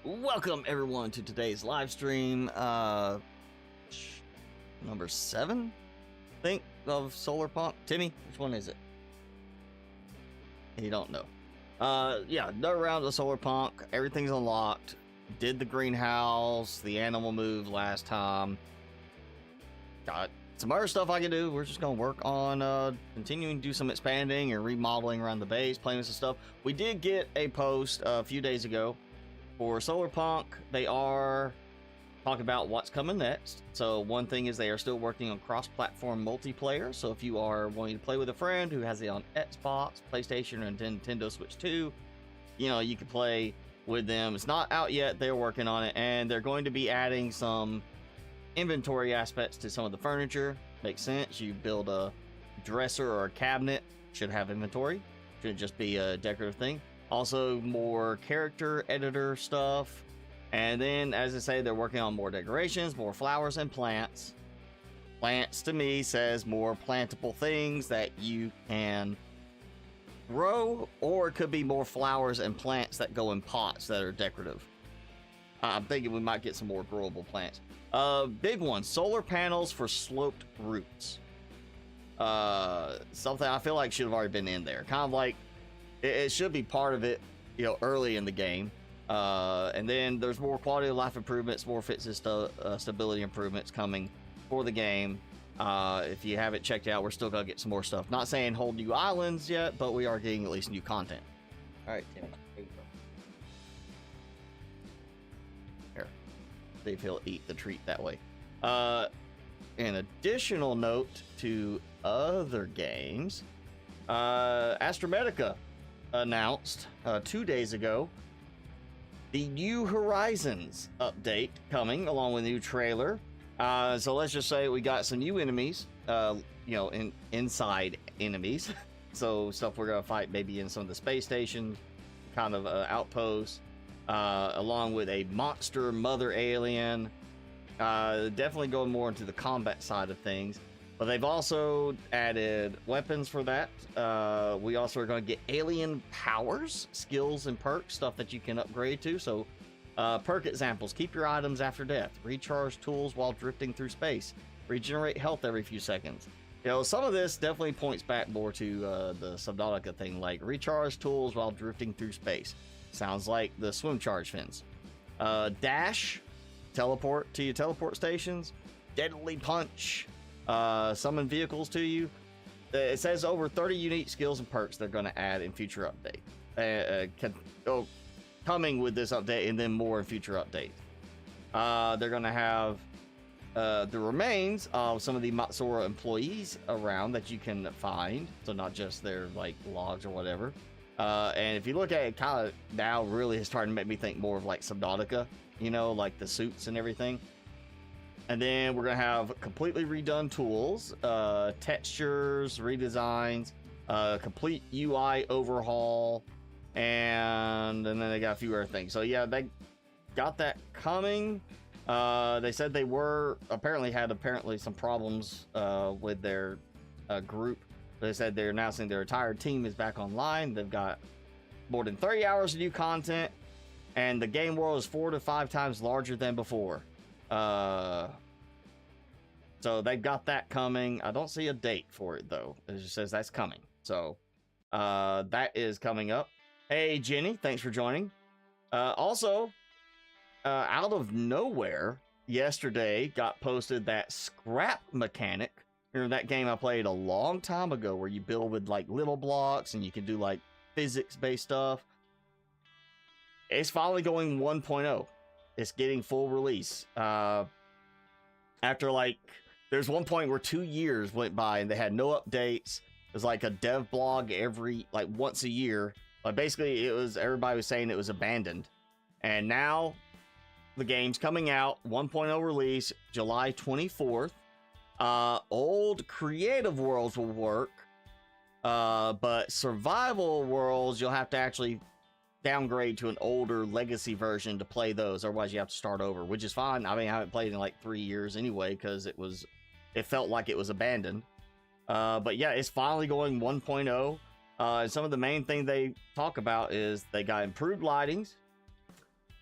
Welcome everyone to today's live stream, number 7, I think, of Solarpunk. Timmy, which one is it? You don't know. Yeah, another round of Solarpunk. Everything's unlocked. Did the greenhouse, the animal move last time. Got some other stuff I can do. We're just gonna work on continuing to do some expanding and remodeling around the base, playing with some stuff. We did get a post a few days ago for Solarpunk. They are talking about what's coming next. So one thing is they are still working on cross-platform multiplayer. So if you are wanting to play with a friend who has it on Xbox, PlayStation, and Nintendo Switch 2, you know, you can play with them. It's not out yet. They're working on it, and they're going to be adding some inventory aspects to some of the furniture. Makes sense. You build a dresser or a cabinet, should have inventory. Shouldn't just be a decorative thing. Also, more character editor stuff. And then, as I say, they're working on more decorations, more flowers and plants. Plants, to me, says more plantable things that you can grow, or it could be more flowers and plants that go in pots that are decorative. I'm thinking we might get some more growable plants. Big one, solar panels for sloped roofs. Something I feel like should have already been in there. Kind of like, it should be part of it, you know, early in the game. And then there's more quality of life improvements, more fits and stability improvements coming for the game. If you haven't checked out, we're still gonna get some more stuff. Not saying whole new islands yet, but we are getting at least new content. All right, Tim, here you go. Here, see if he'll eat the treat that way. An additional note to other games, Astromedica announced 2 days ago the New Horizons update coming along with a new trailer. So let's just say we got some new enemies, you know, inside enemies. So stuff we're gonna fight maybe in some of the space stations, kind of outposts, along with a monster mother alien. Definitely going more into the combat side of things. But they've also added weapons for that. We also are going to get alien powers, skills, and perks, stuff that you can upgrade to. So, perk examples: keep your items after death, recharge tools while drifting through space, regenerate health every few seconds. You know, some of this definitely points back more to the Subnautica thing, like recharge tools while drifting through space. Sounds like the swim charge fins. Dash, teleport to your teleport stations, deadly punch. Summon vehicles to you. It says over 30 unique skills and perks they're going to add in future updates. Coming with this update, and then more in future updates. They're going to have the remains of some of the Matsura employees around that you can find, so not just their like logs or whatever. And if you look at it, kind of now really is starting to make me think more of like Subnautica, you know, like the suits and everything. And then we're going to have completely redone tools, textures, redesigns, complete UI overhaul, and then they got a few other things. So yeah, they got that coming. They said they were apparently some problems with their group. They said they're announcing their entire team is back online. They've got more than 30 hours of new content, and the game world is 4 to 5 times larger than before. So they've got that coming. I don't see a date for it though. It just says that's coming. So that is coming up. Hey Jenny, thanks for joining. Also, out of nowhere, yesterday got posted that Scrap Mechanic. Remember that game I played a long time ago where you build with like little blocks and you can do like physics-based stuff. It's finally going 1.0. It's getting full release. After like, there's one point where 2 years went by and they had no updates. It was like a dev blog like once a year. But basically everybody was saying it was abandoned. And now the game's coming out, 1.0 release, July 24th. Old creative worlds will work. But survival worlds, you'll have to actually downgrade to an older legacy version to play those, otherwise you have to start over, which is fine. I mean, I haven't played in like 3 years anyway because it felt like it was abandoned. But yeah, it's finally going 1.0. Some of the main thing they talk about is they got improved lightings,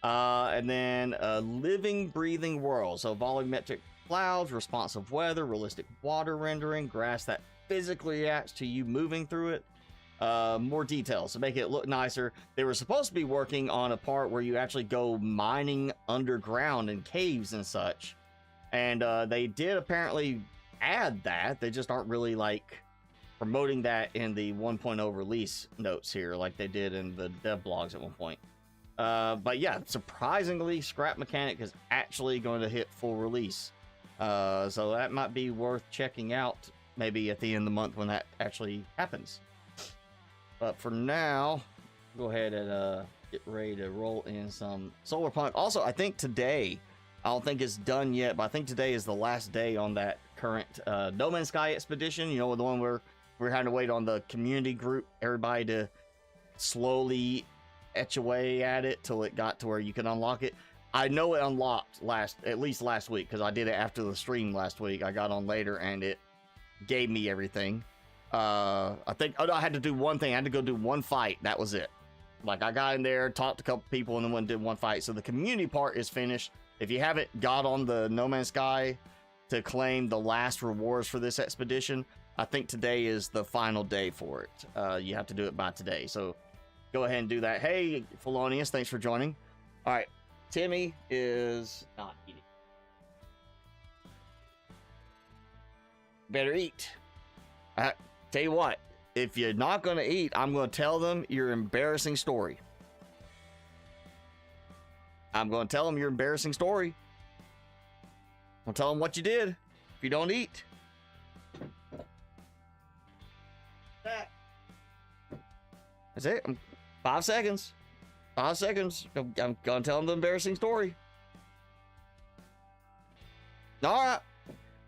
And then a living, breathing world. So volumetric clouds, responsive weather, realistic water rendering, grass that physically reacts to you moving through it. More details to make it look nicer. They were supposed to be working on a part where you actually go mining underground in caves and such. And they did apparently add that. They just aren't really like promoting that in the 1.0 release notes here like they did in the dev blogs at one point. But yeah, surprisingly, Scrap Mechanic is actually going to hit full release. So that might be worth checking out maybe at the end of the month when that actually happens. But for now, go ahead and get ready to roll in some Solarpunk. Also, I think today, I don't think it's done yet, but I think today is the last day on that current No Man's Sky expedition. You know, the one where we're having to wait on the community group, everybody to slowly etch away at it till it got to where you can unlock it. I know it unlocked at least last week, because I did it after the stream last week. I got on later and it gave me everything. I think, oh no, I had to do one thing. I had to go do one fight. That was it. Like, I got in there, talked to a couple people, and then went and did one fight. So the community part is finished. If you haven't got on the No Man's Sky to claim the last rewards for this expedition, I think today is the final day for it. You have to do it by today. So go ahead and do that. Hey, Felonius, thanks for joining. All right, Timmy is not eating. Better eat. Tell you what, if you're not going to eat, I'm going to tell them your embarrassing story. I'm going to tell them your embarrassing story. I'm going to tell them what you did if you don't eat. That's it. 5 seconds. 5 seconds. I'm going to tell them the embarrassing story. All right.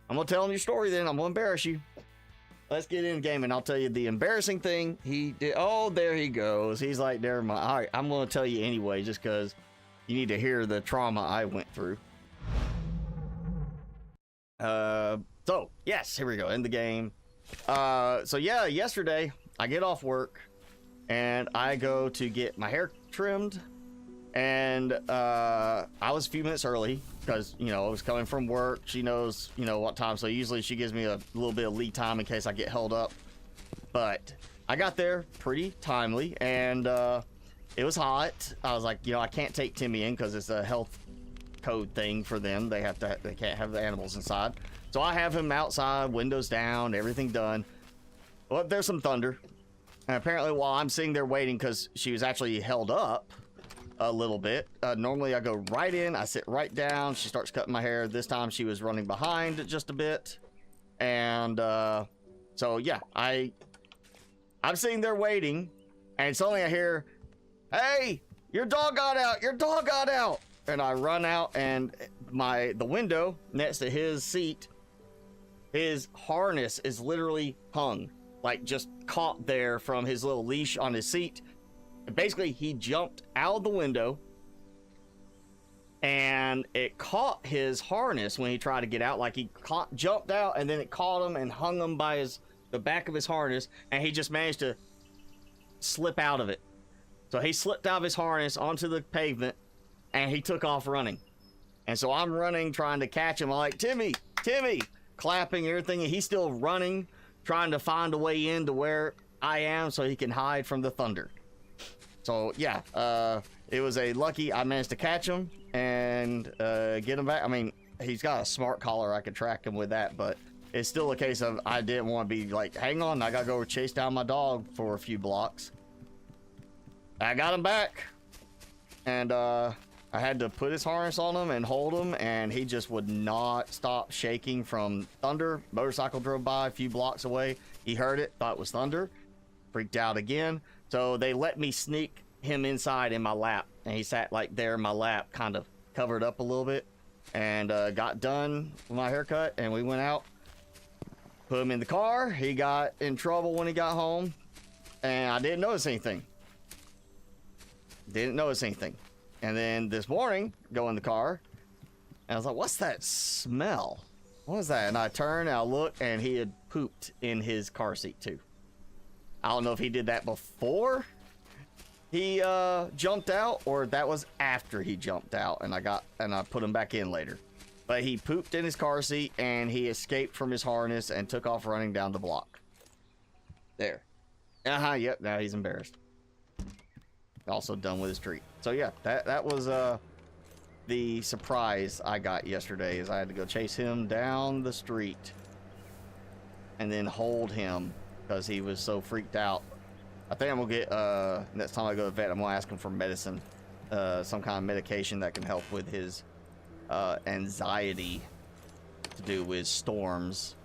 I'm going to tell them your story then. I'm going to embarrass you. Let's get in the game and I'll tell you the embarrassing thing he did. Oh, there he goes. He's like, never mind. All right, I'm going to tell you anyway, just because you need to hear the trauma I went through. So, yes, here we go, in the game. So yeah, yesterday, I get off work and I go to get my hair trimmed. And I was a few minutes early because, you know, I was coming from work. She knows, you know, what time. So usually she gives me a little bit of lead time in case I get held up. But I got there pretty timely and it was hot. I was like, you know, I can't take Timmy in because it's a health code thing for them. They can't have the animals inside. So I have him outside, windows down, everything done. Well, there's some thunder. And apparently while I'm sitting there waiting, because she was actually held up a little bit. Normally I go right in, I sit right down, she starts cutting my hair. This time she was running behind just a bit. And so yeah, I'm sitting there waiting, and suddenly I hear, hey, your dog got out, your dog got out. And I run out, and the window next to his seat, his harness is literally hung, like just caught there from his little leash on his seat. Basically, he jumped out of the window and it caught his harness when he tried to get out. Like, he jumped out and then it caught him and hung him by the back of his harness, and he just managed to slip out of it. So he slipped out of his harness onto the pavement and he took off running. And so I'm running, trying to catch him. I'm like, Timmy, clapping and everything, and he's still running, trying to find a way into where I am so he can hide from the thunder. So yeah, it was a lucky I managed to catch him and get him back. I mean, he's got a smart collar, I could track him with that, but it's still a case of I didn't want to be like, hang on, I gotta go chase down my dog for a few blocks. I got him back, and I had to put his harness on him and hold him, and he just would not stop shaking from thunder. Motorcycle drove by a few blocks away. He heard it, thought it was thunder, freaked out again. So they let me sneak him inside in my lap, and he sat like there in my lap, kind of covered up a little bit, and got done with my haircut, and we went out, put him in the car. He got in trouble when he got home, and I didn't notice anything. And then this morning, go in the car, and I was like, what's that smell? What was that? And I turned and I looked, and he had pooped in his car seat too. I don't know if he did that before he jumped out, or that was after he jumped out, and I put him back in later. But he pooped in his car seat, and he escaped from his harness and took off running down the block. There. Yep, now he's embarrassed. Also done with his treat. So yeah, that was the surprise I got yesterday, is I had to go chase him down the street and then hold him because he was so freaked out. I think I'm gonna get next time I go to the vet, I'm gonna ask him for medicine, some kind of medication that can help with his anxiety to do with storms.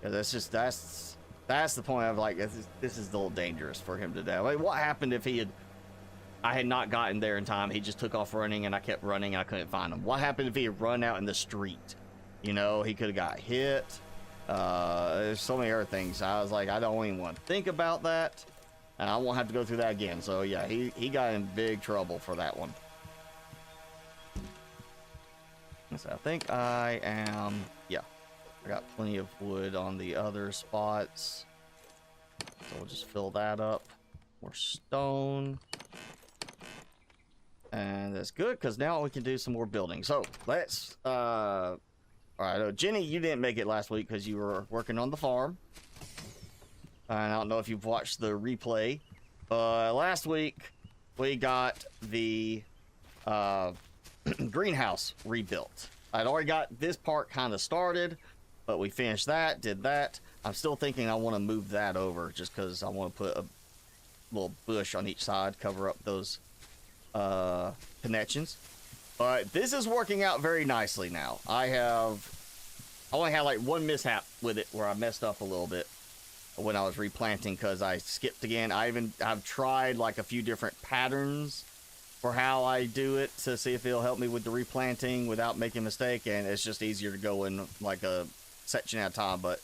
That's the point of, like, this is a little dangerous for him to do. Like, what happened if I had not gotten there in time, he just took off running and I kept running and I couldn't find him? What happened if he had run out in the street? You know, he could have got hit. There's so many other things. I was like, I don't even want to think about that, and I won't have to go through that again. So yeah, he got in big trouble for that one. So I think I am, yeah, I got plenty of wood on the other spots, so we'll just fill that up. More stone, and that's good because now we can do some more building. So let's all right, Jenny, you didn't make it last week because you were working on the farm. And I don't know if you've watched the replay. Last week, we got the greenhouse rebuilt. I'd already got this part kind of started, but we finished that, did that. I'm still thinking I want to move that over just because I want to put a little bush on each side, cover up those connections. But this is working out very nicely now. I only had like one mishap with it where I messed up a little bit when I was replanting because I skipped again. I've tried like a few different patterns for how I do it to see if it'll help me with the replanting without making a mistake, and it's just easier to go in like a section at a time. But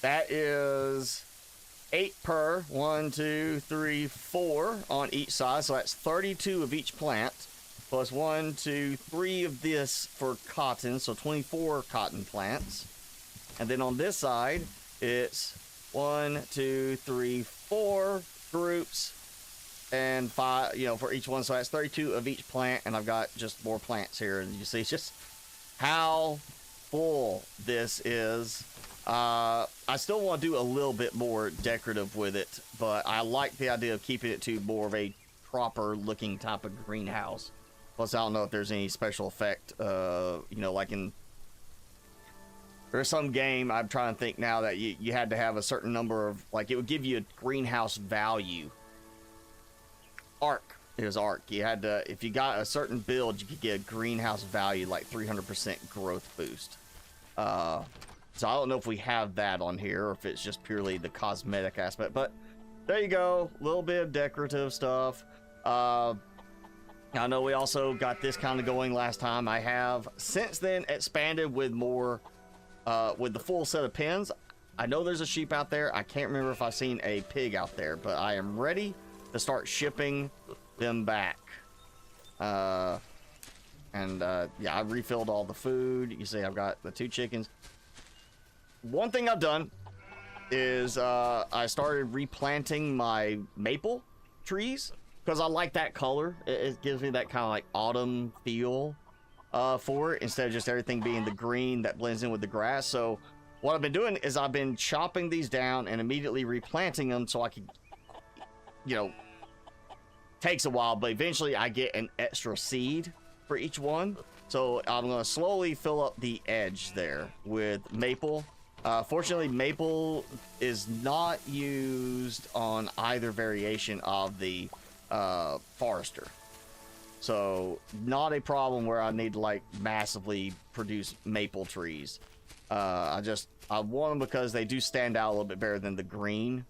that is 8 per 1, 2, 3, 4 on each side, so that's 32 of each plant. Plus 1, 2, 3 of this for cotton, so 24 cotton plants. And then on this side, it's 1, 2, 3, 4 groups, and 5, you know, for each one. So that's 32 of each plant, and I've got just more plants here. And you see just how full this is. I still want to do a little bit more decorative with it, but I like the idea of keeping it to more of a proper looking type of greenhouse. Plus, I don't know if there's any special effect, you know, like there's some game, I'm trying to think now, that you had to have a certain number of, like, it would give you a greenhouse value. It was Arc. You had to, if you got a certain build, you could get a greenhouse value, like 300% growth boost. So I don't know if we have that on here, or if it's just purely the cosmetic aspect, but there you go. A little bit of decorative stuff. I know we also got this kind of going last time. I have since then expanded with more, with the full set of pens. I know there's a sheep out there. I can't remember if I've seen a pig out there, but I am ready to start shipping them back. Yeah, I refilled all the food. You see, I've got the 2 chickens. One thing I've done is I started replanting my maple trees, because I like that color. It gives me that kind of like autumn feel for it, instead of just everything being the green that blends in with the grass. So what I've been doing is I've been chopping these down and immediately replanting them so I can, you know, takes a while, but eventually I get an extra seed for each one. So I'm going to slowly fill up the edge there with maple. Fortunately, maple is not used on either variation of the Forester, so not a problem where I need to like massively produce maple trees. I want them because they do stand out a little bit better than the green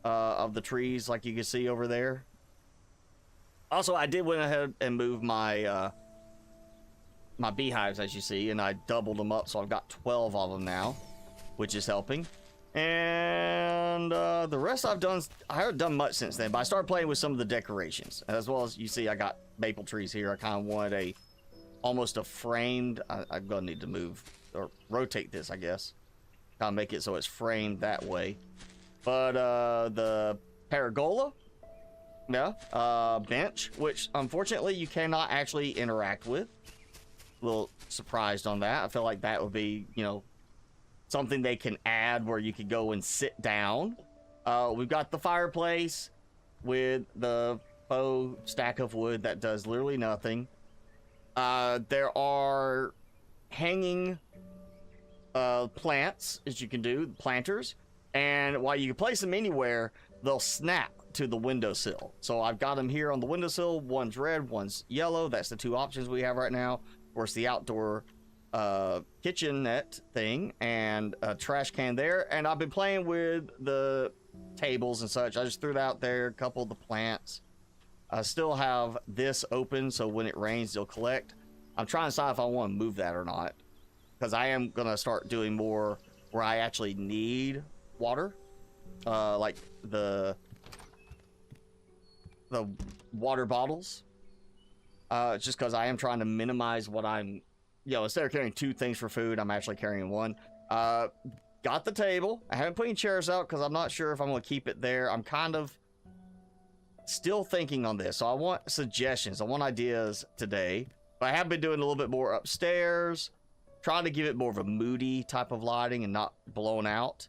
of the trees, like you can see over there. Also, I did went ahead and move my my beehives, as you see, and I doubled them up, so I've got 12 of them now, which is helping. And the rest I haven't done much since then, but I started playing with some of the decorations, as well as you see I got maple trees here. I kind of wanted almost a framed, I'm gonna need to move or rotate this, I guess, kind of make it so it's framed that way. But the paragola Yeah, bench, which unfortunately you cannot actually interact with. A little surprised on that. I feel like that would be, you know, something they can add where you could go and sit down. We've got the fireplace with the faux stack of wood that does literally nothing. There are hanging plants, as you can do, planters, and while you can place them anywhere, they'll snap to the windowsill. So I've got them here on the windowsill. One's red, one's yellow. That's the two options we have right now. Of course, the outdoor kitchenette thing and a trash can there. And I've been playing with the tables and such. I just threw it out there, a couple of the plants. I still have this open, so when it rains, they'll collect. I'm trying to decide if I want to move that or not, because I am going to start doing more where I actually need water, like the water bottles, just because I am trying to minimize what I'm, you know, instead of carrying two things for food, I'm actually carrying one. Got the table. I haven't put any chairs out because I'm not sure if I'm going to keep it there. I'm kind of still thinking on this, so I want suggestions. I want ideas today. But I have been doing a little bit more upstairs, trying to give it more of a moody type of lighting and not blown out.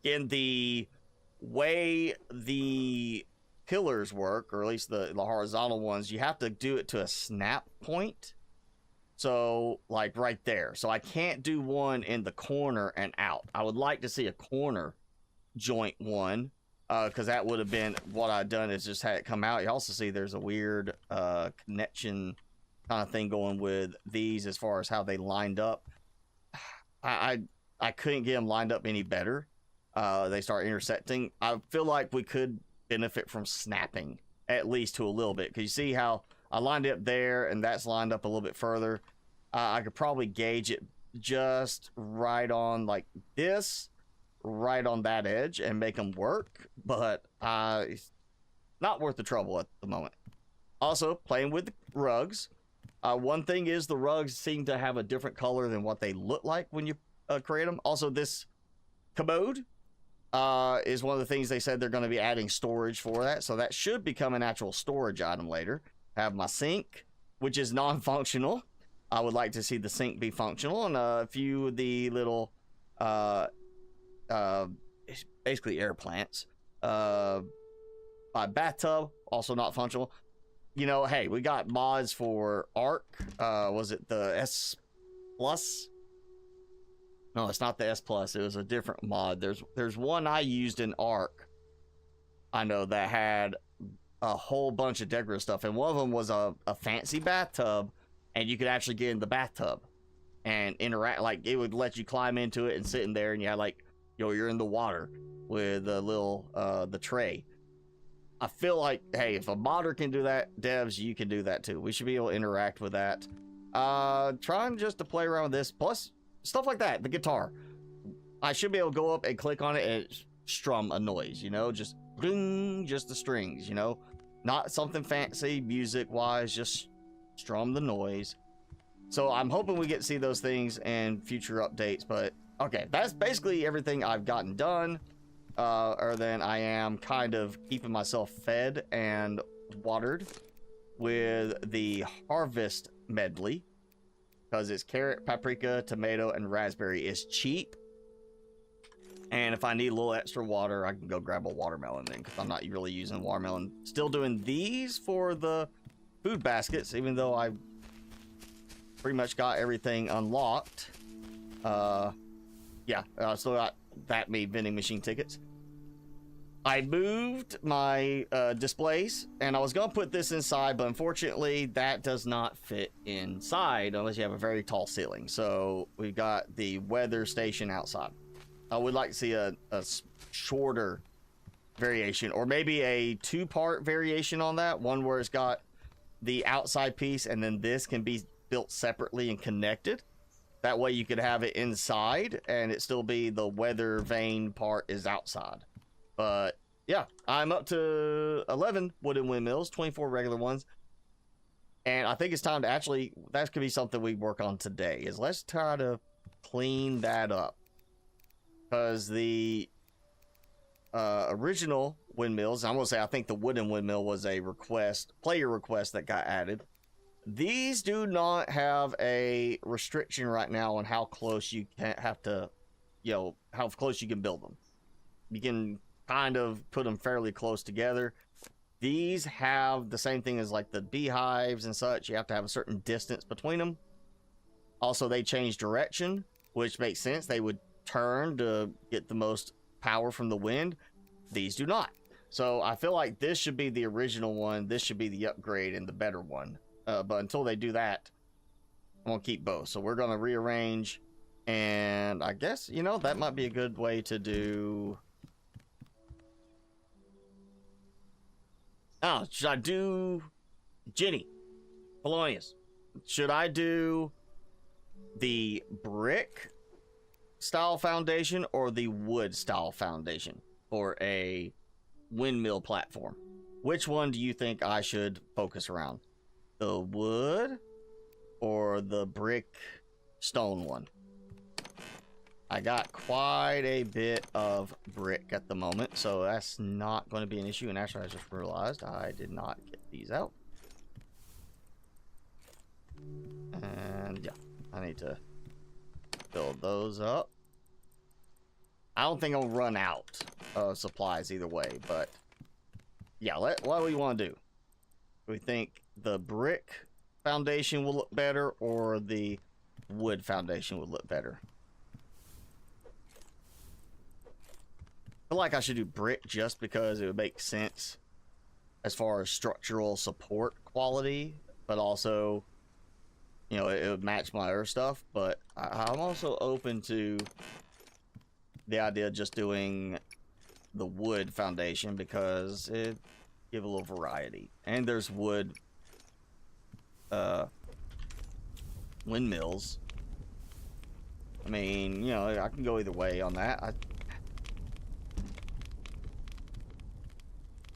In the way the pillars work, or at least the horizontal ones, you have to do it to a snap point. So like right there. So I can't do one in the corner and out. I would like to see a corner joint one, because that would have been what I'd done, is just had it come out. You also see there's a weird connection kind of thing going with these as far as how they lined up. I couldn't get them lined up any better. They start intersecting. I feel like we could benefit from snapping at least to a little bit, because you see how I lined it up there and that's lined up a little bit further. I could probably gauge it just right on like this, right on that edge, and make them work, but it's not worth the trouble at the moment. Also, playing with the rugs. One thing is the rugs seem to have a different color than what they look like when you create them. Also, this commode is one of the things they said they're going to be adding storage for that, so that should become an actual storage item later. Have my sink, which is non-functional. I would like to see the sink be functional, and a few of the little basically air plants. My bathtub, also not functional. You know, hey, we got mods for Arc. Was it the S Plus? No, it's not the S Plus. It was a different mod. There's one I used in Arc, I know, that had a whole bunch of decorative stuff, and one of them was a fancy bathtub, and you could actually get in the bathtub and interact. Like, it would let you climb into it and sit in there, and you had, like, you know, you're in the water with the little the tray. I feel like, hey, if a modder can do that, devs, you can do that too. We should be able to interact with that. Trying just to play around with this, plus stuff like that. The guitar, I should be able to go up and click on it and strum a noise, you know, just ding, just the strings, you know, not something fancy music wise, just strum the noise. So I'm hoping we get to see those things in future updates. But okay, that's basically everything I've gotten done. Or then I am kind of keeping myself fed and watered with the harvest medley, because it's carrot, paprika, tomato, and raspberry. Is cheap, and if I need a little extra water, I can go grab a watermelon then, because I'm not really using watermelon. Still doing these for the food baskets, even though I pretty much got everything unlocked. Yeah, still got that made vending machine tickets. I moved my displays, and I was going to put this inside, but unfortunately that does not fit inside unless you have a very tall ceiling. So we've got the weather station outside. I would like to see a shorter variation, or maybe a two-part variation on that. One where it's got the outside piece, and then this can be built separately and connected. That way you could have it inside and it still be the weather vane part is outside. But yeah, I'm up to 11 wooden windmills, 24 regular ones. And I think it's time to actually, that could be something we work on today, is let's try to clean that up. Because the original windmills. I'm gonna say I think the wooden windmill was a player request that got added. These do not have a restriction right now on how close you can have to, how close you can build them. You can kind of put them fairly close together. These have the same thing as like the beehives and such. You have to have a certain distance between them. Also, they change direction, which makes sense. They would turn to get the most power from the wind. These do not. So I feel like this should be the original one. This should be the upgrade and the better one. But until they do that, I'm going to keep both. So we're going to rearrange. And I guess, that might be a good way to do... Oh, should I do Jenny? Polonius. Should I do the brick style foundation or the wood style foundation for a windmill platform? Which one do you think I should focus around? The wood or the brick stone one? I got quite a bit of brick at the moment, so that's not going to be an issue. And actually, I just realized I did not get these out. And yeah, I need to build those up. I don't think I'll run out of supplies either way, but yeah, what do we want to do? We think the brick foundation will look better or the wood foundation would look better? I feel like I should do brick just because it would make sense as far as structural support quality, but also, it would match my other stuff. But I'm also open to the idea of just doing the wood foundation because it give a little variety. And there's wood windmills. I mean, I can go either way on that.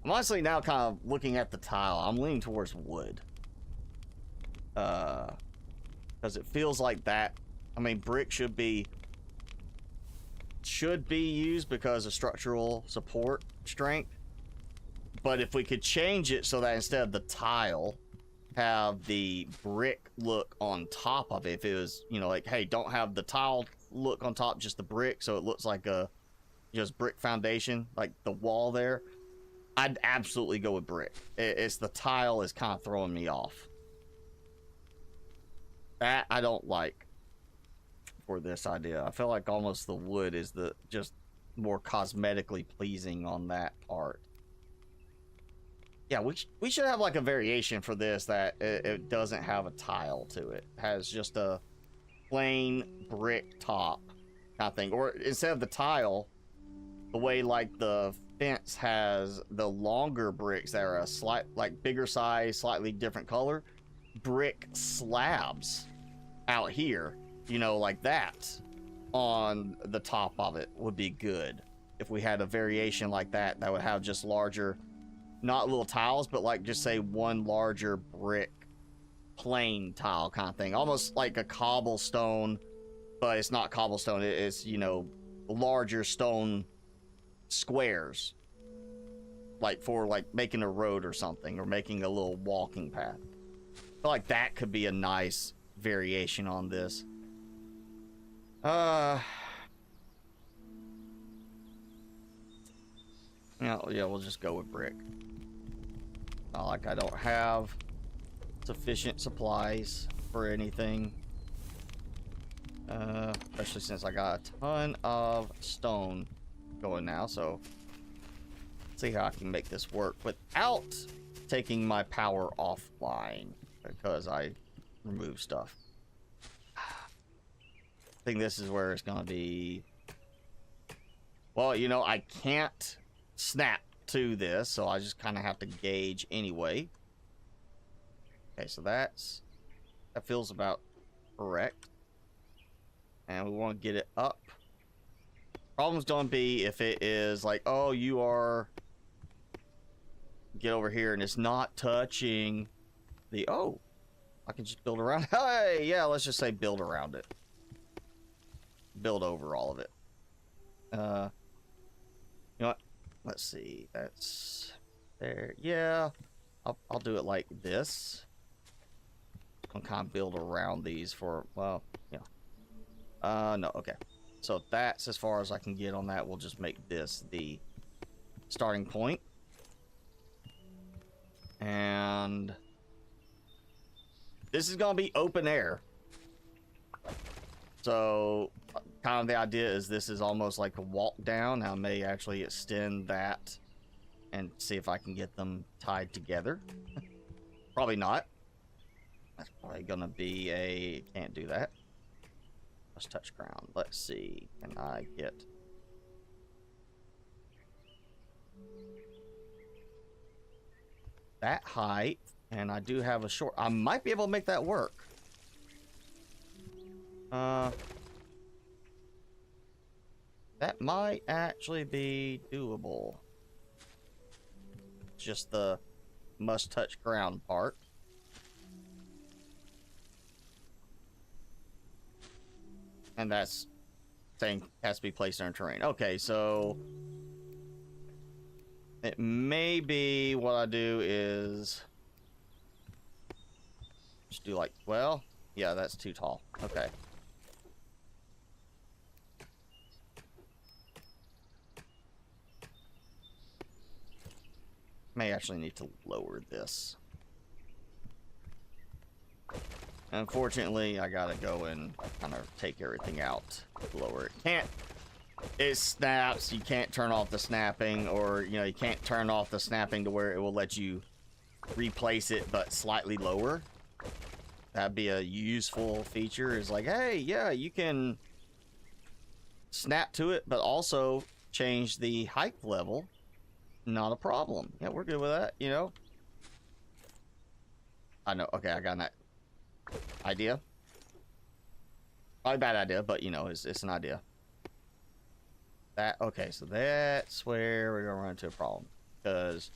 I'm honestly now kind of looking at the tile. I'm leaning towards wood. Because it feels like that. I mean, brick should be used because of structural support strength. But if we could change it so that instead of the tile, have the brick look on top of it. If it was, like, hey, don't have the tile look on top, just the brick, so it looks like a just brick foundation, like the wall there. I'd absolutely go with brick. It's the tile is kind of throwing me off. That I don't like for this idea. I feel like almost the wood is the just more cosmetically pleasing on that part. Yeah, we should have like a variation for this that it doesn't have a tile to it. It has just a plain brick top kind of thing. Or instead of the tile, the way like the fence has the longer bricks that are a slight, like bigger size, slightly different color, brick slabs out here, like that on the top of it would be good. If we had a variation like that, that would have just larger, not little tiles, but like just say one larger brick plain tile kind of thing, almost like a cobblestone, but it's not cobblestone. It's larger stone squares, like for like making a road or something, or making a little walking path. I feel like that could be a nice variation on this. Yeah, we'll just go with brick. Not like I don't have sufficient supplies for anything, especially since I got a ton of stone going now. So let's see how I can make this work without taking my power offline, because I remove stuff. I think this is where it's gonna be. Well, I can't snap to this, so I just kind of have to gauge anyway. Okay, so that feels about correct, and we want to get it up. Problem's gonna be if it is like, oh, you are, get over here and it's not touching the, oh, I can just build around. Hey, yeah, let's just say build around it, build over all of it. You know what, let's see. That's there. Yeah, I'll do it like this. I'll kind of build around these for, well, you know. No, okay. So that's as far as I can get on that. We'll just make this the starting point. And this is gonna be open air. So kind of the idea is this is almost like a walk down. I may actually extend that and see if I can get them tied together. Probably not. That's probably gonna be a, can't do that. Let's touch ground. Let's see, can I get that height? And I do have a short, I might be able to make that work. That might actually be doable. Just the must touch ground part. And that's saying has to be placed on terrain. Okay, so it may be what I do is just do like, well, yeah, that's too tall. Okay. May actually need to lower this. Unfortunately, I gotta go and kind of take everything out, lower it. It snaps, you can't turn off the snapping, or, you know, you can't turn off the snapping to where it will let you replace it, but slightly lower. That'd be a useful feature, is like, hey, yeah, you can snap to it, but also change the height level. Not a problem. Yeah, we're good with that, you know? I know, okay, I got that idea. Probably a bad idea, but you know, it's an idea. That, okay, so that's where we're gonna run into a problem. Because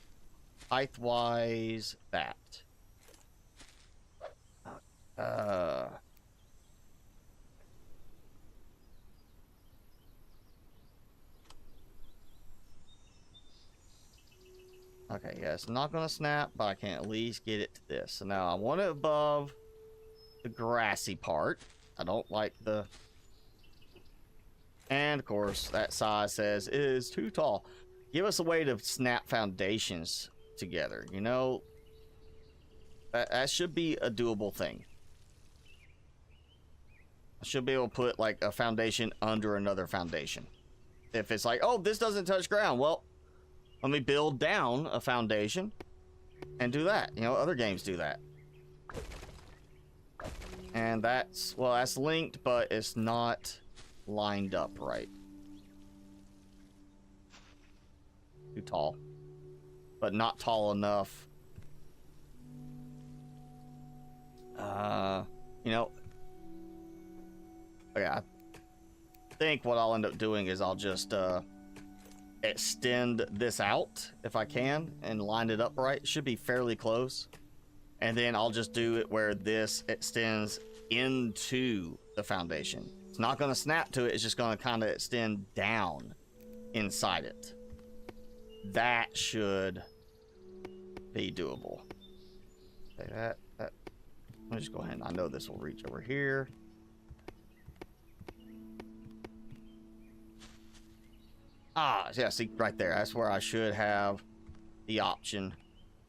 height-wise, that. Okay, yeah, it's not gonna snap, but I can at least get it to this. So now I want it above the grassy part. I don't like the... And, of course, that size says it is too tall. Give us a way to snap foundations together, you know? That should be a doable thing. I should be able to put, like, a foundation under another foundation. If it's like, oh, this doesn't touch ground, well, let me build down a foundation and do that. You know, other games do that. And that's, well, that's linked, but it's not lined up right. Too tall. But not tall enough. You know, okay, I think what I'll end up doing is I'll just extend this out if I can and line it up right. It should be fairly close. And then I'll just do it where this extends into the foundation. It's not going to snap to it. It's just going to kind of extend down inside it. That should be doable. Okay, that. Let me just go ahead. I know this will reach over here. Ah, yeah, see, right there. That's where I should have the option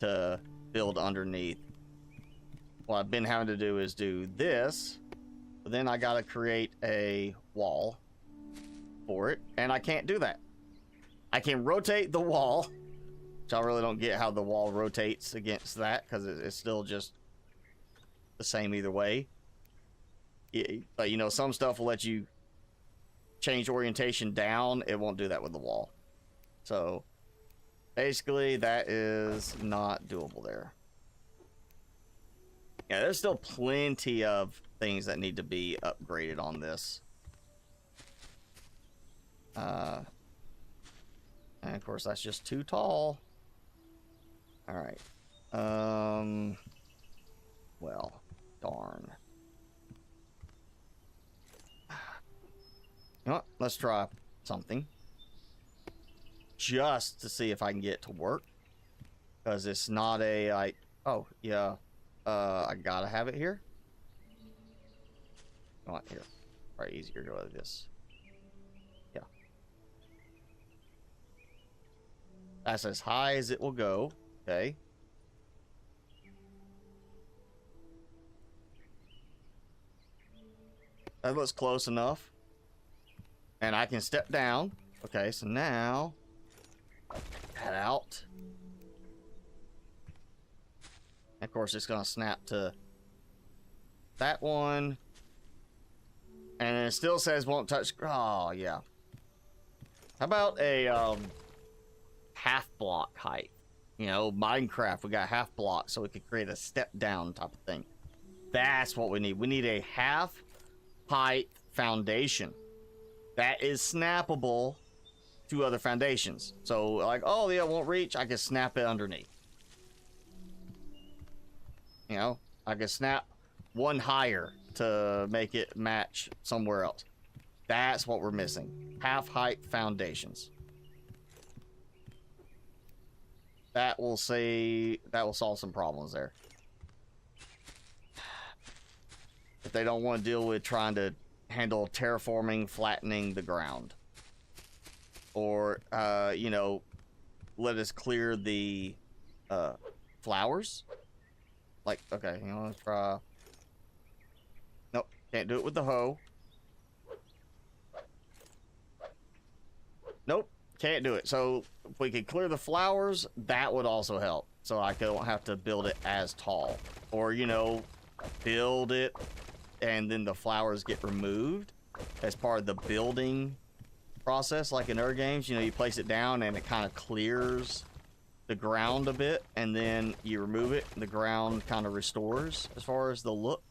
to build underneath. What I've been having to do is do this, but then I gotta create a wall for it, and I can't do that. I can rotate the wall, which I really don't get how the wall rotates against that, because it's still just the same either way. But, you know, some stuff will let you change orientation down. It won't do that with the wall. So basically that is not doable there. Yeah, there's still plenty of things that need to be upgraded on this. And of course that's just too tall. All right. Well, darn. You know what? Let's try something. just to see if I can get it to work. Because it's not a, like, oh, yeah, I gotta have it here. Come on, here. Probably easier to go like this. Yeah. That's as high as it will go. Okay. That looks close enough. And I can step down. Okay, so now head out. And of course, it's gonna snap to that one. And it still says won't touch. Oh, yeah. How about a half block height? You know, Minecraft, we got half block, so we could create a step down type of thing. That's what we need. We need a half height foundation that is snappable to other foundations. So, like, oh, yeah, it won't reach. I can snap it underneath. You know, I can snap one higher to make it match somewhere else. That's what we're missing. Half height foundations. That will solve some problems there. If they don't want to deal with trying to handle terraforming, flattening the ground. Or, you know, let us clear the flowers. Like, okay, you know, let's try. Nope, can't do it with the hoe. Nope, can't do it. So if we could clear the flowers, that would also help. So I don't have to build it as tall. Or, you know, build it and then the flowers get removed as part of the building process. Like in other games, you know, you place it down and it kind of clears the ground a bit, and then you remove it and the ground kind of restores as far as the look.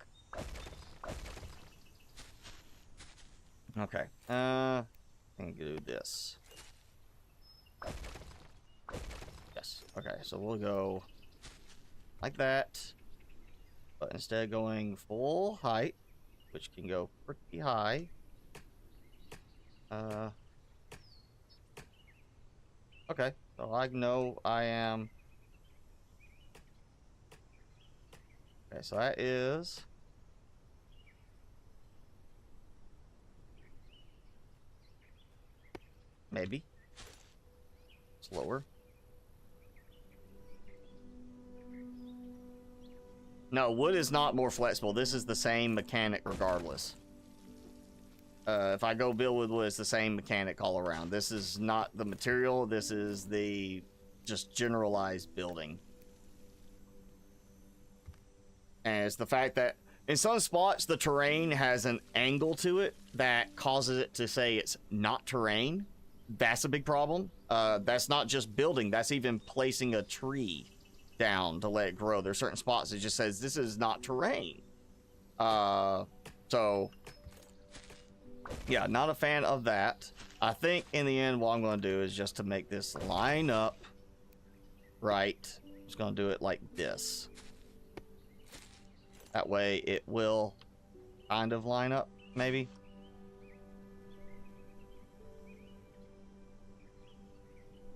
Okay, I can do this. Yes, okay, so we'll go like that, but instead of going full height, which can go pretty high, okay, so I know I am. Okay, so that is maybe slower. No, wood is not more flexible. This is the same mechanic regardless. If I go build with wood, it's the same mechanic all around. This is not the material. This is the just generalized building. And it's the fact that in some spots, the terrain has an angle to it that causes it to say it's not terrain. That's a big problem. That's not just building. That's even placing a tree down to let it grow. There's certain spots that just says this is not terrain. So yeah, not a fan of that. I think in the end, what I'm going to do is just to make this line up right. I'm just going to do it like this. That way it will kind of line up, maybe.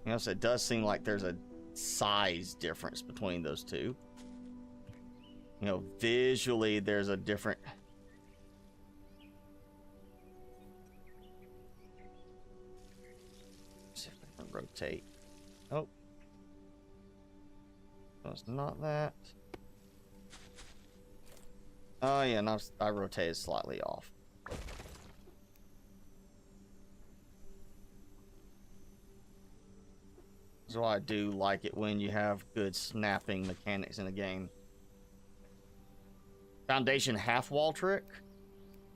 You know, so it does seem like there's a size difference between those two. You know, visually there's a different. Let's see if I can rotate. Oh, no, it's not that. Oh yeah, no, I rotated slightly off. So I do like it when you have good snapping mechanics in a game. Foundation half wall trick.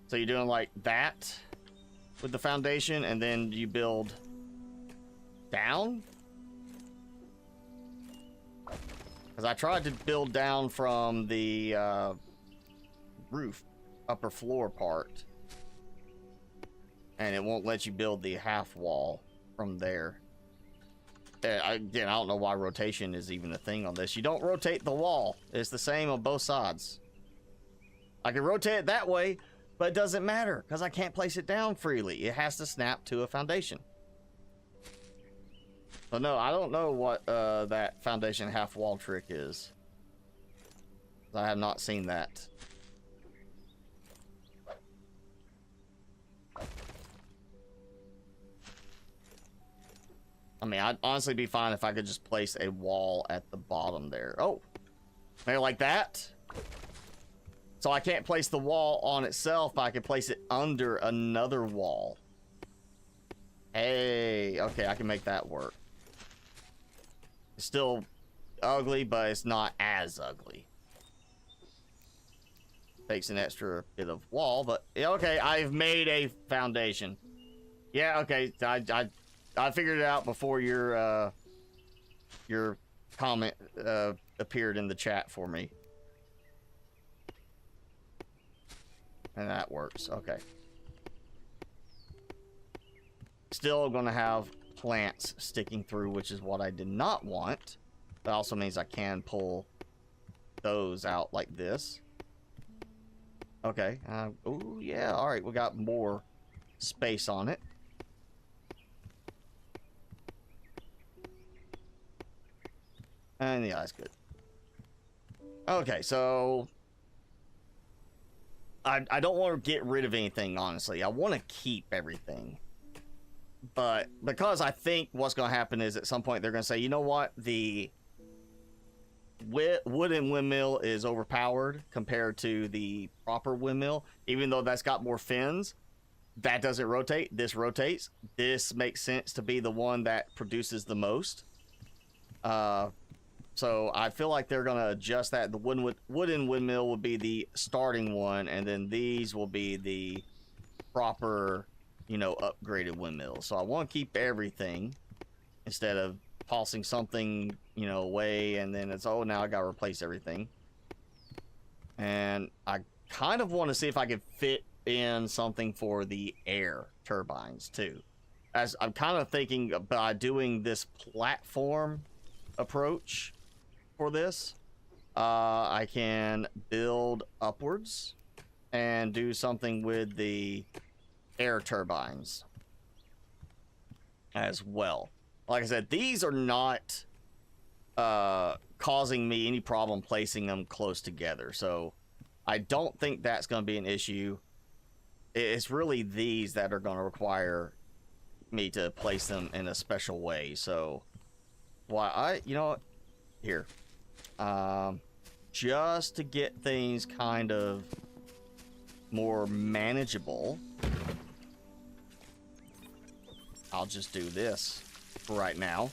So you're doing like that with the foundation, and then you build down. Because I tried to build down from the roof, upper floor part, and it won't let you build the half wall from there. Again, I don't know why rotation is even a thing on this. You don't rotate the wall. It's the same on both sides. I can rotate it that way, but it doesn't matter because I can't place it down freely. It has to snap to a foundation. So no, I don't know what that foundation half wall trick is. I have not seen that. I mean, I'd honestly be fine if I could just place a wall at the bottom there. Oh, maybe like that. So I can't place the wall on itself, but I can place it under another wall. Hey, okay, I can make that work. It's still ugly, but it's not as ugly. Takes an extra bit of wall, but yeah, okay, I've made a foundation. Yeah, okay, I figured it out before your comment appeared in the chat for me. And that works, okay. Still gonna have plants sticking through, which is what I did not want. That also means I can pull those out like this. Okay, oh yeah, all right, we got more space on it. And yeah, that's good. Okay, so I don't want to get rid of anything, honestly. I want to keep everything. But because I think what's going to happen is at some point they're going to say, you know what? The wooden windmill is overpowered compared to the proper windmill. Even though that's got more fins, that doesn't rotate. This rotates. This makes sense to be the one that produces the most. So I feel like they're going to adjust that. The wooden windmill will be the starting one, and then these will be the proper, you know, upgraded windmill. So I want to keep everything instead of tossing something, you know, away, and then it's, oh, now I got to replace everything. And I kind of want to see if I could fit in something for the air turbines, too. As I'm kind of thinking about doing this platform approach for this, I can build upwards and do something with the air turbines as well. Like I said, these are not causing me any problem placing them close together, so I don't think that's going to be an issue. It's really these that are going to require me to place them in a special way. So why you know what, here, just to get things kind of more manageable, I'll just do this for right now.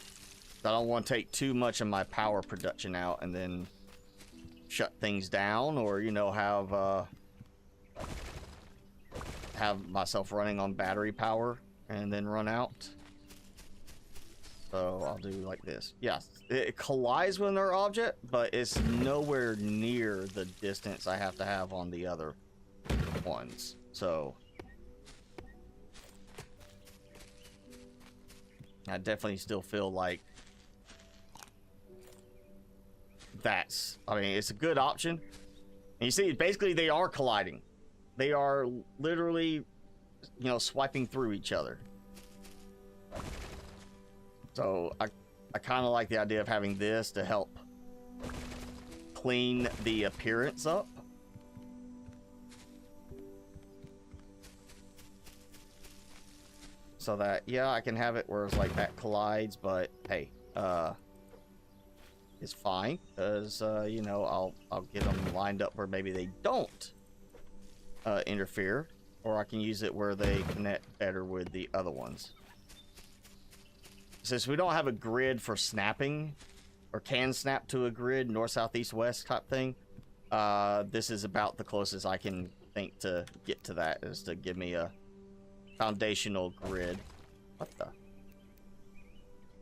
I don't want to take too much of my power production out and then shut things down, or, you know, have myself running on battery power and then run out. So I'll do like this. Yes, it collides with another object, but it's nowhere near the distance I have to have on the other ones. So I definitely still feel like that's, I mean, it's a good option. And you see, basically they are colliding. They are literally, you know, swiping through each other. So I kind of like the idea of having this to help clean the appearance up. So that, yeah, I can have it where it's like that collides, but hey, it's fine, because you know, I'll get them lined up where maybe they don't interfere, or I can use it where they connect better with the other ones. Since we don't have a grid for snapping, or can snap to a grid, north, south, east, west type thing, this is about the closest I can think to get to that, is to give me a foundational grid. What the?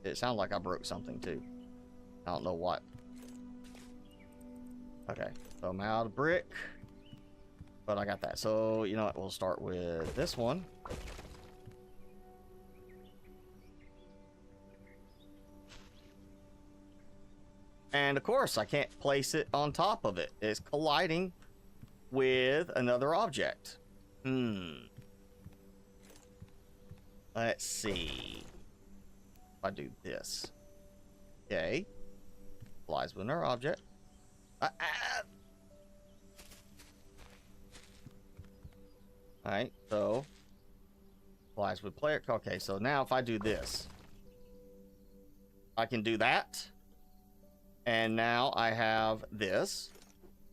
It sounded like I broke something too. I don't know what. Okay, so I'm out of brick, but I got that. So, you know what, we'll start with this one. And of course, I can't place it on top of it. It's colliding with another object. Let's see. If I do this. Okay. Flies with our object. Alright, so flies with player. Okay, so now if I do this, I can do that. And now I have this.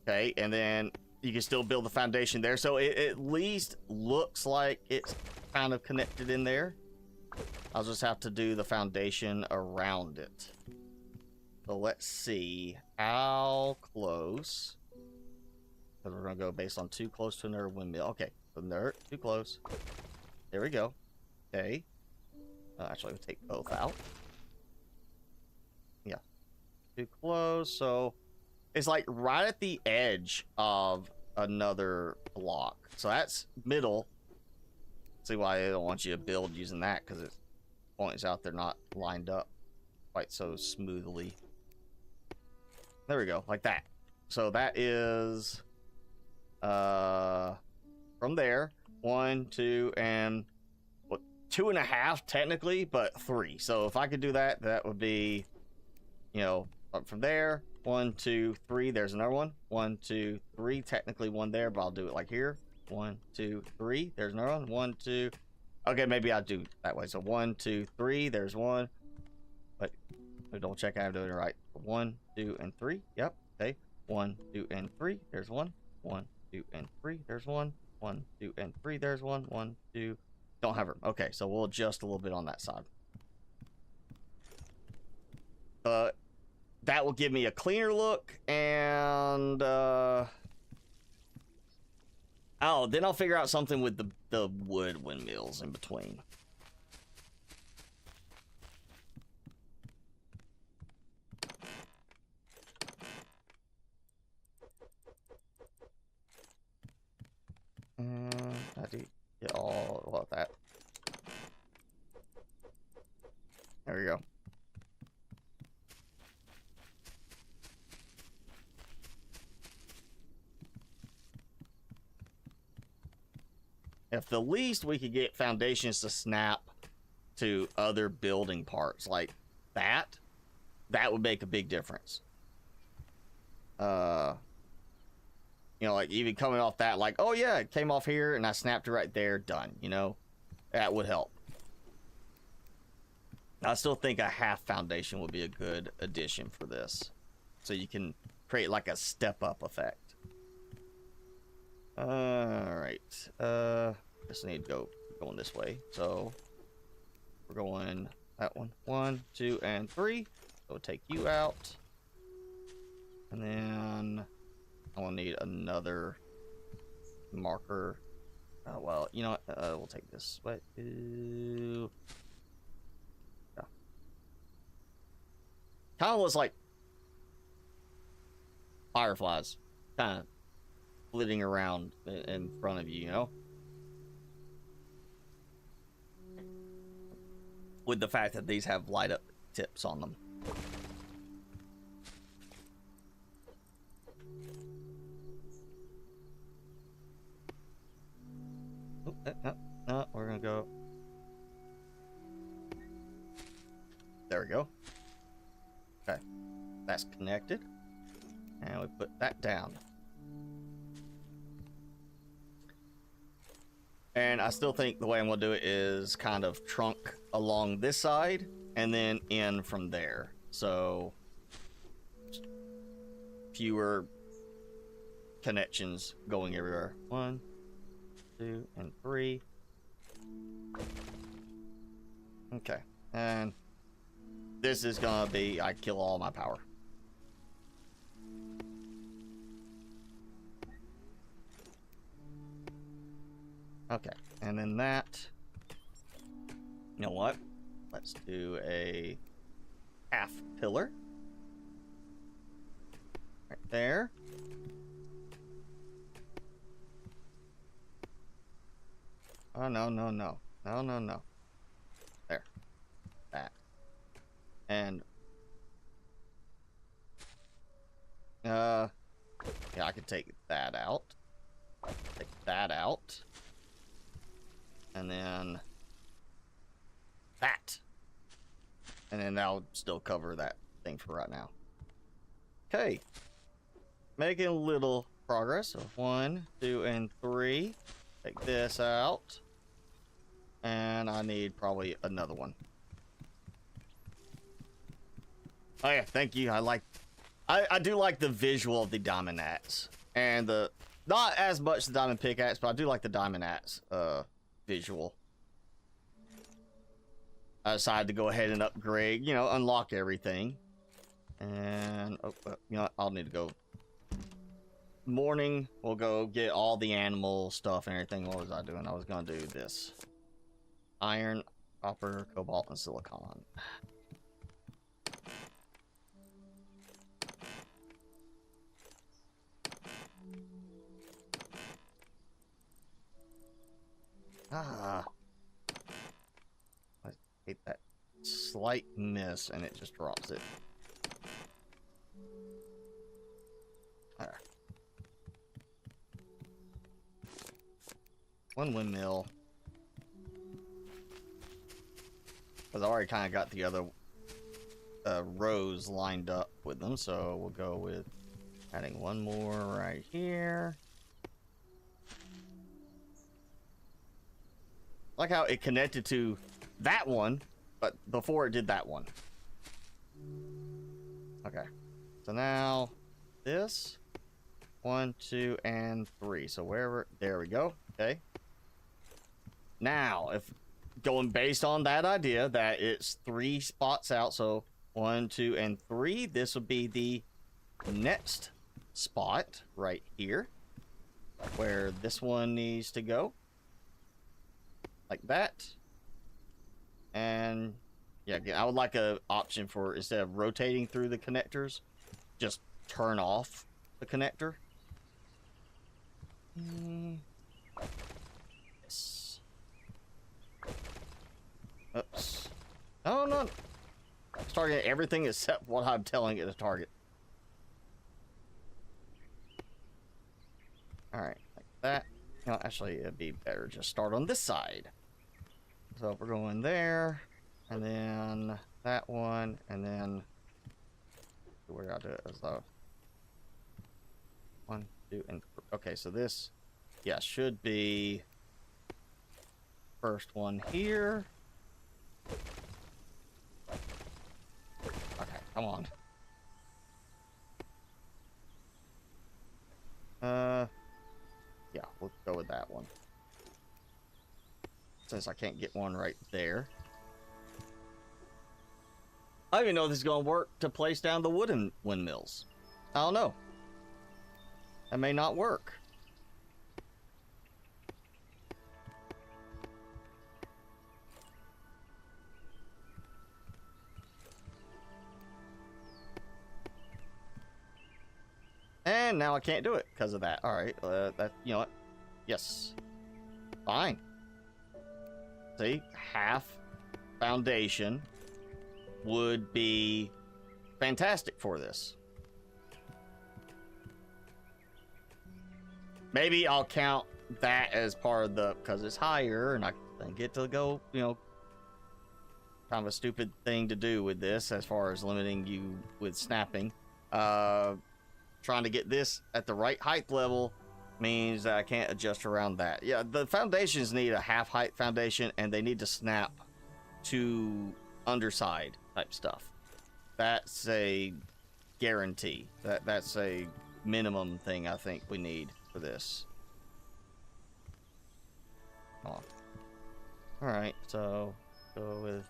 Okay, and then you can still build the foundation there. So it at least looks like it's kind of connected in there. I'll just have to do the foundation around it. So let's see how close. Because we're going to go based on too close to another windmill. Okay, so there, too close. There we go. Okay. Actually, we'll take both out. Yeah. Too close. So it's like right at the edge of another block. So that's middle. See why they don't want you to build using that, because it points out they're not lined up quite so smoothly. There we go, like that. So that is from there 1, 2, and what, 2.5 technically, but 3. So if I could do that, that would be, you know, up from there 1, 2, 3. There's another one. 1, 2, 3. Technically one there, but I'll do it like here. 1, 2, 3. There's another one. 1, 2. Okay, maybe I'll do that way. So 1, 2, 3. There's one. But double check I'm doing it right. 1, 2, and 3. Yep. Okay. 1, 2, and 3. There's one. 1, 2, and 3. There's one. 1, 2, and 3. There's one. 1, 2. Don't have room. Okay, so we'll adjust a little bit on that side. That will give me a cleaner look, and oh, then I'll figure out something with the wood windmills in between. I do get all about that. There we go. If the least we could get foundations to snap to other building parts like that, that would make a big difference. You know, like even coming off that, like, oh yeah, it came off here and I snapped it right there, done, you know, that would help. I still think a half foundation would be a good addition for this. So you can create like a step up effect. Alright. Just need to go going this way. So we're going that one. 1, 2, and 3. So we'll take you out. And then I will need another marker. Well, you know what? We'll take this way. Yeah. Kind of looks like fireflies. Kind of flitting around in front of you, you know? With the fact that these have light up tips on them. No, we're gonna go. There we go. Okay, that's connected. And we put that down. And I still think the way I'm gonna do it is kind of trunk along this side and then in from there. So fewer connections going everywhere. 1, 2, and 3. Okay, and this is gonna be I kill all my power. Okay, and then that, you know what? Let's do a half pillar right there. Oh, no, no, no. No, no, no. There. That. And yeah, I could take that out. Take that out. And then that. And then that'll still cover that thing for right now. Okay. Making a little progress. So 1, 2, and 3. Take this out. And I need probably another one. Oh yeah, thank you. I do like the visual of the diamond axe. And the, not as much the diamond pickaxe, but I do like the diamond axe visual. I decided to go ahead and upgrade, you know, unlock everything. And, oh, you know what? I'll need to go. Morning, we'll go get all the animal stuff and everything. What was I doing? I was going to do this. Iron, copper, cobalt, and silicon. Ah. I hate that slight miss and it just drops it. Alright. One windmill. Because I already kind of got the other rows lined up with them, so we'll go with adding one more right here. Like how it connected to that one, but before it did that one. Okay. So now this 1, 2, and 3. So wherever, there we go. Okay. Now, if going based on that idea that it's 3 spots out, so 1, 2, and 3, this would be the next spot right here where this one needs to go. Like that. And yeah, again, I would like an option for, instead of rotating through the connectors, just turn off the connector. Yes. Oops. Oh no. It's targeting everything except what I'm telling it to target. Alright, like that. No, actually, it'd be better just start on this side. So if we're going there, and then that one, and then where I do it as though 1, 2, and 3. Okay, so this, yeah, should be first one here. Okay, come on. Yeah, we'll go with that one. Since I can't get one right there. I don't even know if this is going to work to place down the wooden windmills. I don't know. That may not work. And now I can't do it because of that. All right, that, you know what? Yes. Fine. See, half foundation would be fantastic for this. Maybe I'll count that as part of the, because it's higher and I get to go, you know, kind of a stupid thing to do with this as far as limiting you with snapping. Trying to get this at the right height level means that I can't adjust around that. Yeah, the foundations need a half height foundation and they need to snap to underside type stuff. That's a guarantee. That's a minimum thing I think we need for this. Oh. Alright, so go with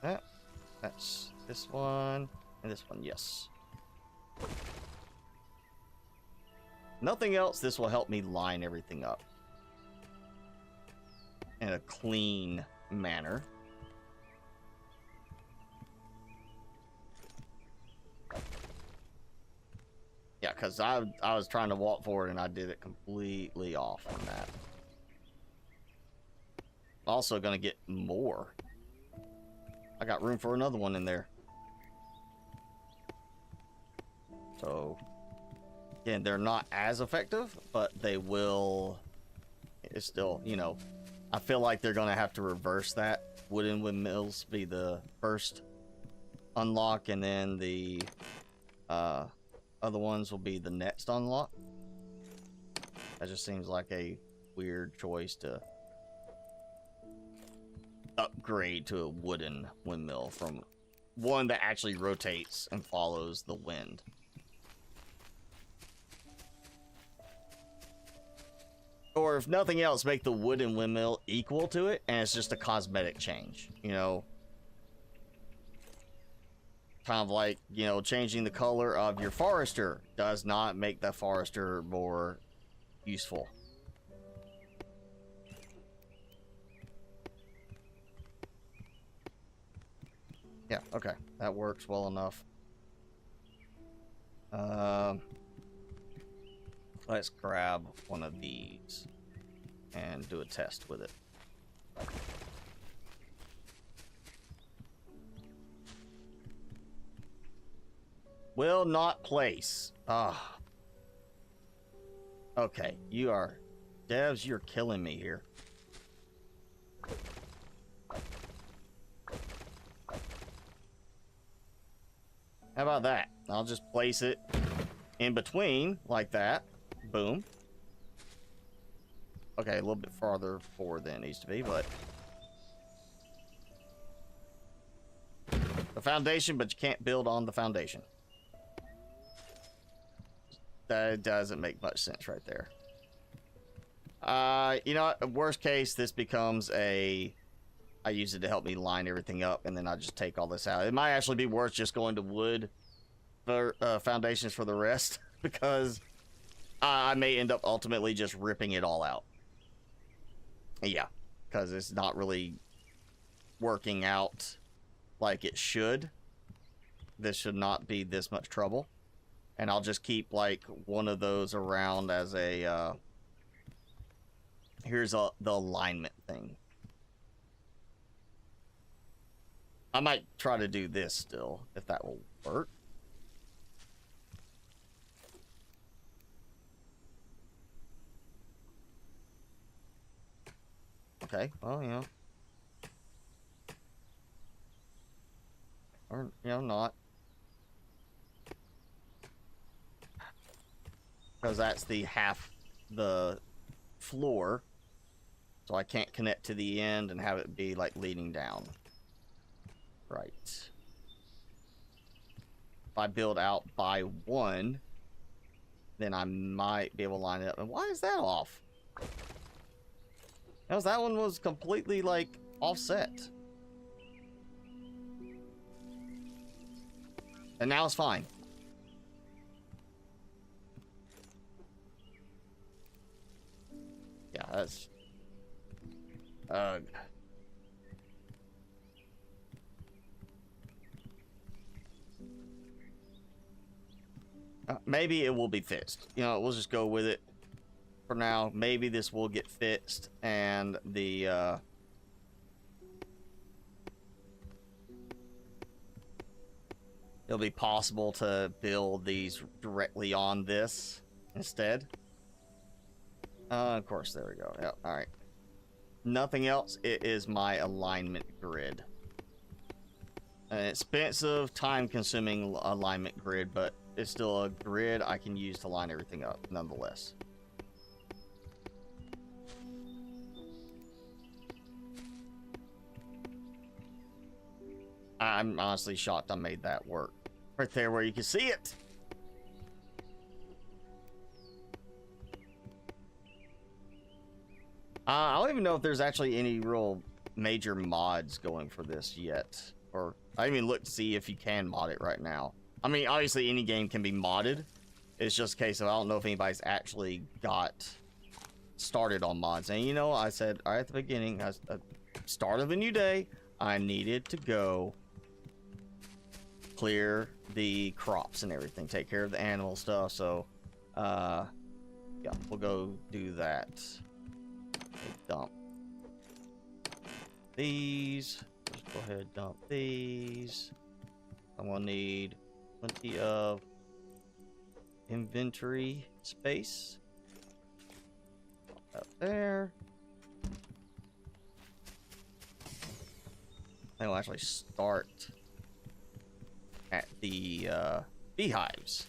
that. That's this one and this one, yes. Nothing else, this will help me line everything up in a clean manner. Yeah, because I was trying to walk forward and I did it completely off on that. Also gonna get more. I got room for another one in there. So, again, they're not as effective, but they will, it's still, you know, I feel like they're gonna have to reverse that. Wooden windmills be the first unlock, and then the other ones will be the next unlock. That just seems like a weird choice to upgrade to a wooden windmill from one that actually rotates and follows the wind. Or if nothing else, make the wooden windmill equal to it, and it's just a cosmetic change, you know? Kind of like, you know, changing the color of your forester does not make the forester more useful. Yeah, okay. That works well enough. Let's grab one of these and do a test with it. Will not place. Ah. Okay, you are... Devs, you're killing me here. How about that? I'll just place it in between, like that. Boom. Okay, a little bit farther forward than it needs to be, but... The foundation, but you can't build on the foundation. That doesn't make much sense right there. You know what? Worst case, this becomes a... I use it to help me line everything up, and then I just take all this out. It might actually be worth just going to wood for foundations for the rest, because I may end up ultimately just ripping it all out. Yeah, because it's not really working out like it should. This should not be this much trouble. And I'll just keep, like, one of those around as a, here's the alignment thing. I might try to do this still, if that will work. Okay, well, you know. Or, you know, not. Because that's the half the floor. So I can't connect to the end and have it be, like, leading down. Right. If I build out by one, then I might be able to line it up. And why is that off? Because that one was completely, like, offset. And now it's fine. Yeah, that's... maybe it will be fixed. You know, we'll just go with it for now. Maybe this will get fixed, and the, it'll be possible to build these directly on this instead. Of course, there we go. Yep, alright. Nothing else. It is my alignment grid. An expensive, time-consuming alignment grid, but it's still a grid I can use to line everything up, nonetheless. I'm honestly shocked I made that work. Right there where you can see it! I don't even know if there's actually any real major mods going for this yet. Or, I didn't even look to see if you can mod it right now. I mean, obviously any game can be modded. It's just a case of I don't know if anybody's actually got started on mods. And you know, I said right at the beginning, start of a new day, I needed to go clear the crops and everything, take care of the animal stuff. So, yeah, we'll go do that. Dump these. Just go ahead and dump these. I'm gonna need plenty of inventory space. Up there. they will actually start at the beehives.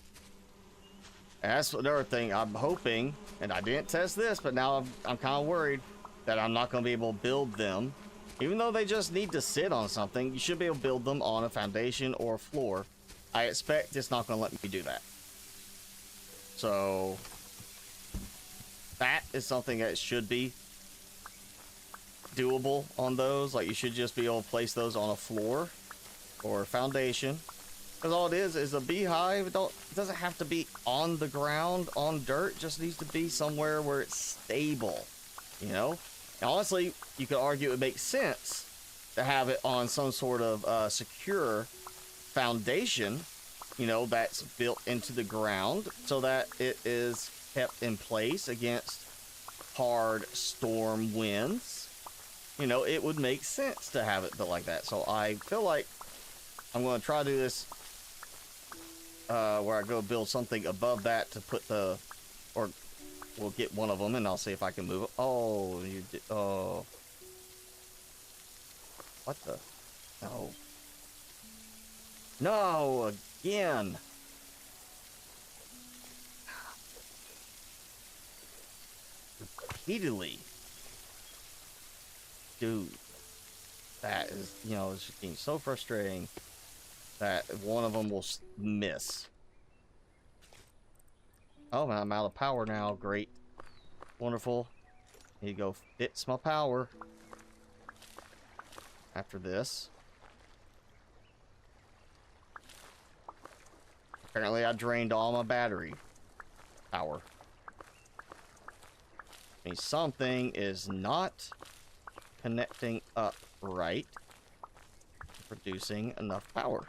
And that's another thing I'm hoping, and I didn't test this, but now I'm kind of worried that I'm not going to be able to build them. Even though they just need to sit on something, you should be able to build them on a foundation or a floor. I expect it's not going to let me do that. So that is something that should be doable on those. Like, you should just be able to place those on a floor or a foundation. Because all it is a beehive. It doesn't have to be on the ground, on dirt. It just needs to be somewhere where it's stable, you know? And honestly, you could argue it makes sense to have it on some sort of secure foundation, you know, that's built into the ground so that it is kept in place against hard storm winds. You know, it would make sense to have it built like that. So I feel like I'm going to try to do this where I go build something above that to put the, or we'll get one of them and I'll see if I can move it. Oh, you did. Oh, what the? No. No, again. Repeatedly. Dude, that is, you know, it's just being so frustrating that one of them will miss. Oh man, I'm out of power now. Great. Wonderful. Need to go fix my power after this. Apparently I drained all my battery power. I mean, something is not connecting up right, producing enough power.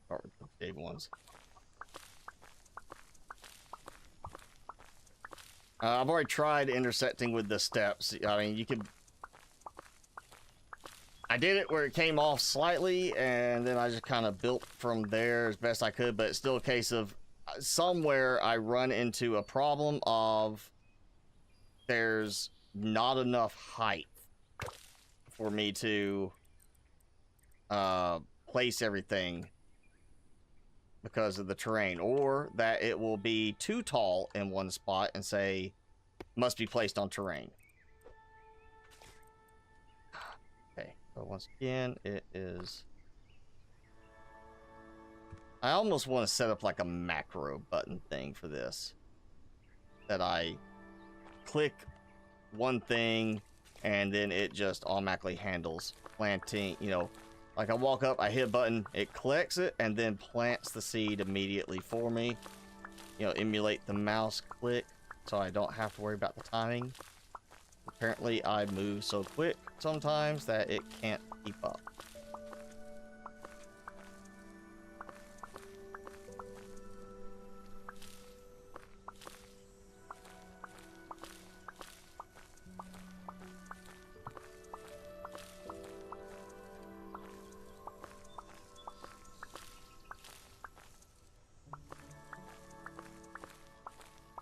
Or the big ones. I've already tried intersecting with the steps. I mean, you could... I did it where it came off slightly, and then I just kind of built from there as best I could, but it's still a case of somewhere I run into a problem of there's not enough height for me to place everything because of the terrain, or that it will be too tall in one spot and say must be placed on terrain. Okay, so once again it is, I almost want to set up like a macro button thing for this, that I click one thing and then it just automatically handles planting, you know. Like I walk up, I hit a button, it collects it, and then plants the seed immediately for me. You know, emulate the mouse click, so I don't have to worry about the timing. Apparently, I move so quick sometimes that it can't keep up.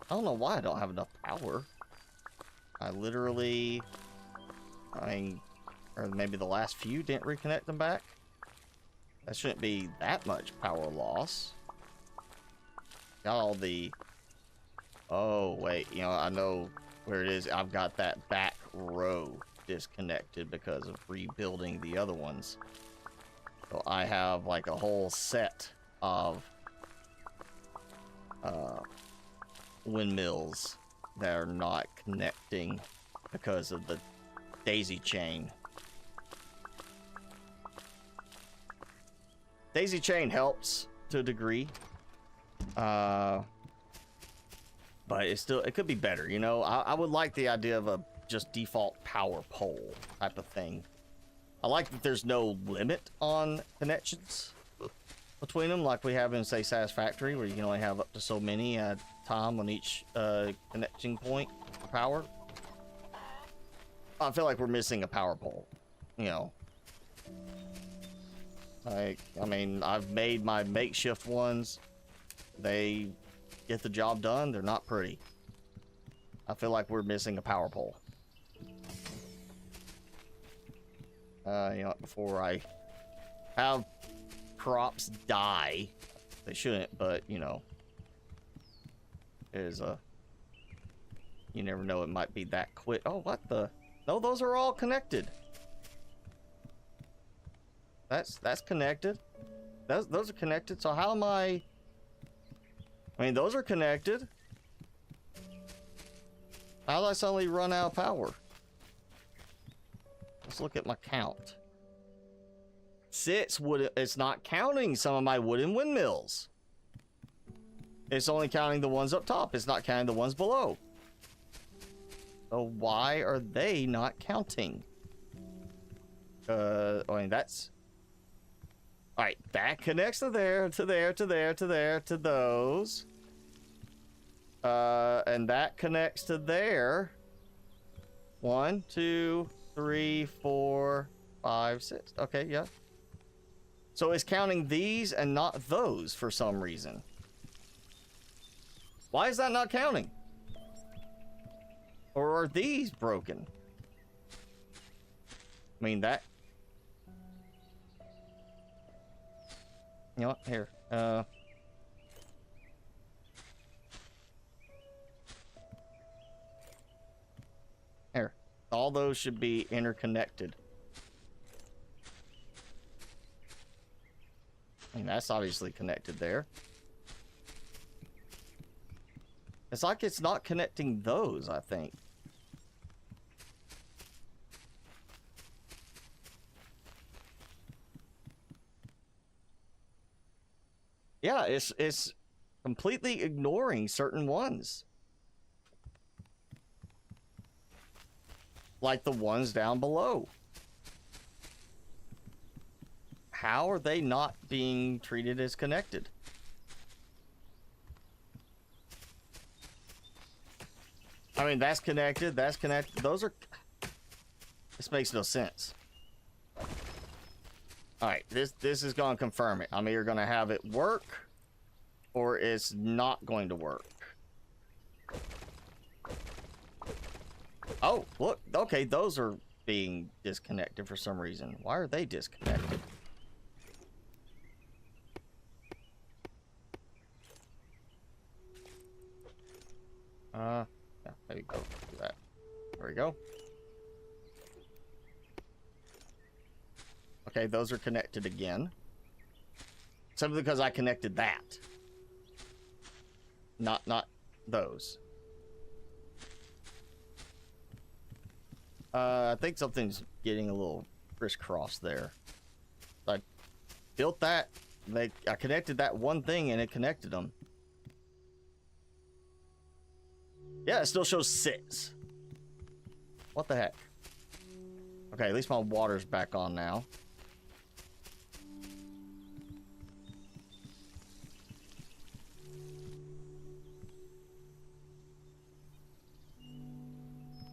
I don't know why I don't have enough power. I literally, I mean, or maybe the last few didn't reconnect them back. That shouldn't be that much power loss. Got all the, oh wait, you know, I know where it is. I've got that back row disconnected because of rebuilding the other ones. So I have like a whole set of windmills that are not connecting because of the daisy chain. Daisy chain helps to a degree, but it's still, it could be better, you know. I would like the idea of a just default power pole type of thing. I like that there's no limit on connections between them, like we have in, say, Satisfactory, where you can only have up to so many at a time on each connection point for power. I feel like we're missing a power pole, you know. Like, I mean, I've made my makeshift ones. They get the job done. They're not pretty. I feel like we're missing a power pole. You know, before I have crops die. They shouldn't, but, you know. There's a... You never know, it might be that quick. Oh, what the... No, those are all connected. That's connected. Those are connected. So how am I mean, those are connected. How did I suddenly run out of power? Let's look at my count. 6 wood. It's not counting some of my wooden windmills. It's only counting the ones up top. It's not counting the ones below. So why are they not counting? I mean, that's... Alright, that connects to there, to there, to there, to there, to those. And that connects to there. 1, 2, 3, 4, 5, 6. Okay, yeah. So it's counting these and not those for some reason. Why is that not counting? Or are these broken? I mean, that... You know what? Here. Here. All those should be interconnected. I mean, that's obviously connected there. It's like it's not connecting those, I think. Yeah, it's completely ignoring certain ones. Like the ones down below. How are they not being treated as connected? I mean, that's connected, that's connected. Those are... This makes no sense. Alright, this is going to confirm it. I'm either going to have it work, or it's not going to work. Oh, look. Okay, those are being disconnected for some reason. Why are they disconnected? Yeah, maybe go do that. There we go. Okay, those are connected again. Simply because I connected that. Not those. I think something's getting a little crisscross there. I built that. I connected that one thing and it connected them. Yeah, it still shows 6. What the heck? Okay, at least my water's back on now.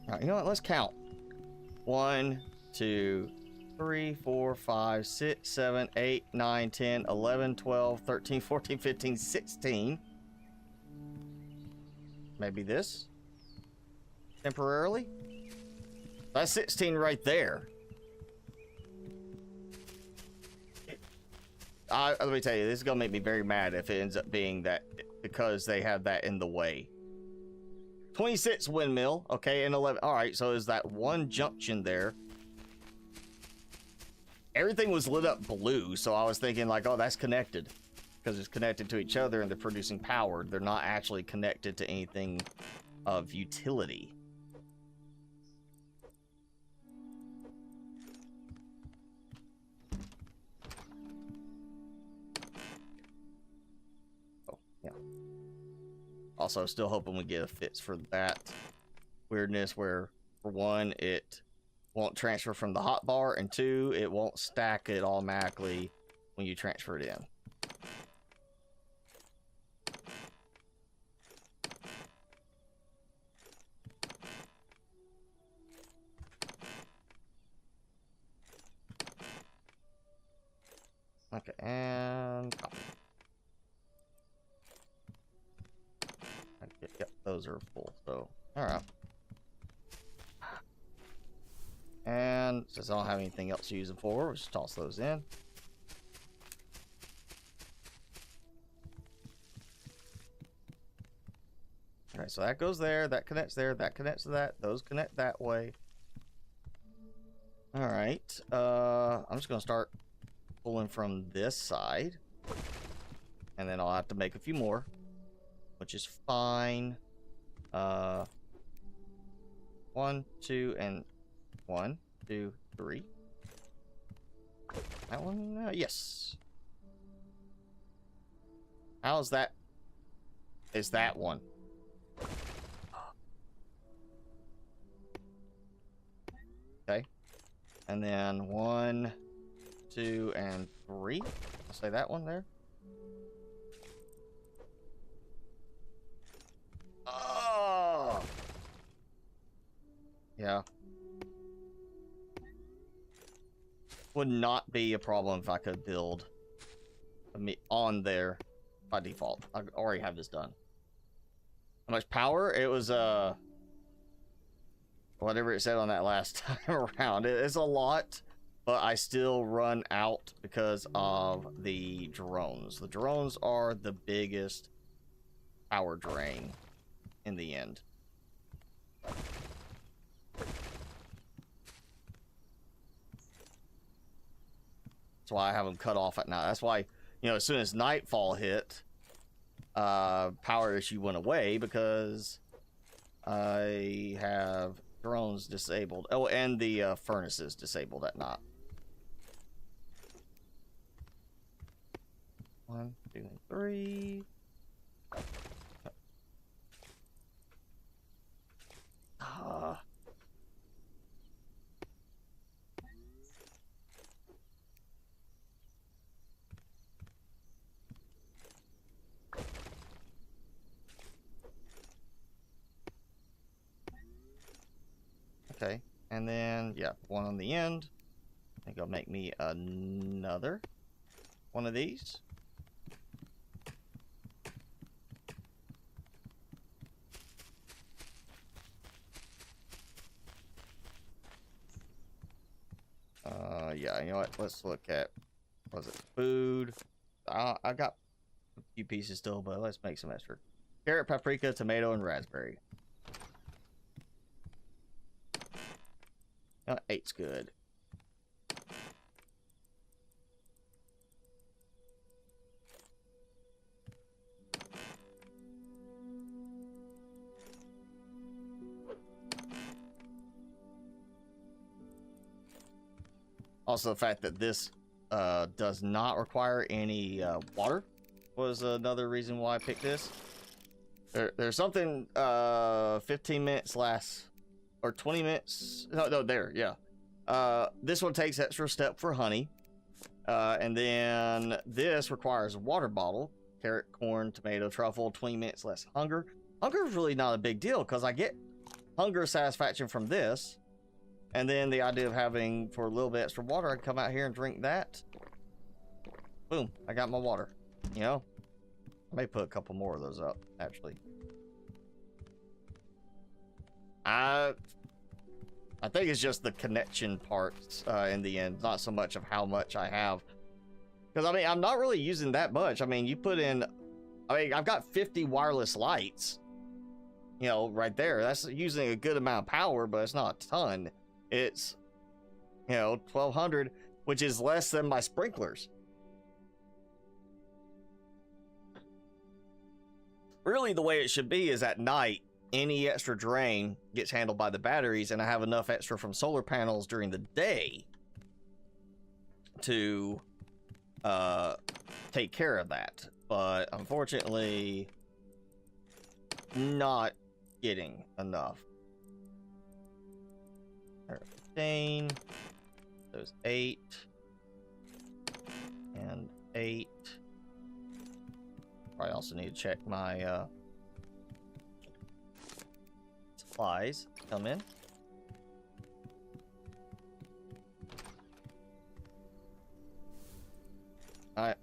All right, you know what? Let's count. 1, 2, 3, 4, 5, 6, 7, 8, 9, 10, 11, 12, 13, 14, 15, 16. Maybe this? Temporarily? That's 16 right there. Let me tell you, this is gonna make me very mad if it ends up being that because they have that in the way. 26 windmill, okay, and 11. All right, so is that one junction there? Everything was lit up blue, so I was thinking like, oh, that's connected because it's connected to each other and they're producing power. They're not actually connected to anything of utility. Oh, yeah. Also, still hoping we get a fix for that weirdness where, for one, it won't transfer from the hotbar, and 2, it won't stack it automatically when you transfer it in. Okay, and copy. Okay, yep, those are full, so alright. And since I don't have anything else to use them for, we'll just toss those in. Alright, so that goes there, that connects there, that connects to that, those connect that way. Alright, I'm just gonna start pulling from this side. And then I'll have to make a few more, which is fine. 1, 2, and 1, 2, 3. That one, yes. How's that? Is that one? Okay. And then 1, 2, and 3. I'll say that one there. Oh! Yeah. Would not be a problem if I could build on there by default. I already have this done. How much power? It was whatever it said on that last time around. It is a lot, but I still run out because of the drones. The drones are the biggest power drain in the end. That's why I have them cut off at night. That's why, you know, as soon as nightfall hit, power issue went away because I have drones disabled. Oh, and the furnaces disabled at night. 1, 2, and 3. Okay, and then, yeah, one on the end. I think I'll make me another one of these. Yeah, you know what? Let's look at, was it food? I got a few pieces still, but let's make some extra. Carrot, paprika, tomato, and raspberry. 8's good. Also, the fact that this does not require any water was another reason why I picked this. There's something 15 minutes less, or 20 minutes. No, there, yeah. This one takes extra step for honey. And then this requires a water bottle. Carrot, corn, tomato, truffle, 20 minutes less hunger. Hunger is really not a big deal because I get hunger satisfaction from this. And then the idea of having for a little bit extra water, I can come out here and drink that. Boom, I got my water. You know, I may put a couple more of those up, actually. I think it's just the connection parts in the end, not so much of how much I have. Because, I mean, I'm not really using that much. I mean, you put in, I mean, I've got 50 wireless lights, you know, right there. That's using a good amount of power, but it's not a ton. It's, you know, 1200, which is less than my sprinklers. Really, the way it should be is at night, any extra drain gets handled by the batteries, and I have enough extra from solar panels during the day to take care of that. But unfortunately, not getting enough. 15, those 8, and 8. I also need to check my supplies come in. Alright.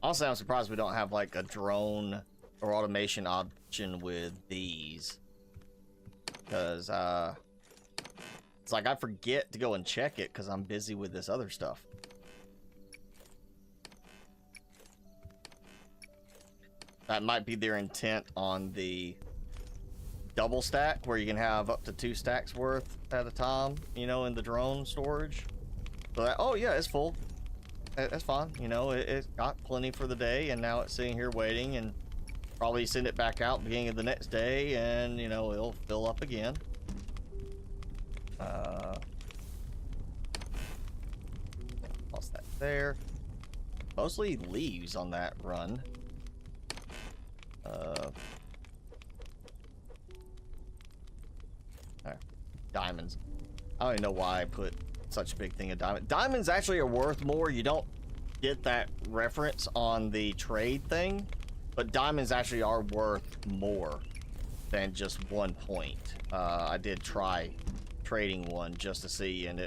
Also, I'm surprised we don't have like a drone or automation option with these. Because, it's like I forget to go and check it because I'm busy with this other stuff. That might be their intent on the double stack, where you can have up to 2 stacks worth at a time, you know, in the drone storage. So that, oh yeah, it's full. That's fine. You know, it's got plenty for the day, and now it's sitting here waiting, and probably send it back out beginning of the next day, and, you know, it'll fill up again. What's that there? Mostly leaves on that run. Diamonds. I don't even know why I put such a big thing of diamond. Diamonds actually are worth more. You don't get that reference on the trade thing, but diamonds actually are worth more than just 1 point. I did try trading one just to see, and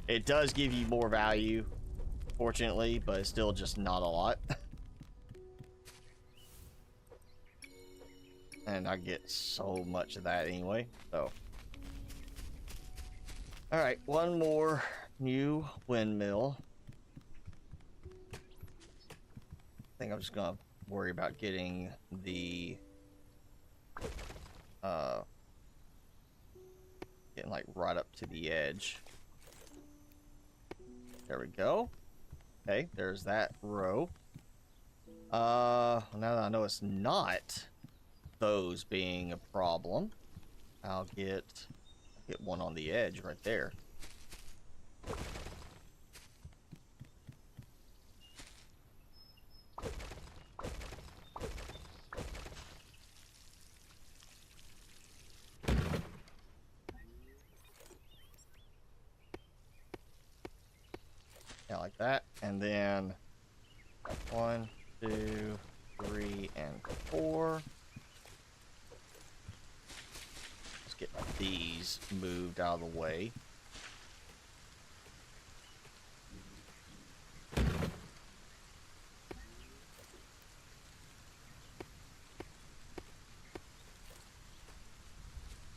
it does give you more value, fortunately, but it's still just not a lot. And I get so much of that anyway, so. All right, one more new windmill. I think I'm just gonna worry about getting the getting like right up to the edge. There we go. Okay, there's that row. Now that I know it's not those being a problem, I'll get one on the edge right there. Yeah, like that. And then 1, 2, 3, and 4. Get these moved out of the way.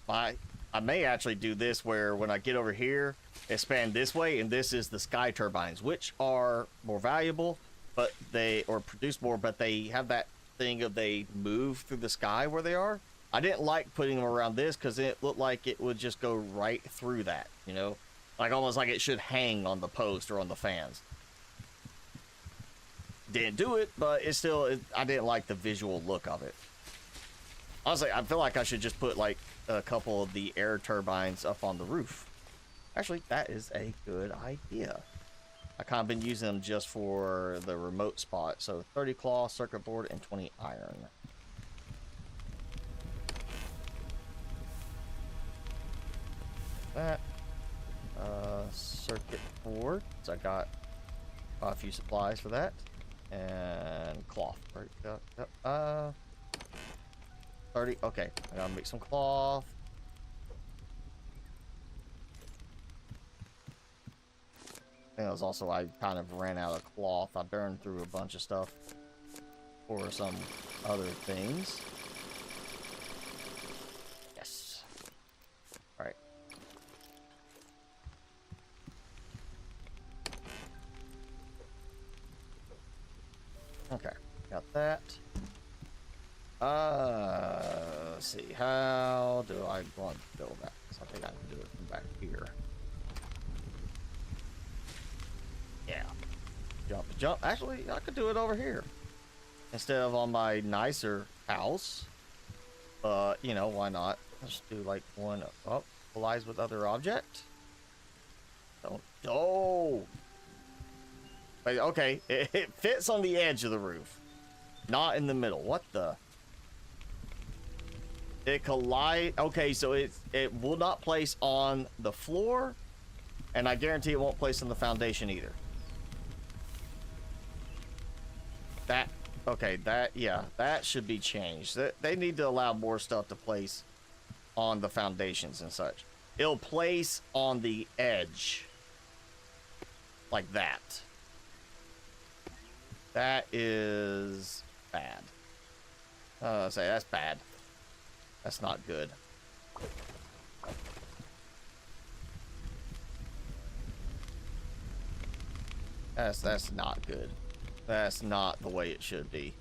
I may actually do this where when I get over here, expand this way, and this is the sky turbines, which are more valuable, but they produce more, but they have that thing of they move through the sky where they are. I didn't like putting them around this because it looked like it would just go right through that, you know? Like almost like it should hang on the post or on the fans. Didn't do it, but it's still, I didn't like the visual look of it. Honestly, I feel like I should just put like a couple of the air turbines up on the roof. Actually, that is a good idea. I kind of been using them just for the remote spot. So 30 cloth, circuit board, and 20 iron. That circuit board, so I got a few supplies for that, and cloth. Right? 30. Okay, I gotta make some cloth. I think it was also I kind of ran out of cloth. I burned through a bunch of stuff for some other things. Yes. All right. Okay, got that. Let's see. How do I want to build that? So I think I can do it from back here. Yeah. Jump. Actually, I could do it over here instead of on my nicer house. You know, why not? Let's do like one. Oh, collides with other object. Don't. Oh. Wait, okay, it fits on the edge of the roof, not in the middle. What the? It collide. Okay, so it will not place on the floor, and I guarantee it won't place on the foundation either. That, okay, that, yeah, that should be changed. They need to allow more stuff to place on the foundations and such. It'll place on the edge. like that. That is bad. Say that's bad. That's not good. That's not good. That's not the way it should be.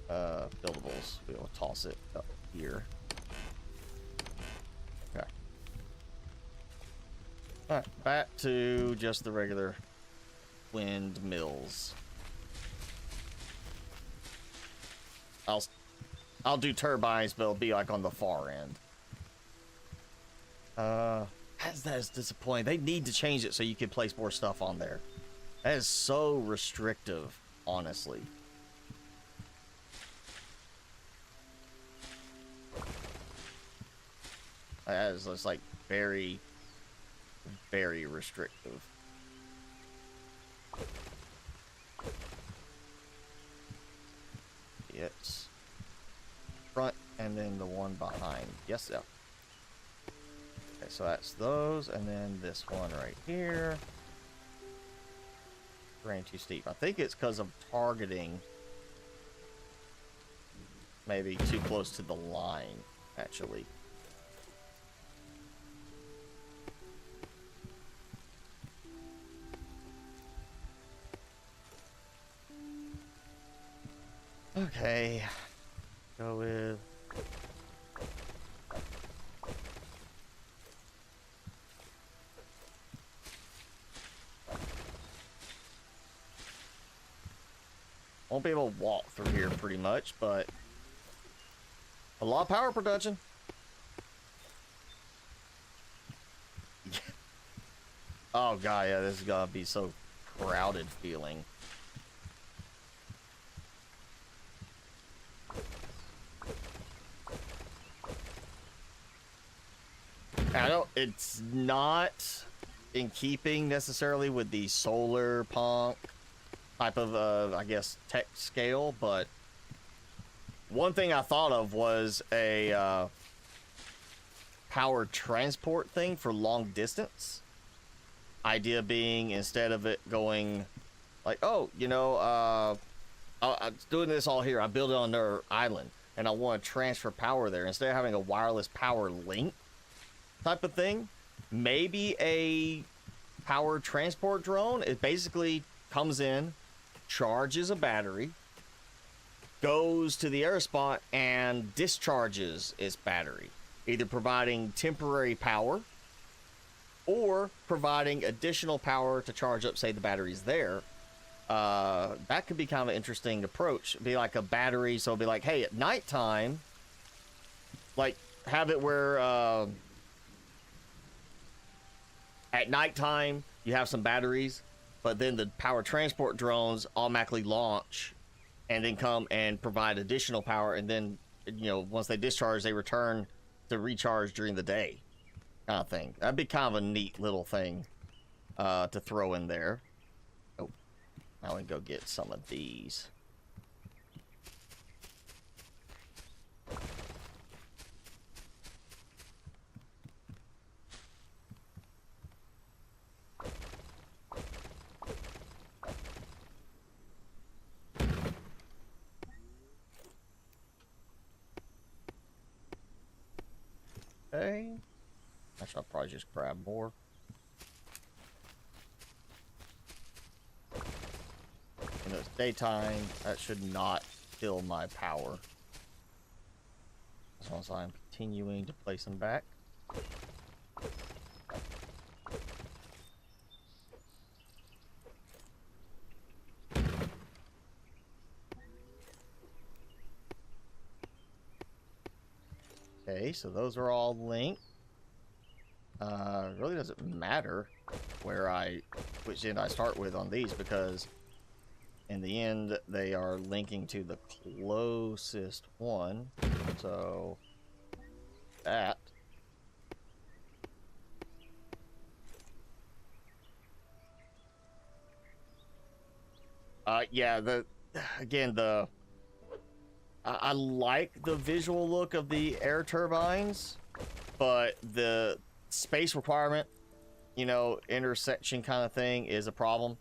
Buildables. We'll toss it up here. Okay. Alright, back to just the regular windmills. I'll do turbines, but it'll be like on the far end. That is disappointing. They need to change it so you can place more stuff on there. That is so restrictive, honestly. That is just like very, very restrictive. It's front and then the one behind. Yes, yeah. Okay, so that's those, and then this one right here. Ran too steep. I think it's because of targeting. Maybe too close to the line, actually. Okay. Go with... Won't be able to walk through here pretty much, but a lot of power production. Oh god, yeah, this is gonna be so crowded feeling. I don't, it's not in keeping necessarily with the Solarpunk type of, I guess, tech scale, but one thing I thought of was a power transport thing for long distance. Idea being, instead of it going like, oh, you know, I'm doing this all here, I build it on their island, and I want to transfer power there, instead of having a wireless power link type of thing, maybe a power transport drone. It basically comes in, charges a battery, goes to the air spot, and discharges its battery, either providing temporary power or providing additional power to charge up, say, the battery's there. That could be kind of an interesting approach. It'd be like a battery, so it'd be like, hey, at nighttime, like, have it where at nighttime you have some batteries, but then the power transport drones automatically launch and then come and provide additional power, and then, you know, once they discharge, they return to recharge during the day, kind of thing. That'd be kind of a neat little thing to throw in there. Oh, now we can go get some of these. Okay. Actually, I'll probably just grab more. In the daytime, that should not kill my power. As long as I'm continuing to place them back. Okay, so those are all linked. Really doesn't matter which end I start with on these, because in the end they are linking to the closest one. So that. Yeah, I like the visual look of the air turbines, but the space requirement you know, intersection kind of thing is a problem.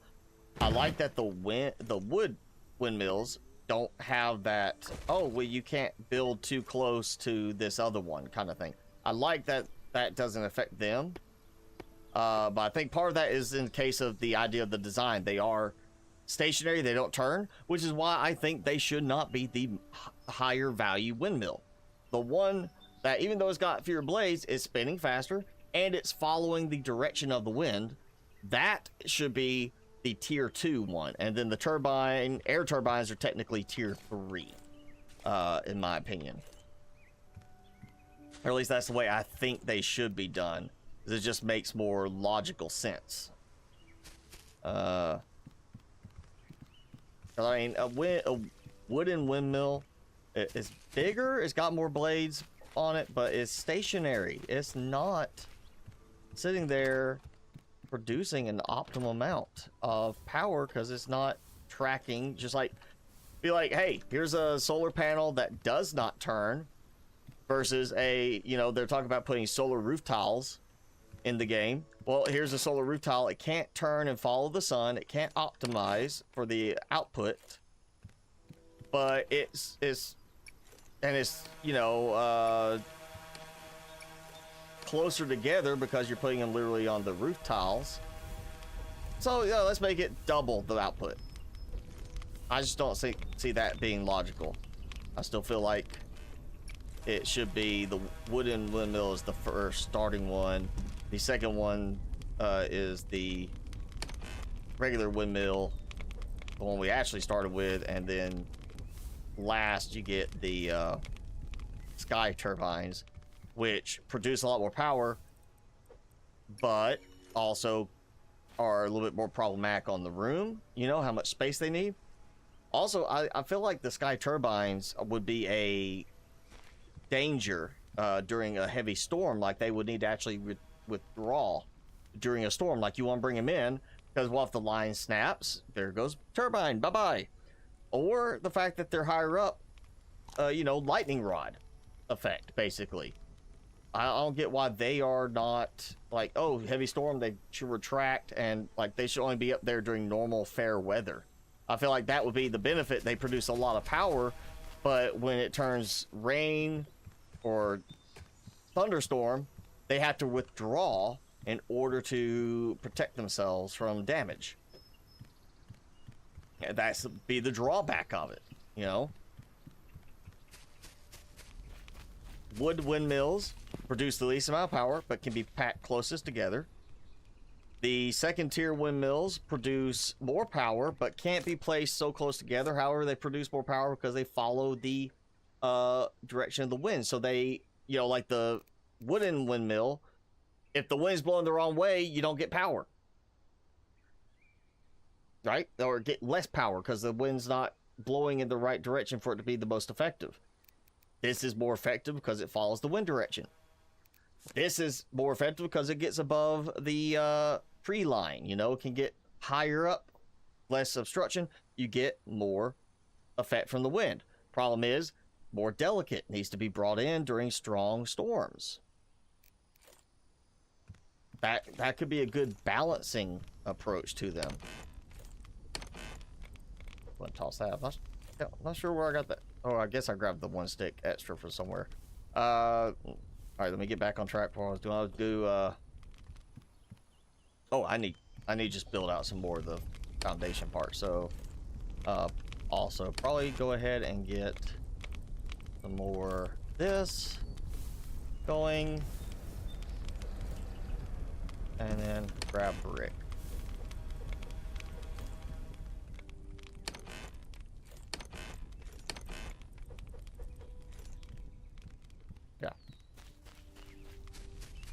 I like that the wood windmills don't have that, oh, well, you can't build too close to this other one kind of thing. I like that that doesn't affect them. But I think part of that is in case of the idea of the design. They are stationary, they don't turn, which is why I think they should not be the higher value windmill. The one that, even though it's got fewer blades, is spinning faster and it's following the direction of the wind. That should be the tier 2 one, and then the air turbines are technically tier 3, in my opinion. Or at least that's the way I think they should be done. It just makes more logical sense. I mean, a wooden windmill is bigger, it's got more blades on it, but it's stationary. It's not sitting there producing an optimal amount of power because it's not tracking. Just like, be like, hey, here's a solar panel that does not turn versus a, you know, they're talking about putting solar roof tiles in the game. Well, here's a solar roof tile. It can't turn and follow the sun. It can't optimize for the output, but it's you know, closer together because you're putting them literally on the roof tiles. So yeah, let's make it double the output. I just don't see that being logical. I still feel like it should be the wooden windmill is the first starting one. The second one is the regular windmill, the one we actually started with, and then last you get the sky turbines, which produce a lot more power, but also are a little bit more problematic on the room. You know how much space they need. Also, I feel like the sky turbines would be a danger during a heavy storm. Like they would need to actually withdraw during a storm. Like you want to bring them in because what if the line snaps? There goes turbine, bye-bye. Or the fact that they're higher up, you know, lightning rod effect, basically. I don't get why they are not like, oh, heavy storm, they should retract, and like they should only be up there during normal fair weather. I feel like that would be the benefit. They produce a lot of power, but when it turns rain or thunderstorm, they have to withdraw in order to protect themselves from damage. And that's be the drawback of it, you know. Wood windmills produce the least amount of power, but can be packed closest together. The second tier windmills produce more power, but can't be placed so close together. However, they produce more power because they follow the direction of the wind. So they, you know, like the wooden windmill, if the wind's blowing the wrong way, you don't get power. Right? Or get less power because the wind's not blowing in the right direction for it to be the most effective. This is more effective because it follows the wind direction. This is more effective because it gets above the tree line. You know, it can get higher up, less obstruction. You get more effect from the wind. Problem is, more delicate, needs to be brought in during strong storms. That could be a good balancing approach to them. I'm gonna toss that. I'm not sure where I got that. Oh, I guess I grabbed the one stick extra from somewhere. All right, let me get back on track for what I was doing. I was do. Oh, I need just build out some more of the foundation part. So, also probably go ahead and get some more this going, and then grab brick.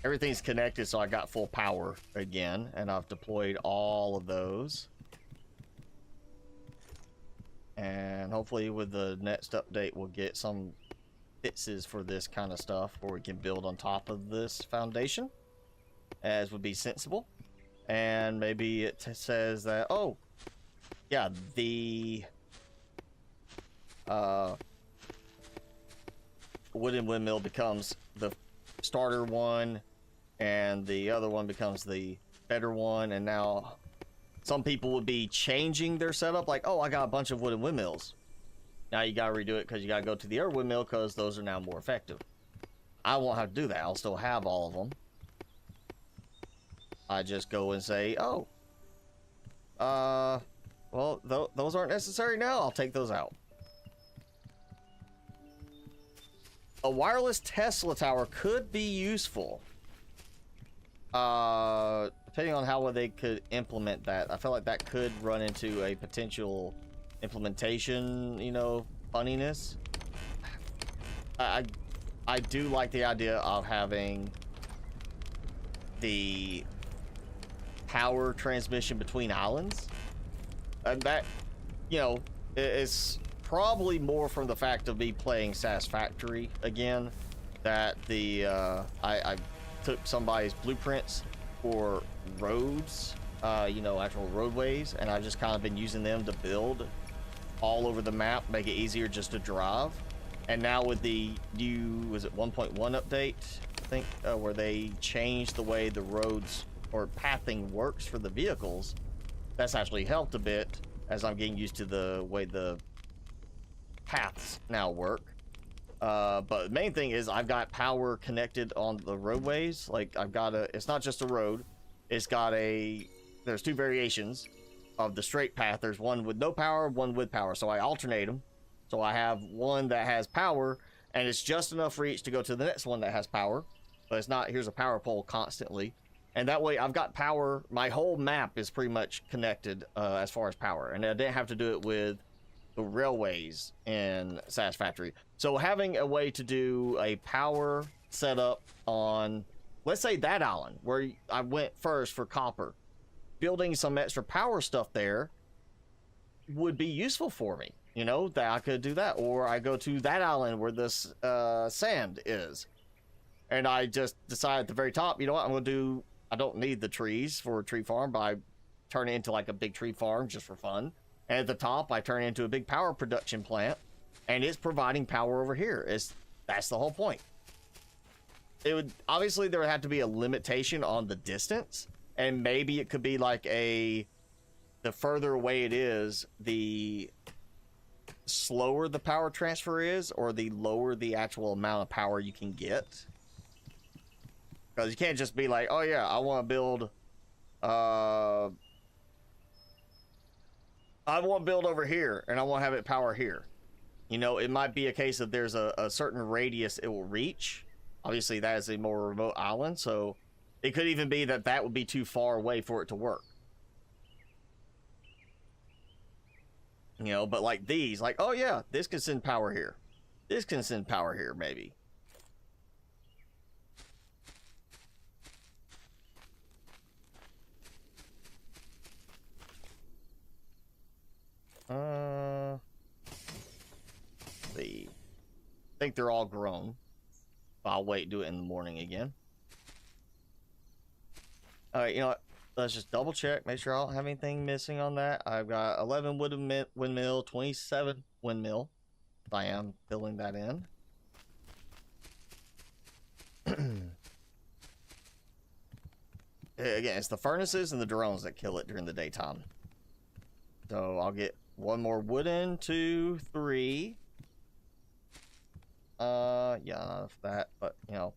Everything's connected, so I got full power again, and I've deployed all of those. And hopefully with the next update, we'll get some fixes for this kind of stuff where we can build on top of this foundation, as would be sensible. And maybe it says that, oh, yeah, the wooden windmill becomes the starter one, and the other one becomes the better one, and now some people would be changing their setup, like, oh, I got a bunch of wooden windmills. Now you gotta redo it because you gotta go to the other windmill because those are now more effective. I won't have to do that. I'll still have all of them. I just go and say, oh, well, those aren't necessary now. I'll take those out. A wireless Tesla tower could be useful. Depending on how well they could implement that. I feel like that could run into a potential implementation, you know, funniness. I do like the idea of having the power transmission between islands. And that, you know, is probably more from the fact of me playing Satisfactory again, that the I took somebody's blueprints for roads, you know, actual roadways, and I've just kind of been using them to build all over the map, make it easier just to drive. And now with the new, was it 1.1 update, I think, where they changed the way the roads or pathing works for the vehicles, that's actually helped a bit as I'm getting used to the way the paths now work. But the main thing is I've got power connected on the roadways. Like, I've got it's not just a road, it's got there's two variations of the straight path. There's one with no power, one with power, so I alternate them. So I have one that has power, and it's just enough reach to go to the next one that has power, but it's not, here's a power pole constantly. And that way I've got power. My whole map is pretty much connected as far as power, and I didn't have to do it with the railways in Satisfactory. So having a way to do a power setup on, let's say, that island where I went first for copper, building some extra power stuff there would be useful for me. You know, that I could do that. Or I go to that island where this sand is, and I just decide at the very top, you know what, I'm gonna do, I don't need the trees for a tree farm, but I turn it into like a big tree farm just for fun. And at the top, I turn it into a big power production plant, and it's providing power over here. That's the whole point. It would, obviously there would have to be a limitation on the distance, and maybe it could be like the further away it is, the slower the power transfer is, or the lower the actual amount of power you can get. Because you can't just be like, oh yeah, I want to build over here, and I want to have it power here. You know, it might be a case of there's a certain radius it will reach. Obviously, that is a more remote island, so it could even be that that would be too far away for it to work. You know, but like these, like, oh yeah, this can send power here. This can send power here, maybe. See. I think they're all grown. I'll wait and do it in the morning again. Alright, you know what? Let's just double check, make sure I don't have anything missing on that. I've got 11 wooden windmill, 27 windmill. I am filling that in. Again, it's the furnaces and the drones that kill it during the daytime. So I'll get one more wooden, 2, 3. Yeah, not enough of that, but you know,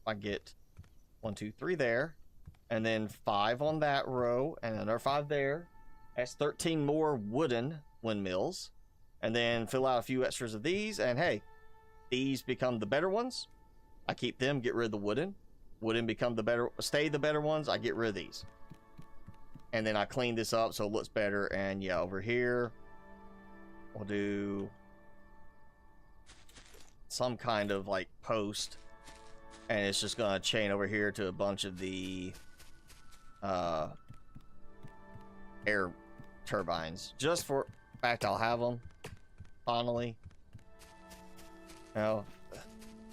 I get 1, 2, 3 there, and then 5 on that row, and another 5 there. That's 13 more wooden windmills, and then fill out a few extras of these, and hey, these become the better ones. I keep them, get rid of the wooden. Wooden become the better, stay the better ones. I get rid of these, and then I clean this up so it looks better. And yeah, over here we'll do some kind of like post, and it's just gonna chain over here to a bunch of the air turbines, just for fact I'll have them finally. You know,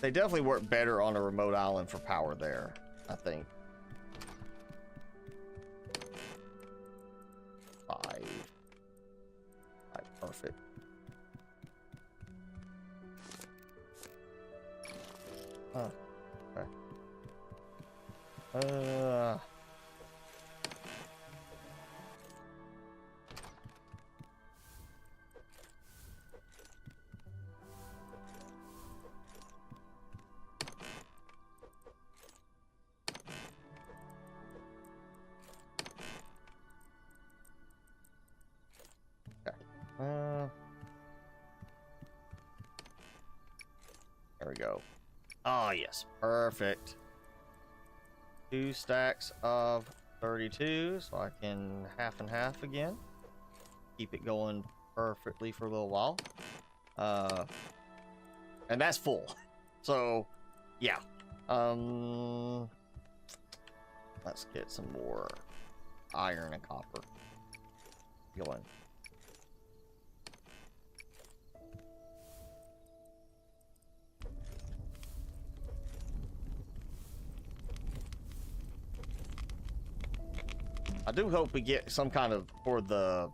they definitely work better on a remote island for power there, I think. 5. Perfect. Oh, okay. we go. Oh, yes. Perfect. 2 stacks of 32, so I can half and half again. Keep it going perfectly for a little while. And that's full. So, yeah. Let's get some more iron and copper going. I do hope we get some kind of, for the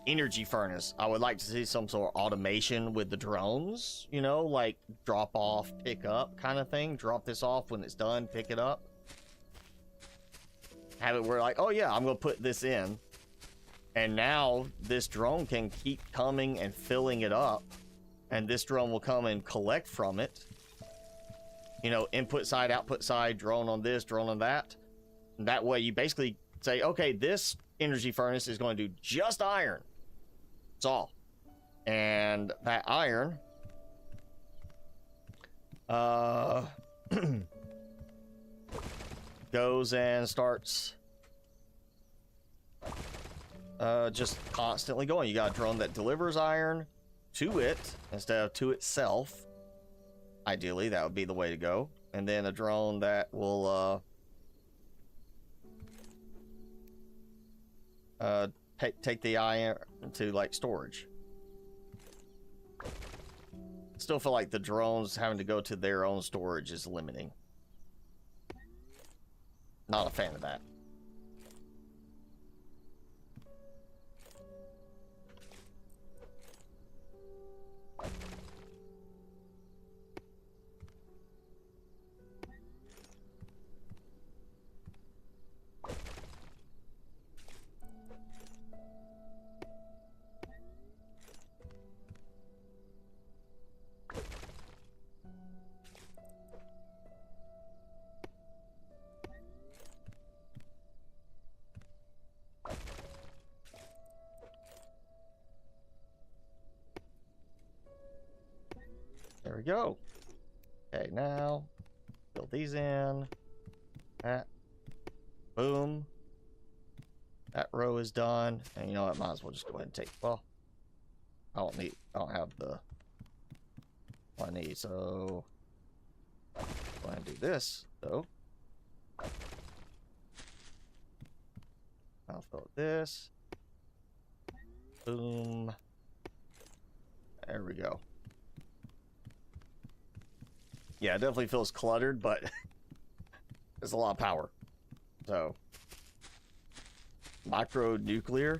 energy furnace, I would like to see some sort of automation with the drones, you know, like drop off, pick up kind of thing. Drop this off when it's done, pick it up. Have it where like, oh yeah, I'm gonna put this in, and now this drone can keep coming and filling it up, and this drone will come and collect from it. You know, input side, output side, drone on this, drone on that. And that way you basically say, okay, this energy furnace is going to do just iron. That's all. And that iron goes and starts just constantly going. You got a drone that delivers iron to it instead of to itself. Ideally, that would be the way to go. And then a drone that will take the iron to like storage. Still feel like the drones having to go to their own storage is limiting. Not a fan of that. There we go. Okay, now fill these in. That. Boom. That row is done. And you know what? Might as well just go ahead and take. Well, I don't have the what I need. So go ahead and do this though. I'll fill this. Boom. There we go. Yeah, it definitely feels cluttered, but there's a lot of power. So, micro nuclear.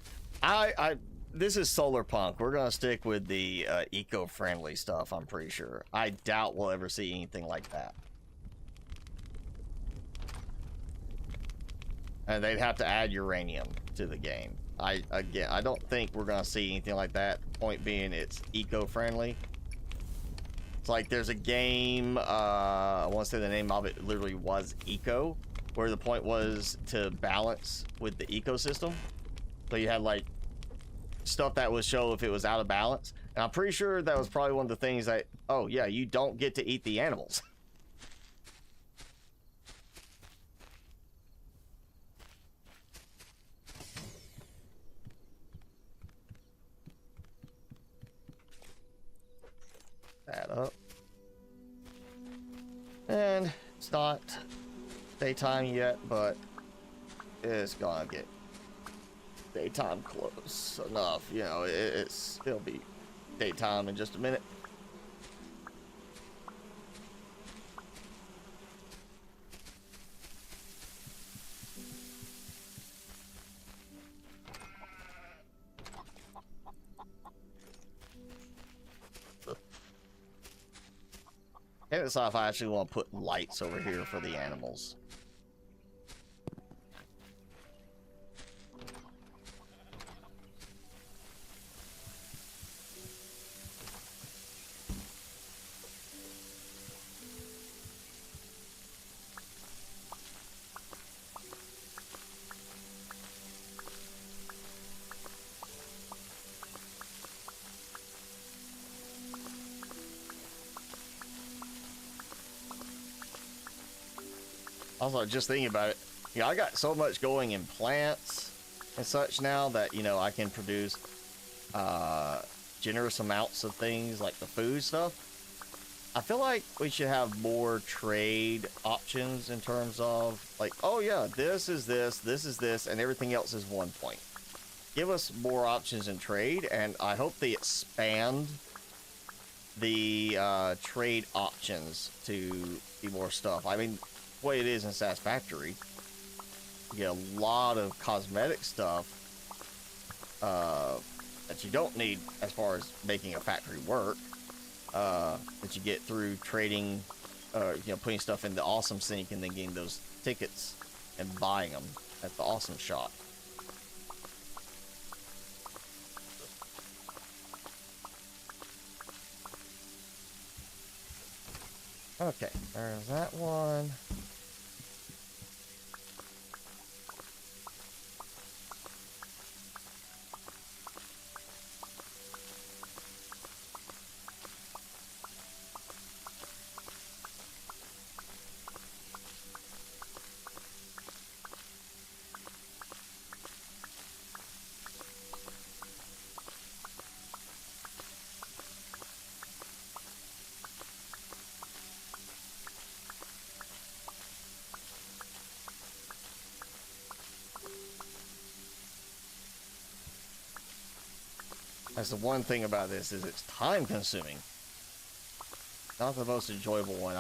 This is Solarpunk. We're gonna stick with the eco-friendly stuff. I'm pretty sure. I doubt we'll ever see anything like that. And they'd have to add uranium to the game. I don't think we're gonna see anything like that. Point being, it's eco-friendly. Like there's a game, I want to say the name of it literally was Eco, where the point was to balance with the ecosystem. So you had like stuff that would show if it was out of balance. And I'm pretty sure that was probably one of the things that, oh yeah, you don't get to eat the animals. That up. And it's not daytime yet, but it's gonna get daytime close enough. You know, it'll be daytime in just a minute. Can't decide if I actually want to put lights over here for the animals. Also, just thinking about it, you know, I got so much going in plants and such now that, you know, I can produce generous amounts of things like the food stuff. I feel like we should have more trade options in terms of like, oh yeah, this is this, and everything else is 1 point. Give us more options in trade, and I hope they expand the trade options to be more stuff. I mean, the way it is in Satisfactory, you get a lot of cosmetic stuff that you don't need as far as making a factory work, that you get through trading, you know, putting stuff in the awesome sink and then getting those tickets and buying them at the awesome shop. Okay, there's that one. That's the one thing about this, is it's time consuming. Not the most enjoyable one.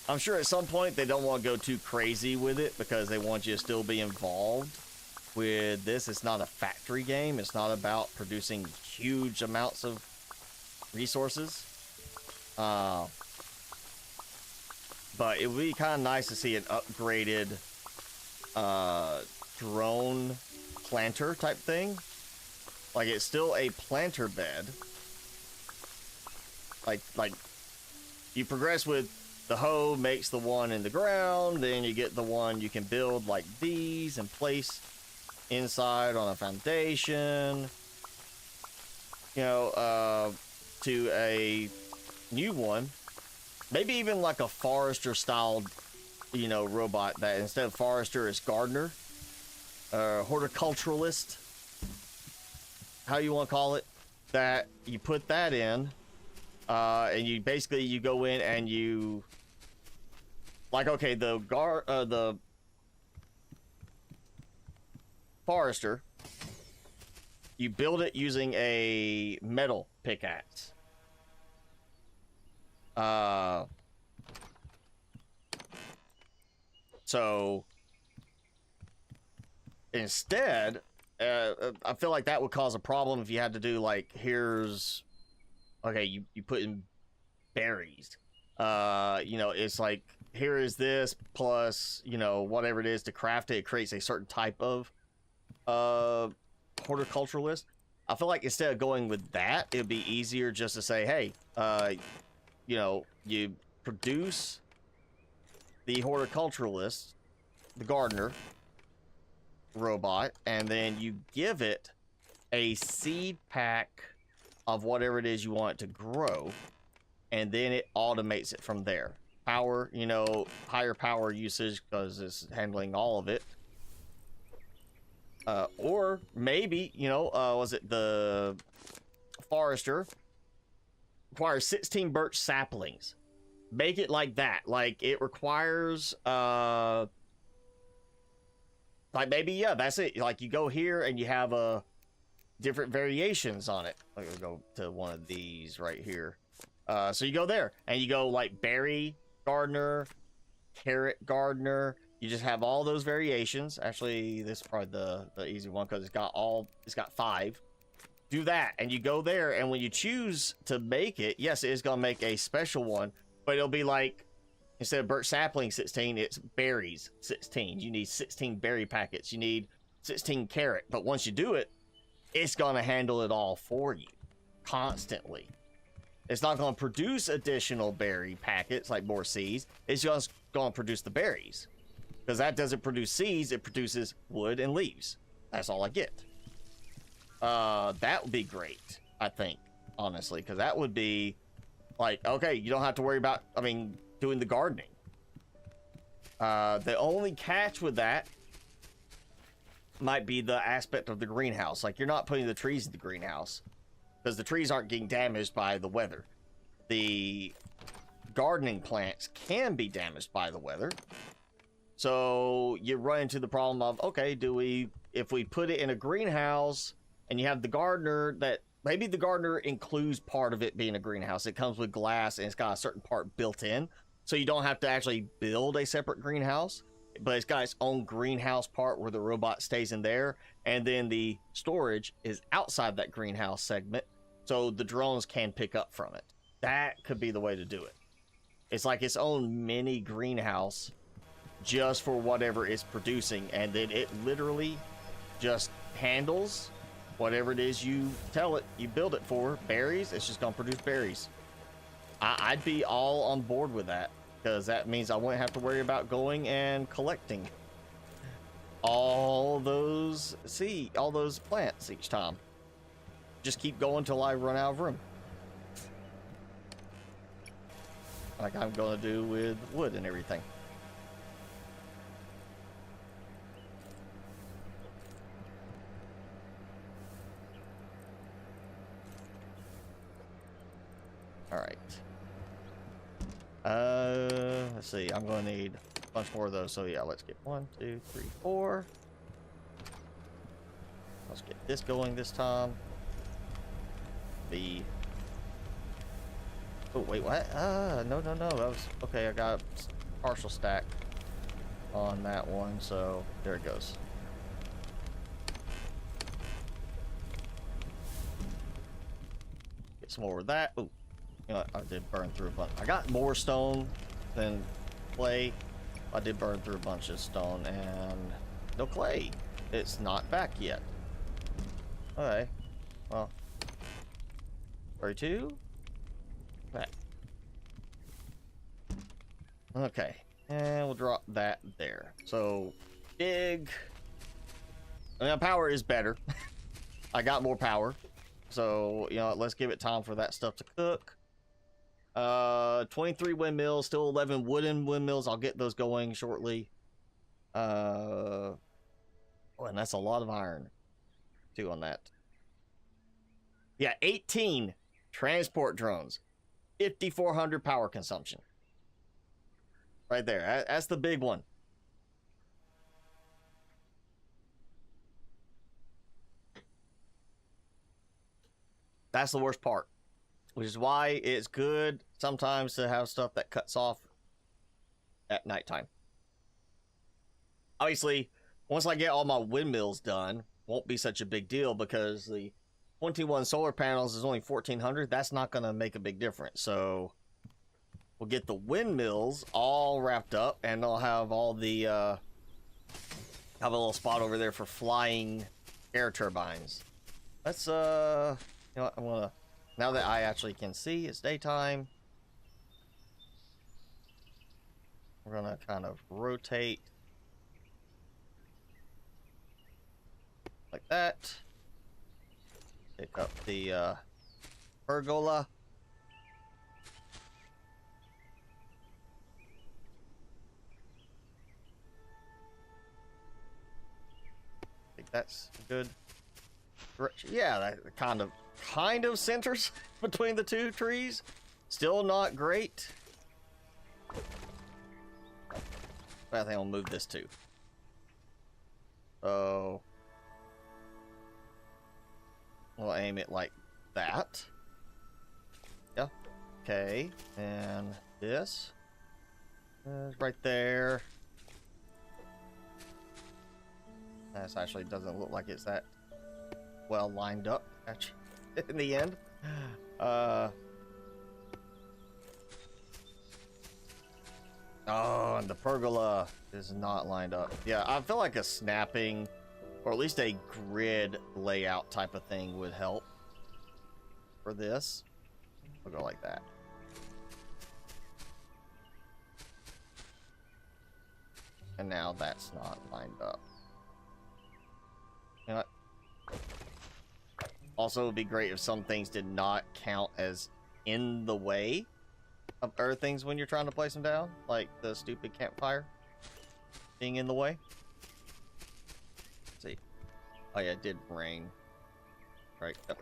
I'm sure at some point they don't want to go too crazy with it because they want you to still be involved with this. It's not a factory game. It's not about producing huge amounts of resources. But it would be kind of nice to see an upgraded drone planter type thing. Like, it's still a planter bed. Like you progress with the hoe makes the one in the ground, then you get the one you can build like these and place inside on a foundation, you know, to a new one, maybe even like a forester styled, you know, robot that instead of forester is gardener, horticulturalist, how you want to call it, that you put that in, and you basically, you go in and you, like, okay, the forester, you build it using a metal pickaxe. So instead, I feel like that would cause a problem if you had to do like, here's, okay, you put in berries. You know, it's like, here is this plus, you know, whatever it is to craft it, it creates a certain type of horticulturalist. I feel like instead of going with that, it'd be easier just to say, hey, you know, you produce the horticulturalist, the gardener robot, and then you give it a seed pack of whatever it is you want it to grow, and then it automates it from there. Power, you know, higher power usage because it's handling all of it. Or maybe, you know, was it the forester requires 16 birch saplings? Make it like that. Like, it requires, like, maybe, yeah, that's it. Like, you go here and you have different variations on it. I'm gonna go to one of these right here. So you go there and you go like berry gardener, carrot gardener. You just have all those variations. Actually, this is probably the easy one because it's got 5. Do that and you go there, and when you choose to make it, yes, it is gonna make a special one, but it'll be like, instead of birch sapling 16, it's berries 16. You need 16 berry packets. You need 16 carrot. But once you do it, it's gonna handle it all for you constantly. It's not gonna produce additional berry packets like more seeds. It's just gonna produce the berries. Because that doesn't produce seeds, it produces wood and leaves. That's all I get. That would be great, I think, honestly, because that would be Like, okay, you don't have to worry about, I mean, doing the gardening. The only catch with that might be the aspect of the greenhouse. Like, you're not putting the trees in the greenhouse because the trees aren't getting damaged by the weather. The gardening plants can be damaged by the weather. So you run into the problem of, okay, if we put it in a greenhouse and you have the gardener, that maybe the gardener includes part of it being a greenhouse. It comes with glass and it's got a certain part built in. So you don't have to actually build a separate greenhouse, but it's got its own greenhouse part where the robot stays in there. And then the storage is outside that greenhouse segment. So the drones can pick up from it. That could be the way to do it. It's like its own mini greenhouse just for whatever it's producing, and then it literally just handles whatever it is you tell it you build it for. Berries, it's just gonna produce berries. I'd be all on board with that, because that means I wouldn't have to worry about going and collecting all those plants each time. Just keep going till I run out of room, like I'm gonna do with wood and everything. All right. Let's see. I'm going to need a bunch more of those. So yeah, let's get 1, 2, 3, 4. Let's get this going this time. Oh wait, what? No. That was okay. I got a partial stack on that one, so there it goes. Get some more of that. Ooh. You know, I did burn through a bunch. I got more stone than clay. I did burn through a bunch of stone and no clay. It's not back yet. Okay. Well. 32. Back. Okay. And we'll drop that there. So, dig. I mean, power is better. I got more power. So, you know, let's give it time for that stuff to cook. 23 windmills, still 11 wooden windmills. I'll get those going shortly. Oh, and that's a lot of iron too on that. Yeah, 18 transport drones, 5,400 power consumption. Right there. That's the big one. That's the worst part, which is why it's good sometimes to have stuff that cuts off at nighttime. Obviously, once I get all my windmills done, won't be such a big deal because the 21 solar panels is only 1,400. That's not going to make a big difference. So we'll get the windmills all wrapped up, and I'll have all the have a little spot over there for flying air turbines. Let's you know what, I'm gonna, now that I actually can see it's daytime, we're gonna kind of rotate like that. Pick up the pergola. I think that's good. Yeah, that kind of centers between the two trees. Still not great. But I think I'll move this too. So we'll aim it like that. Yeah. Okay. And this is right there. This actually doesn't look like it's that well lined up actually in the end. Oh, and the pergola is not lined up. Yeah, I feel like a snapping or at least a grid layout type of thing would help for this. We'll go like that. And now that's not lined up. You know what? Also, it would be great if some things did not count as in the way of other things when you're trying to place them down, like the stupid campfire being in the way. Let's see. Oh yeah, it did rain. Right. Yep.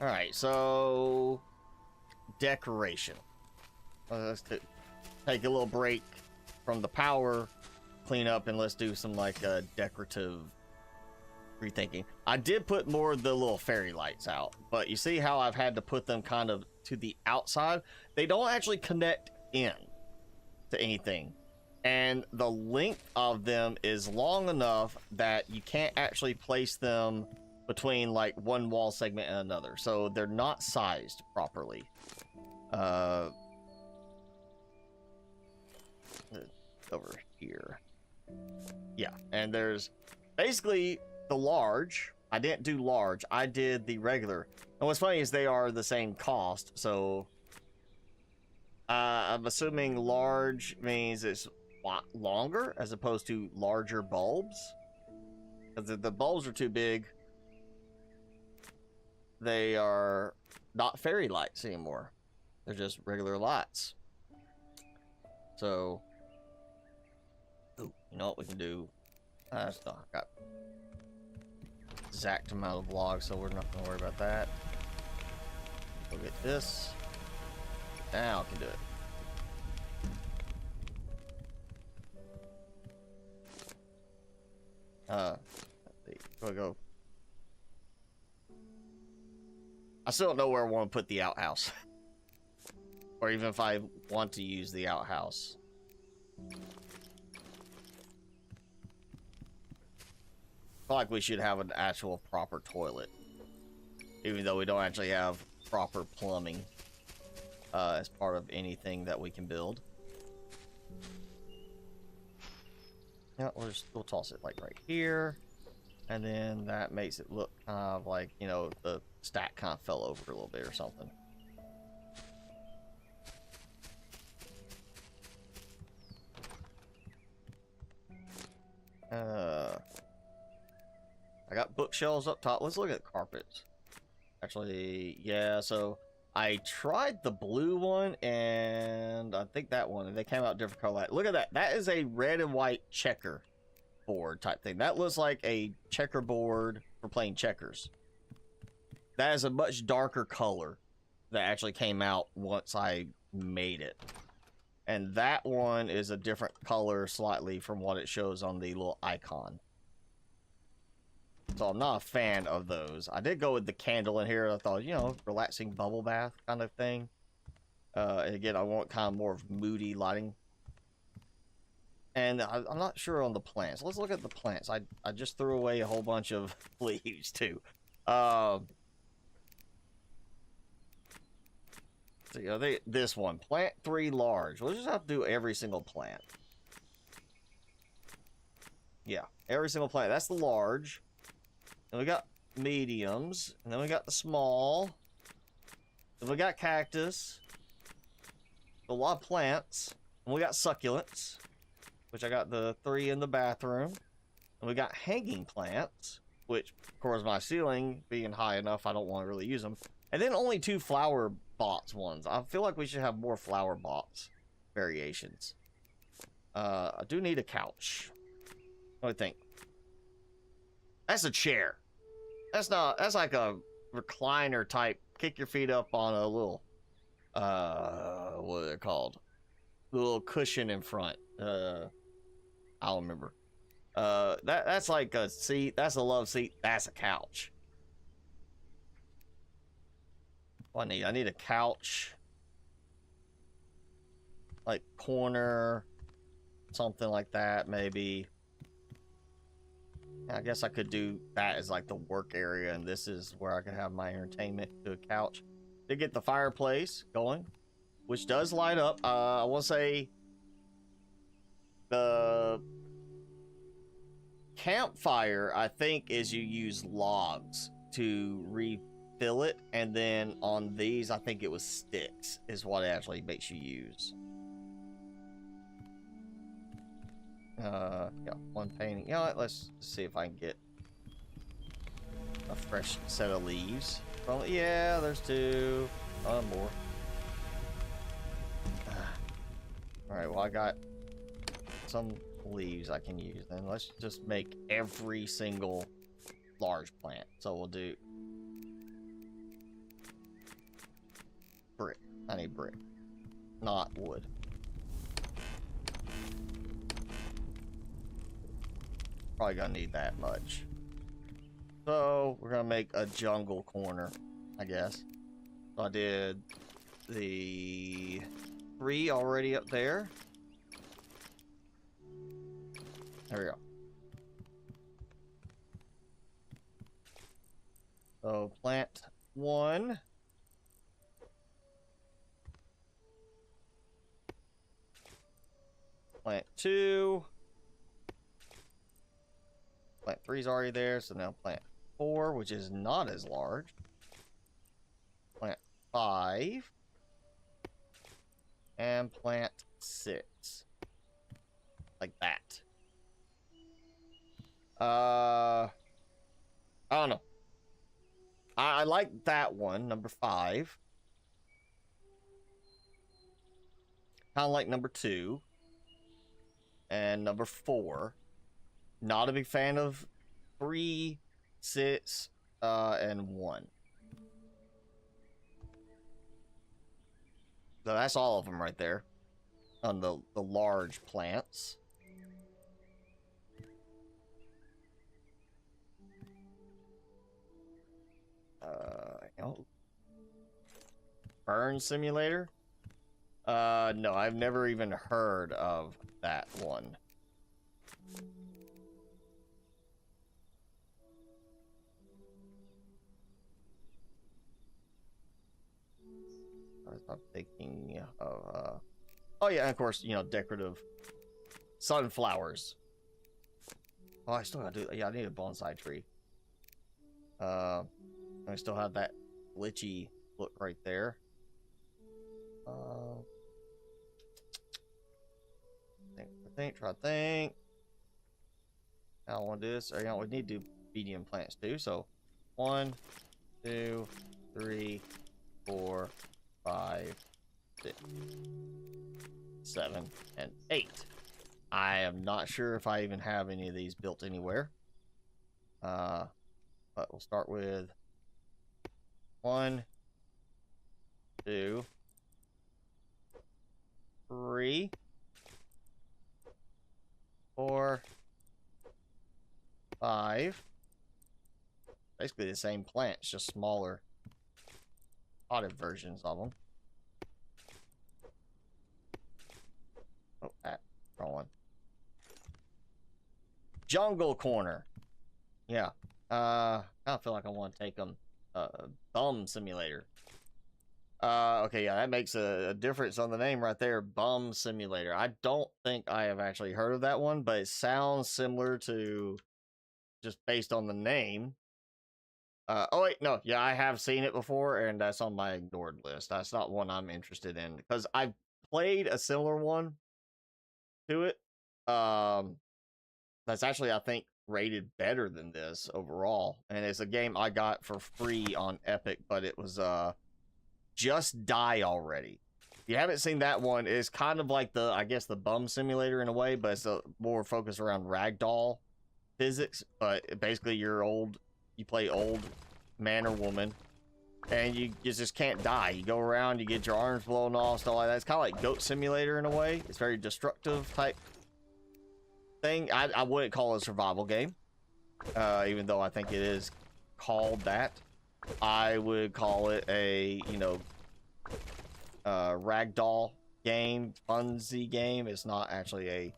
Alright, so decoration. Let's take a little break from the power, clean up, and let's do some like decorative rethinking. I did put more of the little fairy lights out, but you see how I've had to put them kind of to the outside? They don't actually connect in to anything. And the length of them is long enough that you can't actually place them between like one wall segment and another. So they're not sized properly. Over here. Yeah, and there's basically the large. I didn't do large, I did the regular. And what's funny is they are the same cost, so I'm assuming large means it's longer as opposed to larger bulbs, because if the bulbs are too big, they are not fairy lights anymore. They're just regular lights. So, ooh, you know what we can do? I got exact amount of logs, so we're not gonna worry about that. We'll get this. Now I can do it. Let's see. We'll go. I still don't know where I want to put the outhouse. Or even if I want to use the outhouse. I feel like we should have an actual proper toilet. Even though we don't actually have proper plumbing as part of anything that we can build. Yeah, we'll toss it like right here. And then that makes it look kind of like, you know, the stack kind of fell over a little bit or something. I got bookshelves up top. Let's look at carpets. Actually, yeah, so I tried the blue one and I think that one, and they came out different color. Look at that. That is a red and white checker board type thing. That looks like a checkerboard for playing checkers. That is a much darker color that actually came out once I made it. And that one is a different color slightly from what it shows on the little icon. So I'm not a fan of those. I did go with the candle in here. I thought, you know, relaxing bubble bath kind of thing. And again, I want kind of more of moody lighting. And I'm not sure on the plants. Let's look at the plants. I just threw away a whole bunch of leaves too. So, you know, this one, plant 3 large. We'll just have to do every single plant. Yeah, every single plant. That's the large. And we got mediums, and then we got the small. Then we got cactus. A lot of plants. And we got succulents, which I got the 3 in the bathroom. And we got hanging plants, which, of course, my ceiling being high enough, I don't want to really use them. And then only 2 flower box ones. I feel like we should have more flower box variations. I do need a couch. What do you think? That's a chair. That's like a recliner type. Kick your feet up on a little, what are they called? A little cushion in front. I'll remember. That's like a seat. That's a love seat. That's a couch. What I need a couch. Like corner. Something like that, maybe. I guess I could do that as like the work area, and this is where I could have my entertainment to a couch. To get the fireplace going, which does light up. I will say the campfire, I think, is you use logs to refill it, and then on these, I think it was sticks is what it actually makes you use. Yeah, one painting. You know what? Let's see if I can get a fresh set of leaves. Well, yeah, there's 2. More. Alright, well, I got some leaves I can use. Then let's just make every single large plant. So we'll do brick. I need brick, not wood. Probably gonna need that much. So we're gonna make a jungle corner, I guess. So I did the 3 already up there. There we go. So plant 1. Plant 2. Plant 3 is already there, so now plant 4, which is not as large. Plant 5. And plant 6. Like that. I don't know. I like that one, number 5. Kind of like number 2. And number 4. Not a big fan of 3, 6, and 1. So that's all of them right there on the large plants. Burn simulator? No, I've never even heard of that one. I'm thinking of, oh yeah, and of course, you know, decorative sunflowers. Oh, I still gotta do, yeah, I need a bonsai tree. I still have that glitchy look right there. Try to think. I don't want to do this. Or, you know, we need to do medium plants too. So 1, 2, 3, 4, 5, 6, 7, and 8. I am not sure if I even have any of these built anywhere. But we'll start with 1, 2, 3, 4, 5. Basically the same plants, just smaller potted versions of them. Oh, wrong one. Jungle corner. Yeah. I don't feel like I want to take them. Bum simulator. Okay, yeah, that makes a difference on the name right there. Bum simulator. I don't think I have actually heard of that one, but it sounds similar to, just based on the name. Oh wait, no, yeah, I have seen it before, and that's on my ignored list. That's not one I'm interested in, because I've played a similar one to it. That's actually, I think, rated better than this overall, and it's a game I got for free on Epic, but it was Just Die Already. If you haven't seen that one, it's kind of like the, I guess, the bum simulator in a way, but it's a more focused around ragdoll physics. But basically, you play old man or woman, and you just can't die. You go around, you get your arms blown off, stuff like that. It's kind of like Goat Simulator in a way. It's very destructive type thing. I wouldn't call it a survival game, even though I think it is called that. I would call it a, you know, ragdoll game, funsy game. It's not actually a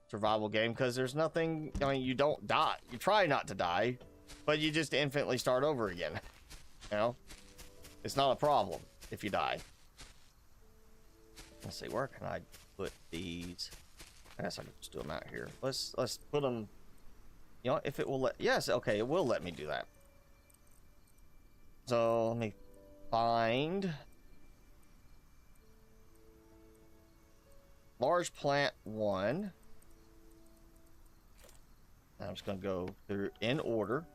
survival game, because there's nothing, I mean, you don't die. You try not to die, but you just infinitely start over again. You know? It's not a problem if you die. Let's see, where can I put these? I guess I can just do them out here. Let's put them, you know, if it will let, yes, okay, it will let me do that. So let me find large plant 1. I'm just gonna go through in order.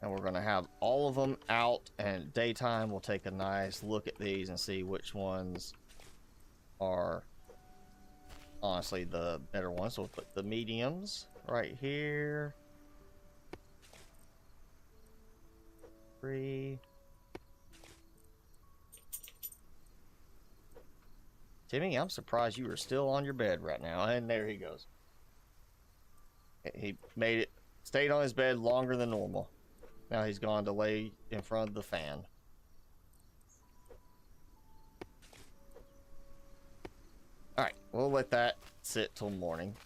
And we're gonna have all of them out, and daytime we'll take a nice look at these and see which ones are honestly the better ones. So we'll put the mediums right here. 3. Timmy, I'm surprised you are still on your bed right now. And there he goes. He made it, stayed on his bed longer than normal. Now he's gone to lay in front of the fan. Alright, we'll let that sit till morning.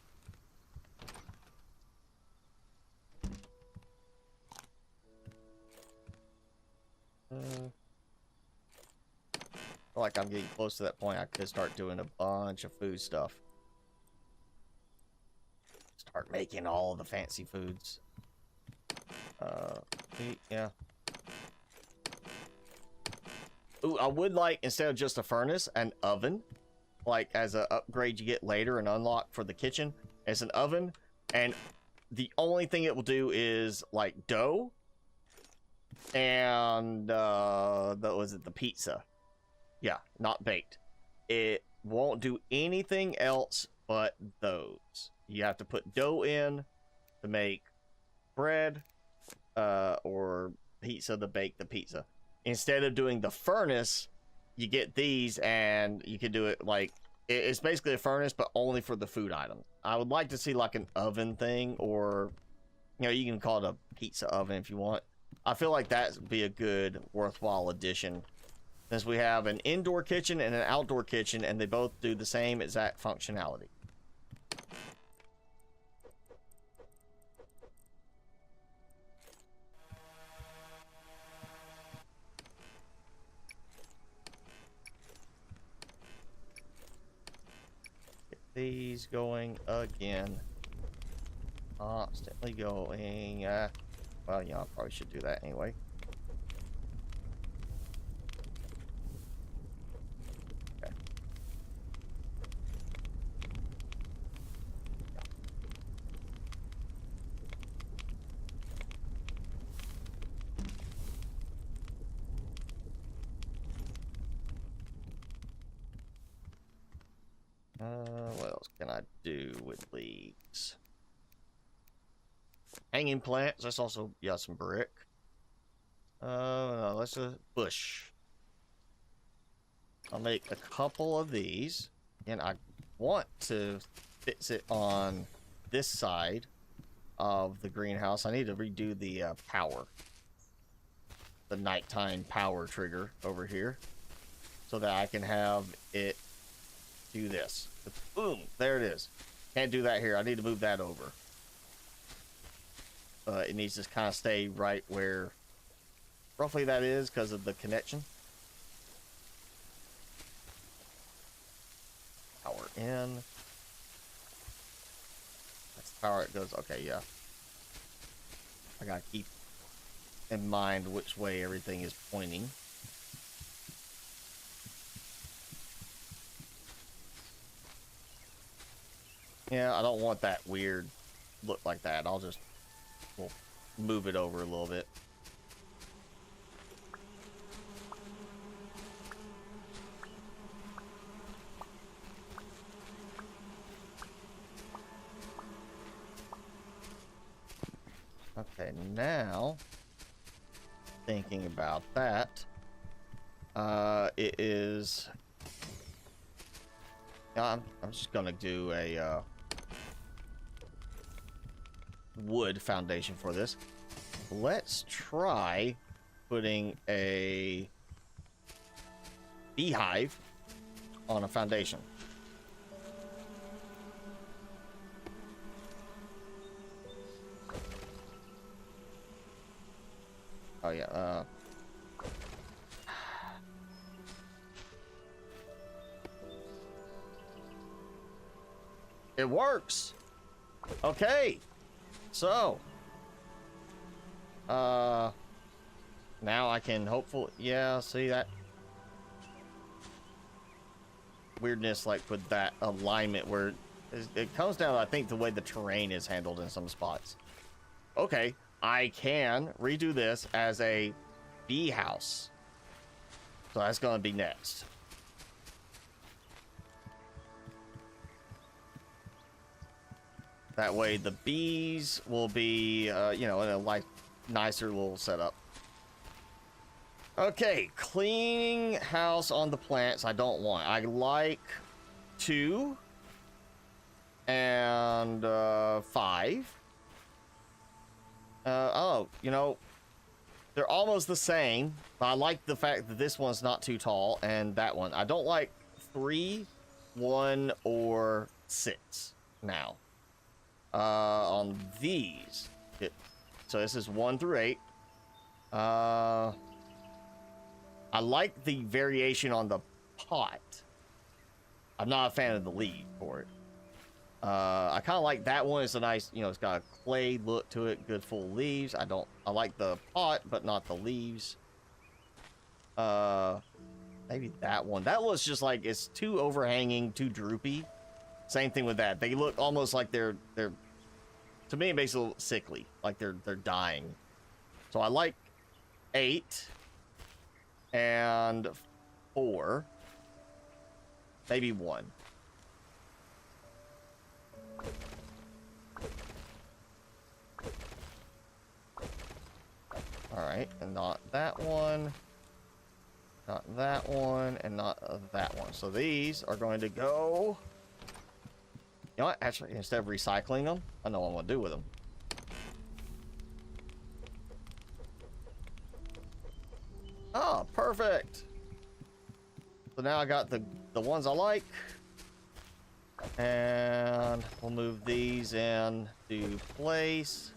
I feel like I'm getting close to that point. I could start doing a bunch of food stuff. Start making all the fancy foods. Yeah. Ooh, I would like, instead of just a furnace, an oven. Like, as an upgrade you get later and unlock for the kitchen. It's an oven, and the only thing it will do is, like, dough. And, was it the pizza? Yeah, not baked. It won't do anything else but those. You have to put dough in to make bread, or pizza to bake the pizza. Instead of doing the furnace, you get these, and you can do it like, it's basically a furnace, but only for the food items. I would like to see like an oven thing, or, you know, you can call it a pizza oven if you want. I feel like that would be a good, worthwhile addition, since we have an indoor kitchen and an outdoor kitchen, and they both do the same exact functionality. Get these going again. Constantly going. Well, yeah, I probably should do that anyway. What else can I do with these? Hanging plants. That's also, yeah, some brick. No, that's a bush. I'll make a couple of these, and I want to fix it on this side of the greenhouse. I need to redo the power, the nighttime power trigger over here, so that I can have it do this. Boom, there it is. Can't do that here. I need to move that over. It needs to kind of stay right where roughly that is because of the connection. Power in. That's the power it goes. Okay, yeah. I gotta keep in mind which way everything is pointing. Yeah, I don't want that weird look like that. We'll move it over a little bit. Okay, now thinking about that, it is. I'm just gonna do a wood foundation for this. Let's try putting a beehive on a foundation. Oh yeah, it works. Okay. So, now I can hopefully, yeah, see that weirdness, like with that alignment where it comes down to, I think, the way the terrain is handled in some spots. Okay, I can redo this as a bee house. So that's going to be next. That way the bees will be, you know, in a like nicer little setup. Okay, cleaning house on the plants I don't want. I like 2 and 5. Oh, you know, they're almost the same, but I like the fact that this one's not too tall and that one. I don't like 3, 1, or 6 now. On these. So this is 1 through 8. I like the variation on the pot. I'm not a fan of the leaf for it. I kind of like that one. It's a nice, you know, it's got a clay look to it, good full leaves. I like the pot, but not the leaves. Maybe that one. That looks just like it's too overhanging, too droopy. Same thing with that. They look almost like they're to me it makes it a little sickly, like they're dying. So I like 8 and 4, maybe 1. All right, and not that one, not that one, and not that one. So these are going to go. You know what? Actually, instead of recycling them, I know what I'm going to do with them. Oh, perfect. So now I got the ones I like. And we'll move these in to place.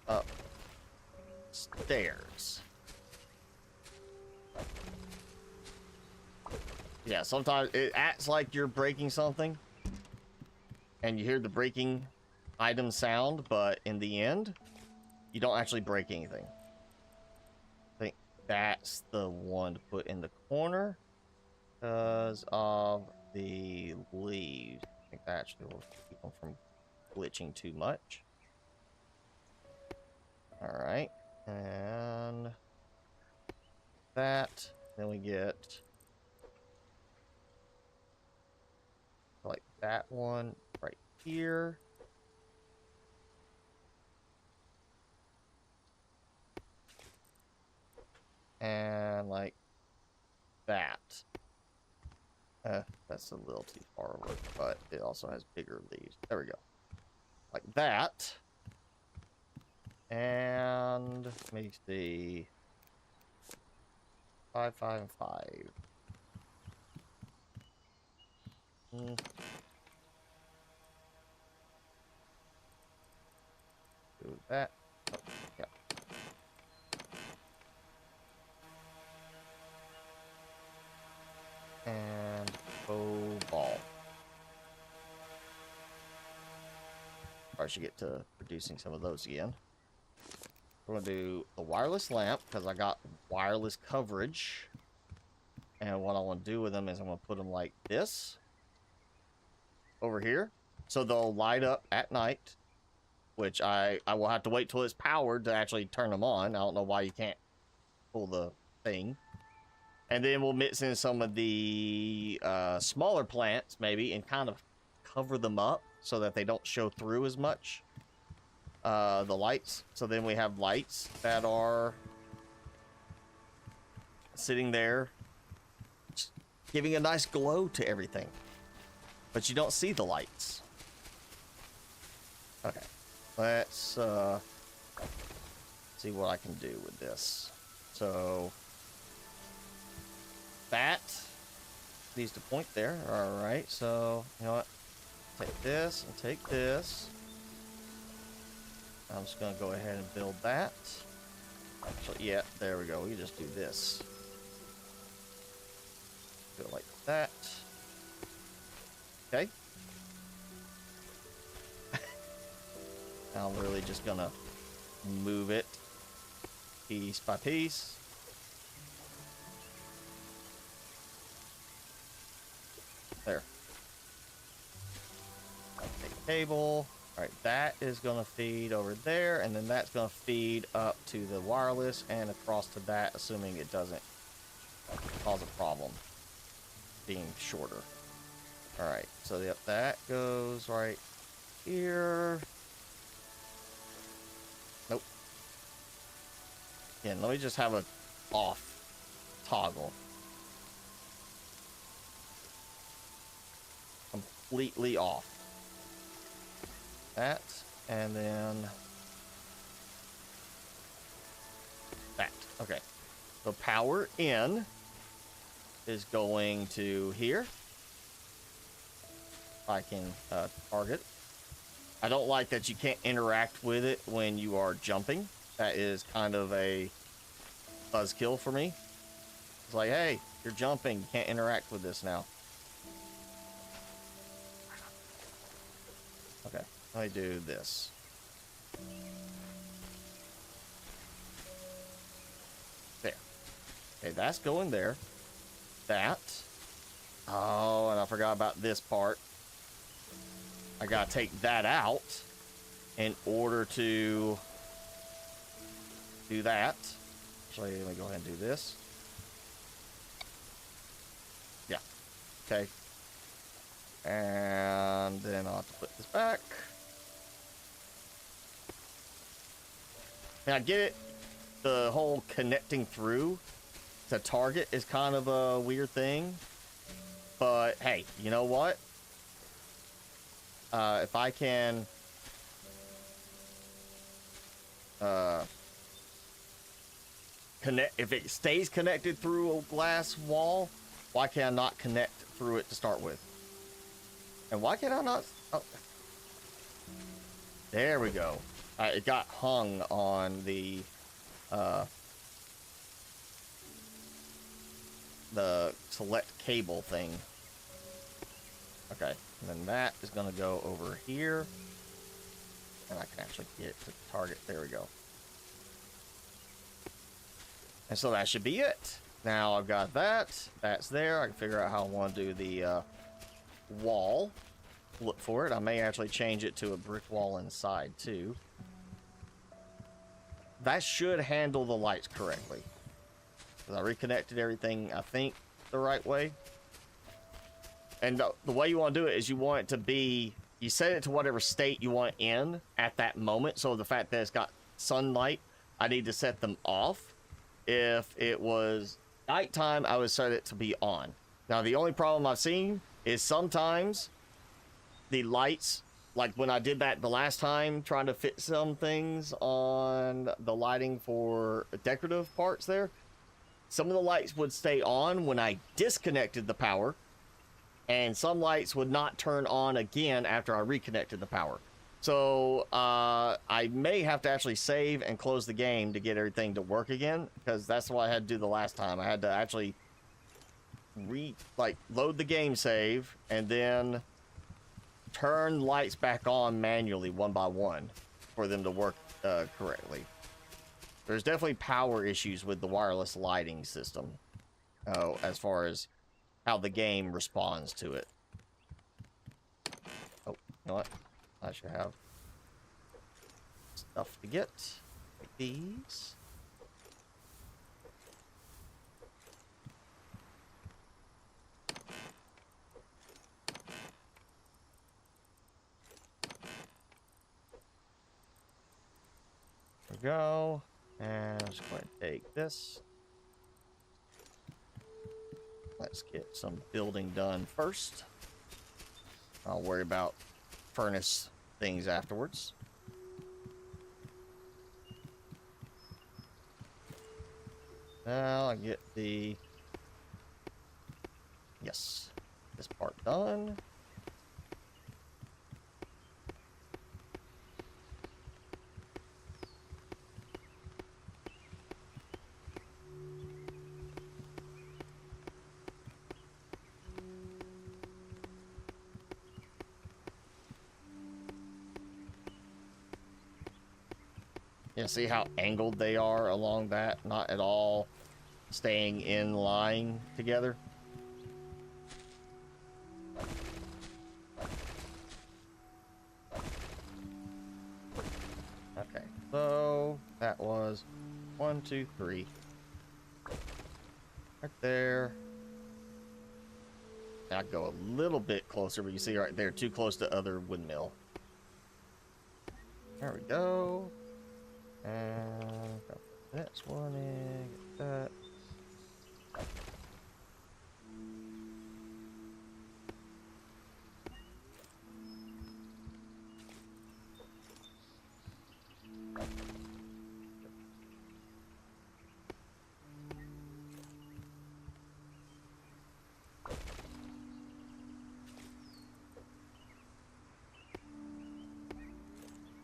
Up stairs. Yeah, sometimes it acts like you're breaking something and you hear the breaking item sound, but in the end you don't actually break anything. I think that's the one to put in the corner because of the leaves. I think that actually will keep them from glitching too much. All right, and that, then we get like that one right here. And like that. That's a little too far over, but it also has bigger leaves. There we go. Like that. And let me see. 5, 5, and 5. Do that. Oh, yeah. And ball. I should get to producing some of those again. We're going to do a wireless lamp because I got wireless coverage. And what I want to do with them is I'm going to put them like this over here. So they'll light up at night, which I will have to wait till it's powered to actually turn them on. I don't know why you can't pull the thing. And then we'll mix in some of the smaller plants maybe and kind of cover them up so that they don't show through as much. The lights. So then we have lights that are sitting there giving a nice glow to everything. But you don't see the lights. Okay. Let's see what I can do with this. So that needs to point there. All right. So you know what? Take this and take this. I'm just gonna go ahead and build that. Actually, yeah, there we go. We just do this. Do it like that. Okay. Now I'm really just gonna move it piece by piece. There. Take a cable. All right, that is going to feed over there, and then that's going to feed up to the wireless and across to that, assuming it doesn't cause a problem being shorter. All right, so yep, that goes right here. Nope. Again, let me just have a off toggle. Completely off. That, and then that. Okay. So power in is going to here. I can target. I don't like that you can't interact with it when you are jumping. That is kind of a buzzkill for me. It's like, hey, you're jumping. You can't interact with this now. Okay, let me do this. There. Okay, that's going there. That. Oh, and I forgot about this part. I gotta take that out in order to do that. Actually, let me go ahead and do this. Yeah. Okay. And then I'll have to put this back. And I get it. The whole connecting through to target is kind of a weird thing. But hey, you know what? If I can connect, if it stays connected through a glass wall, why can I not connect through it to start with? And why can I not? Oh. There we go. It got hung on the select cable thing. Okay, and then that is going to go over here. And I can actually get to the target. There we go. And so that should be it. Now I've got that. That's there. I can figure out how I want to do the wall. Look for it. I may actually change it to a brick wall inside, too. That should handle the lights correctly. Because I reconnected everything, I think, the right way. And the way you want to do it is you want it to be, you set it to whatever state you want it in at that moment. So the fact that it's got sunlight, I need to set them off. If it was nighttime, I would set it to be on. Now, the only problem I've seen is sometimes the lights, like when I did that the last time, trying to fit some things on the lighting for decorative parts there, some of the lights would stay on when I disconnected the power. And some lights would not turn on again after I reconnected the power. So I may have to actually save and close the game to get everything to work again, because that's what I had to do the last time. I had to actually load the game save and then turn lights back on manually one by one for them to work correctly. There's definitely power issues with the wireless lighting system as far as how the game responds to it. Oh, you know what? I should have stuff to get. Like these. There we go. And I'm just going to take this. Let's get some building done first. I'll worry about furnace things afterwards. Now I get the... Yes. This part done. Yeah, see how angled they are along that? Not at all staying in line together. So that was 1, 2, 3. Right there. I go a little bit closer, but you see right there, too close to other windmill. There we go. And go for the next one in. Get that.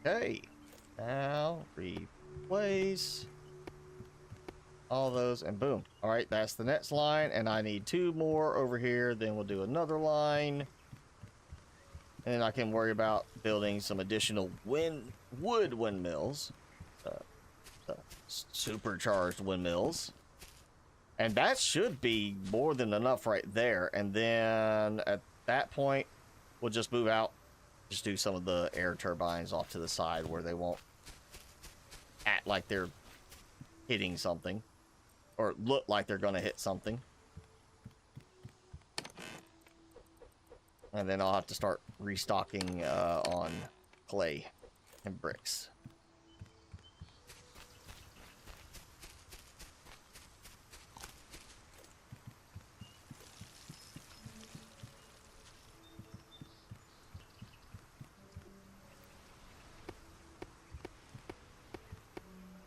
Okay. Now replace all those and boom. All right, that's the next line, and I need 2 more over here. Then we'll do another line. And then I can worry about building some additional wood windmills. Supercharged windmills. And that should be more than enough right there. And then at that point, we'll just move out. Just do some of the air turbines off to the side where they won't act like they're hitting something. Or look like they're going to hit something. And then I'll have to start restocking on clay and bricks.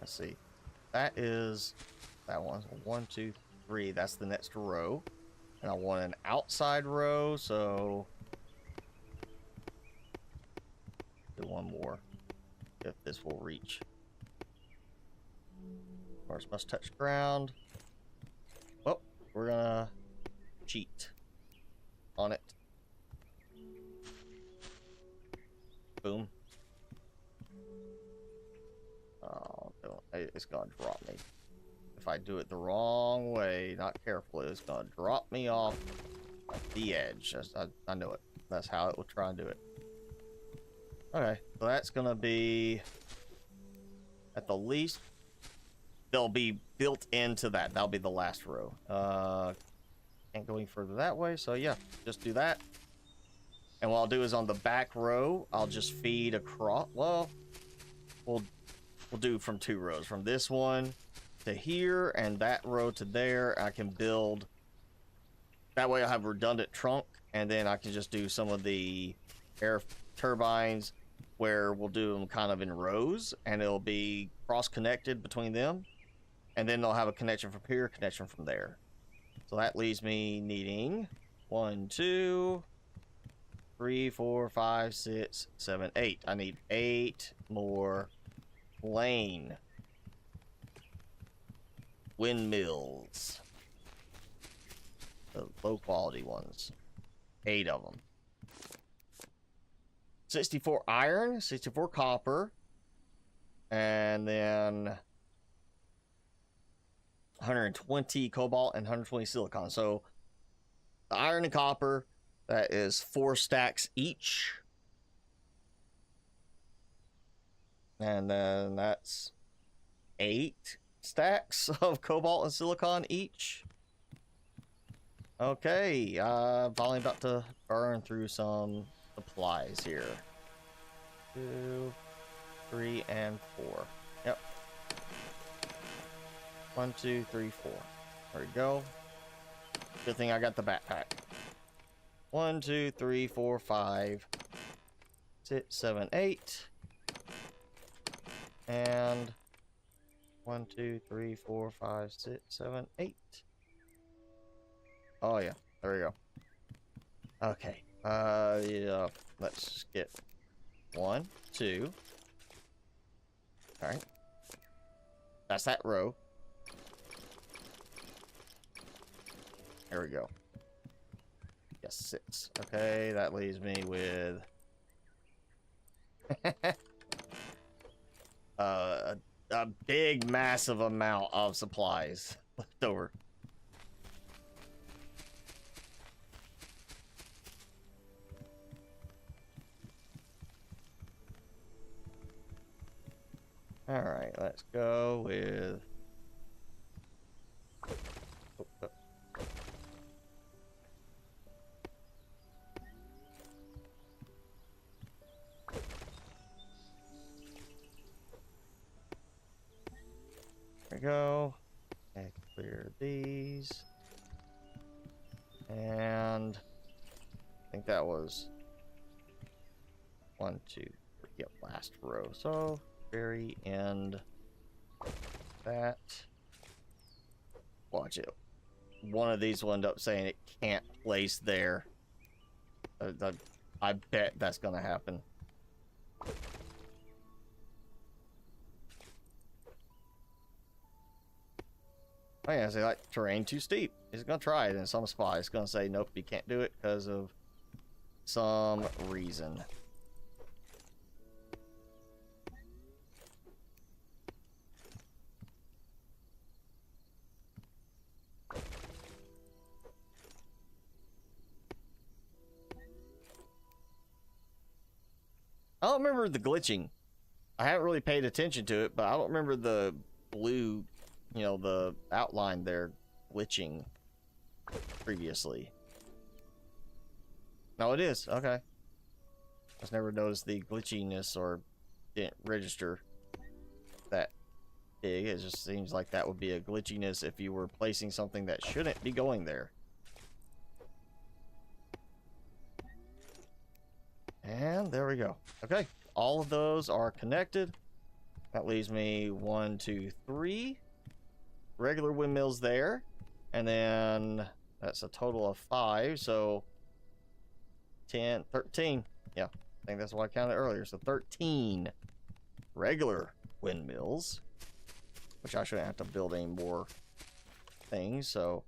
Let's see. That is that one. 1, 2, 3. That's the next row. And I want an outside row, so do one more. If this will reach. Of course, must touch ground. Well, we're gonna cheat on it. Boom. Oh, don't. It's gonna drop me. If I do it the wrong way, not carefully, it's gonna drop me off the edge. I know it. That's how it will try and do it. Okay, so that's gonna be at the least. They'll be built into that. That'll be the last row. Can't go any further that way, so yeah, just do that. And what I'll do is on the back row, I'll just feed across. Well, we'll do from 2 rows, from this one to here and that row to there. I can build that way. I'll have redundant trunk, and then I can just do some of the air turbines where we'll do them kind of in rows, and it'll be cross connected between them, and then they'll have a connection from here, connection from there. So that leaves me needing 1, 2, 3, 4, 5, 6, 7, 8. I need 8 more plain windmills, the low quality ones. 8 of them. 64 iron, 64 copper, and then 120 cobalt and 120 silicon. So the iron and copper, that is 4 stacks each. And then that's 8 stacks of cobalt and silicon each. Okay, finally about to burn through some supplies here. 2, 3, and 4. Yep. 1, 2, 3, 4. There we go. Good thing I got the backpack. 1, 2, 3, 4, 5, 6, 7, 8. And 1, 2, 3, 4, 5, 6, 7, 8. Oh yeah, there we go. Okay. Yeah, let's just get 1, 2. All right. That's that row. There we go. Yes, 6. Okay, that leaves me with a big, massive amount of supplies left over. All right, let's go with. Oh, oh. There we go. And clear these. And I think that was 1, 2, 3. Yep, last row. So very end. That. Watch it. One of these will end up saying it can't place there. I bet that's gonna happen. Oh yeah, say like terrain too steep. He's gonna try it in some spot. It's gonna say nope, you can't do it because of some reason. I don't remember the glitching. I haven't really paid attention to it, but I don't remember the blue, you know, the outline there glitching previously. No, it is. Okay. I just never noticed the glitchiness or didn't register that big. It just seems like that would be a glitchiness if you were placing something that shouldn't be going there. And there we go. Okay. All of those are connected. That leaves me 1, 2, 3 regular windmills there. And then that's a total of 5. So 10, 13. Yeah, I think that's what I counted earlier. So 13 regular windmills, which I shouldn't have to build any more things. So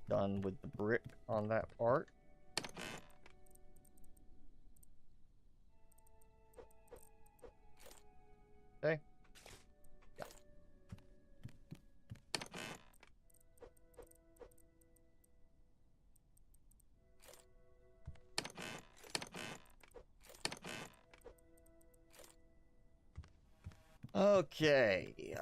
done with the brick on that part. Okay. Yeah. Okay.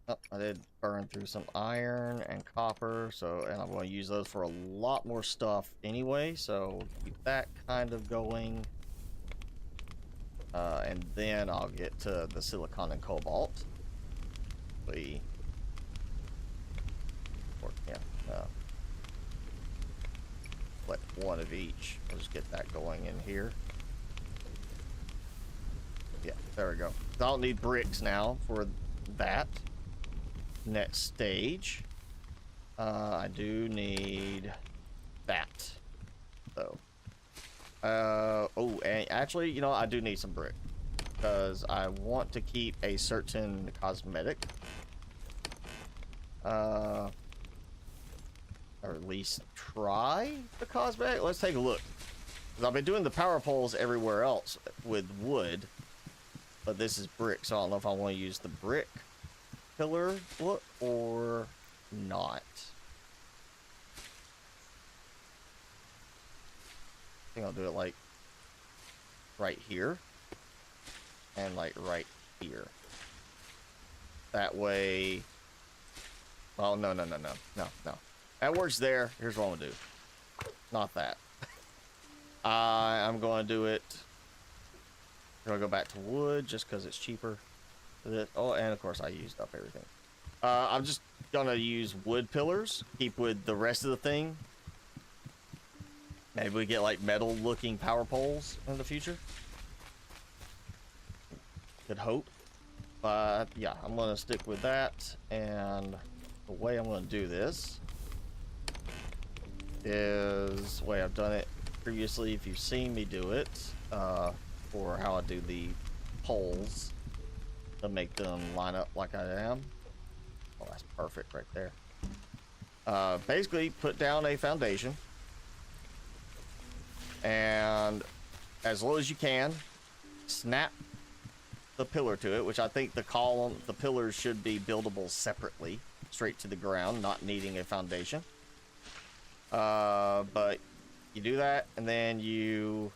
Oh, I did burn through some iron and copper, so, and I'm going to use those for a lot more stuff anyway, so keep that kind of going. And then I'll get to the silicon and cobalt. Yeah, like one of each. I'll just get that going in here. Yeah, there we go. I don't need bricks now for that. Next stage. I do need that, though. Oh, and actually, you know, I do need some brick because I want to keep a certain cosmetic. Or at least try the cosmetic. Let's take a look. Because I've been doing the power poles everywhere else with wood, but this is brick, so I don't know if I want to use the brick pillar look or not. I think I'll do it like right here and like right here. That way. Oh, no. That works there. Here's what I'm gonna do. Not that. I'm gonna do it. I'm gonna go back to wood just because it's cheaper. Oh, and of course I used up everything. I'm just gonna use wood pillars. Keep with the rest of the thing. Maybe we get like metal looking power poles in the future. Could hope. But yeah, I'm gonna stick with that. And the way I'm gonna do this is the way I've done it previously. If you've seen me do it, for how I do the poles to make them line up like I am. Oh, that's perfect right there. Basically, put down a foundation, and as low as you can, snap the pillar to it, which I think the pillars should be buildable separately, straight to the ground, not needing a foundation. But you do that, and then you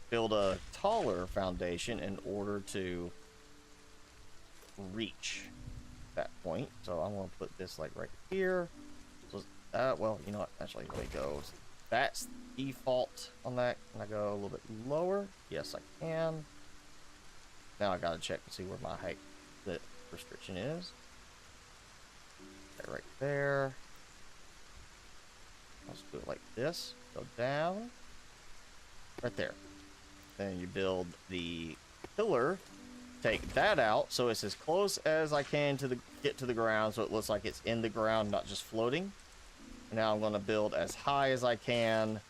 build a taller foundation in order to reach that point. So I'm gonna put this like right here. So well, you know what? Actually, there it goes. That's default on that. Can I go a little bit lower? Yes, I can. Now I gotta check to see where my height the restriction is. Okay, right there. Let's do it like this. Go down. Right there. Then you build the pillar. Take that out so it's as close as I can to get to the ground, so it looks like it's in the ground, not just floating. Now I'm going to build as high as I can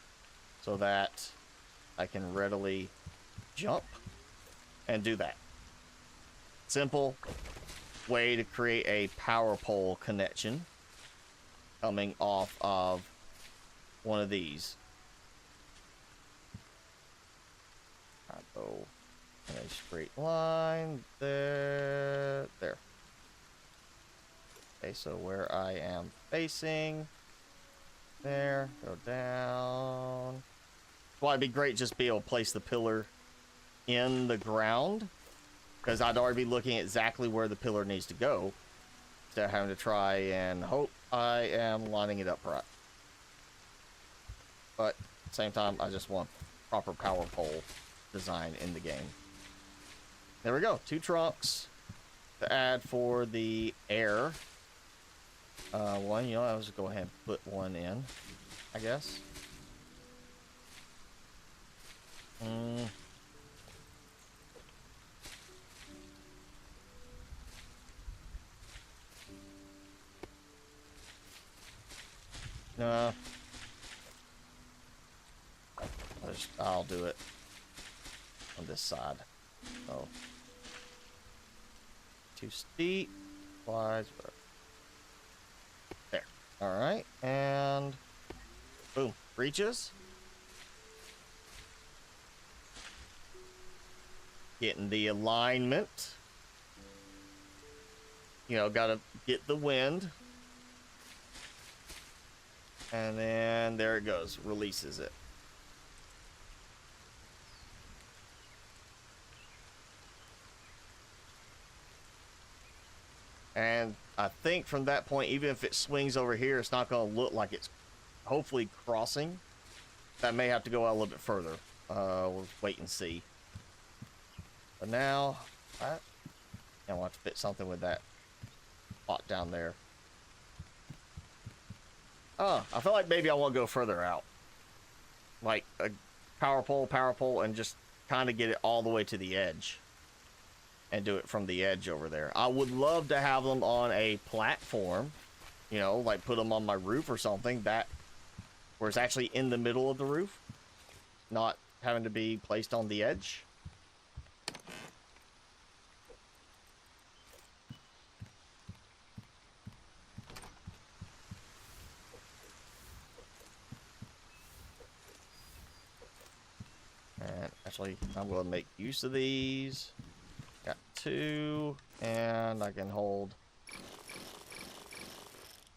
so that I can readily jump and do that. Simple way to create a power pole connection coming off of one of these. I go in a straight line there. Okay, so where I am facing, there, go down. Well, it'd be great just be able to place the pillar in the ground, because I'd already be looking exactly where the pillar needs to go instead of having to try and hope I am lining it up right. But at the same time, I just want proper power pole design in the game. There we go. 2 trunks to add for the air. One, you know, I'll just go ahead and put one in, I guess. No. I'll do it on this side. Oh. Too steep. Flies. There. Alright. And boom. Reaches. Getting the alignment. You know, gotta get the wind. And then there it goes. Releases it. And I think from that point, even if it swings over here, it's not going to look like it's hopefully crossing. That may have to go out a little bit further. We'll wait and see. But now, I want to fit something with that spot down there. Oh, I feel like maybe I want to go further out. Like a power pole, and just kind of get it all the way to the edge. And do it from the edge over there. I would love to have them on a platform, you know, like put them on my roof or something, that where it's actually in the middle of the roof, not having to be placed on the edge. And actually, I'm going to make use of these. Got 2, and I can hold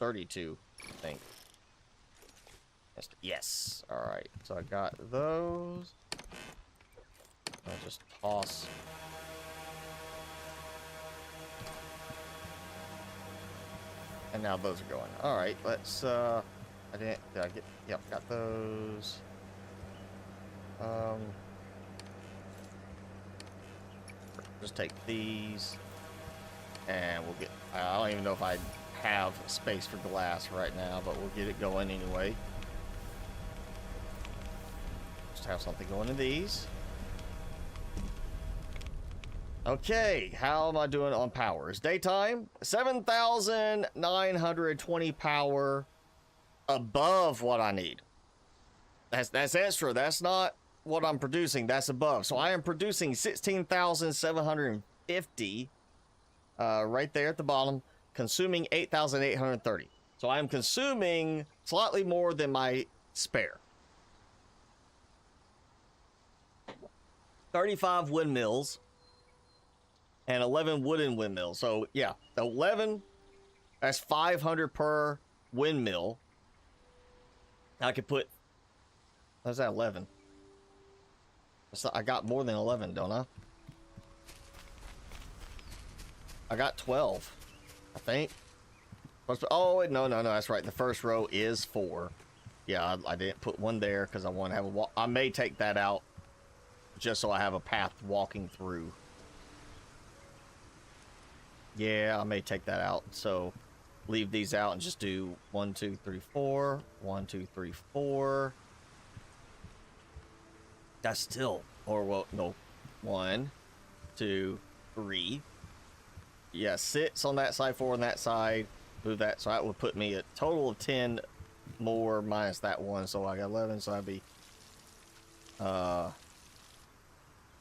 32, I think. Yes. All right. So I got those. I'll just toss. And now those are going. All right. Let's. Did I get? Yep. Got those. Just take these, and we'll get. I don't even know if I have space for glass right now, but we'll get it going anyway. Just have something going in these. Okay, how am I doing on power? It's daytime. 7,920 power above what I need. That's extra. That's not what I'm producing. That's above. So I am producing 16,750 right there at the bottom, consuming 8,830. So I'm consuming slightly more than my spare. 35 windmills and 11 wooden windmills. So yeah, 11 That's 500 per windmill. I could put... How's that, 11? I got more than 11, don't I? I got 12, I think. Oh, wait, no, that's right. The first row is 4. Yeah, I didn't put one there because I want to have a walk. I may take that out just so I have a path walking through. Yeah, I may take that out. So leave these out and just do 1, 2, 3, 4. 1, 2, 3, 4. That's still, or well, no. 1, 2, 3. Yeah, 6 on that side, 4 on that side. Move that, so that would put me a total of 10 more minus that 1, so I got 11, so that'd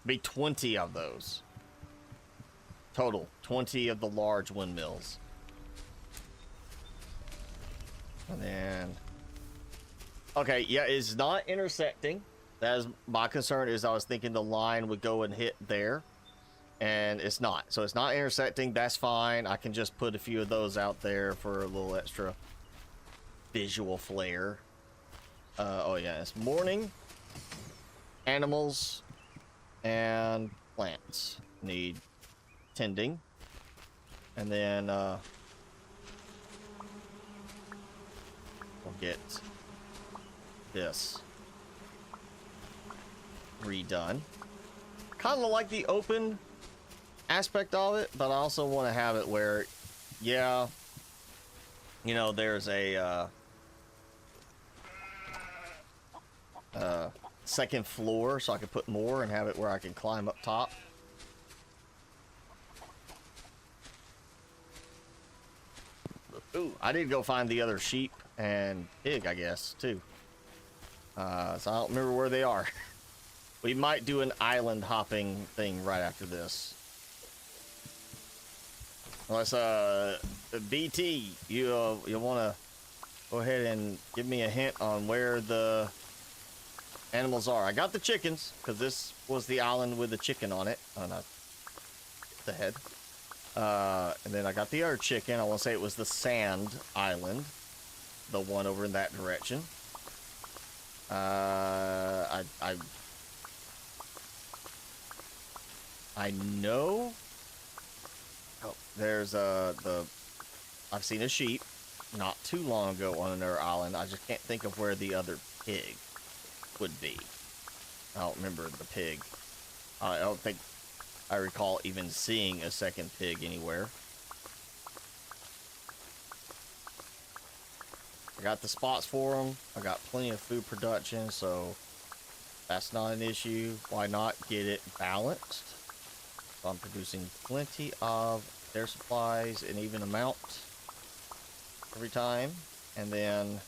be 20 of those. Total, 20 of the large windmills. And then, okay, yeah, it's not intersecting. That is my concern. Is I was thinking the line would go and hit there. And it's not. So it's not intersecting. That's fine. I can just put a few of those out there for a little extra visual flair. Oh yeah, it's morning. Animals and plants need tending. And then we'll get this redone. Kind of like the open aspect of it, but I also want to have it where, yeah, you know, there's a second floor, so I can put more and have it where I can climb up top. Ooh, I did go find the other sheep and pig, I guess, too. So I don't remember where they are. We might do an island hopping thing right after this. Unless, BT, you want to go ahead and give me a hint on where the animals are. I got the chickens, because this was the island with the chicken on it. Oh, no. The head. And then I got the other chicken. I want to say it was the sand island. The one over in that direction. I know... Oh, there's I've seen a sheep not too long ago on another island. I just can't think of where the other pig would be. I don't remember the pig. I don't think I recall even seeing a second pig anywhere. I got the spots for them. I got plenty of food production, so that's not an issue. Why not get it balanced? So I'm producing plenty of their supplies in even amount every time. And then,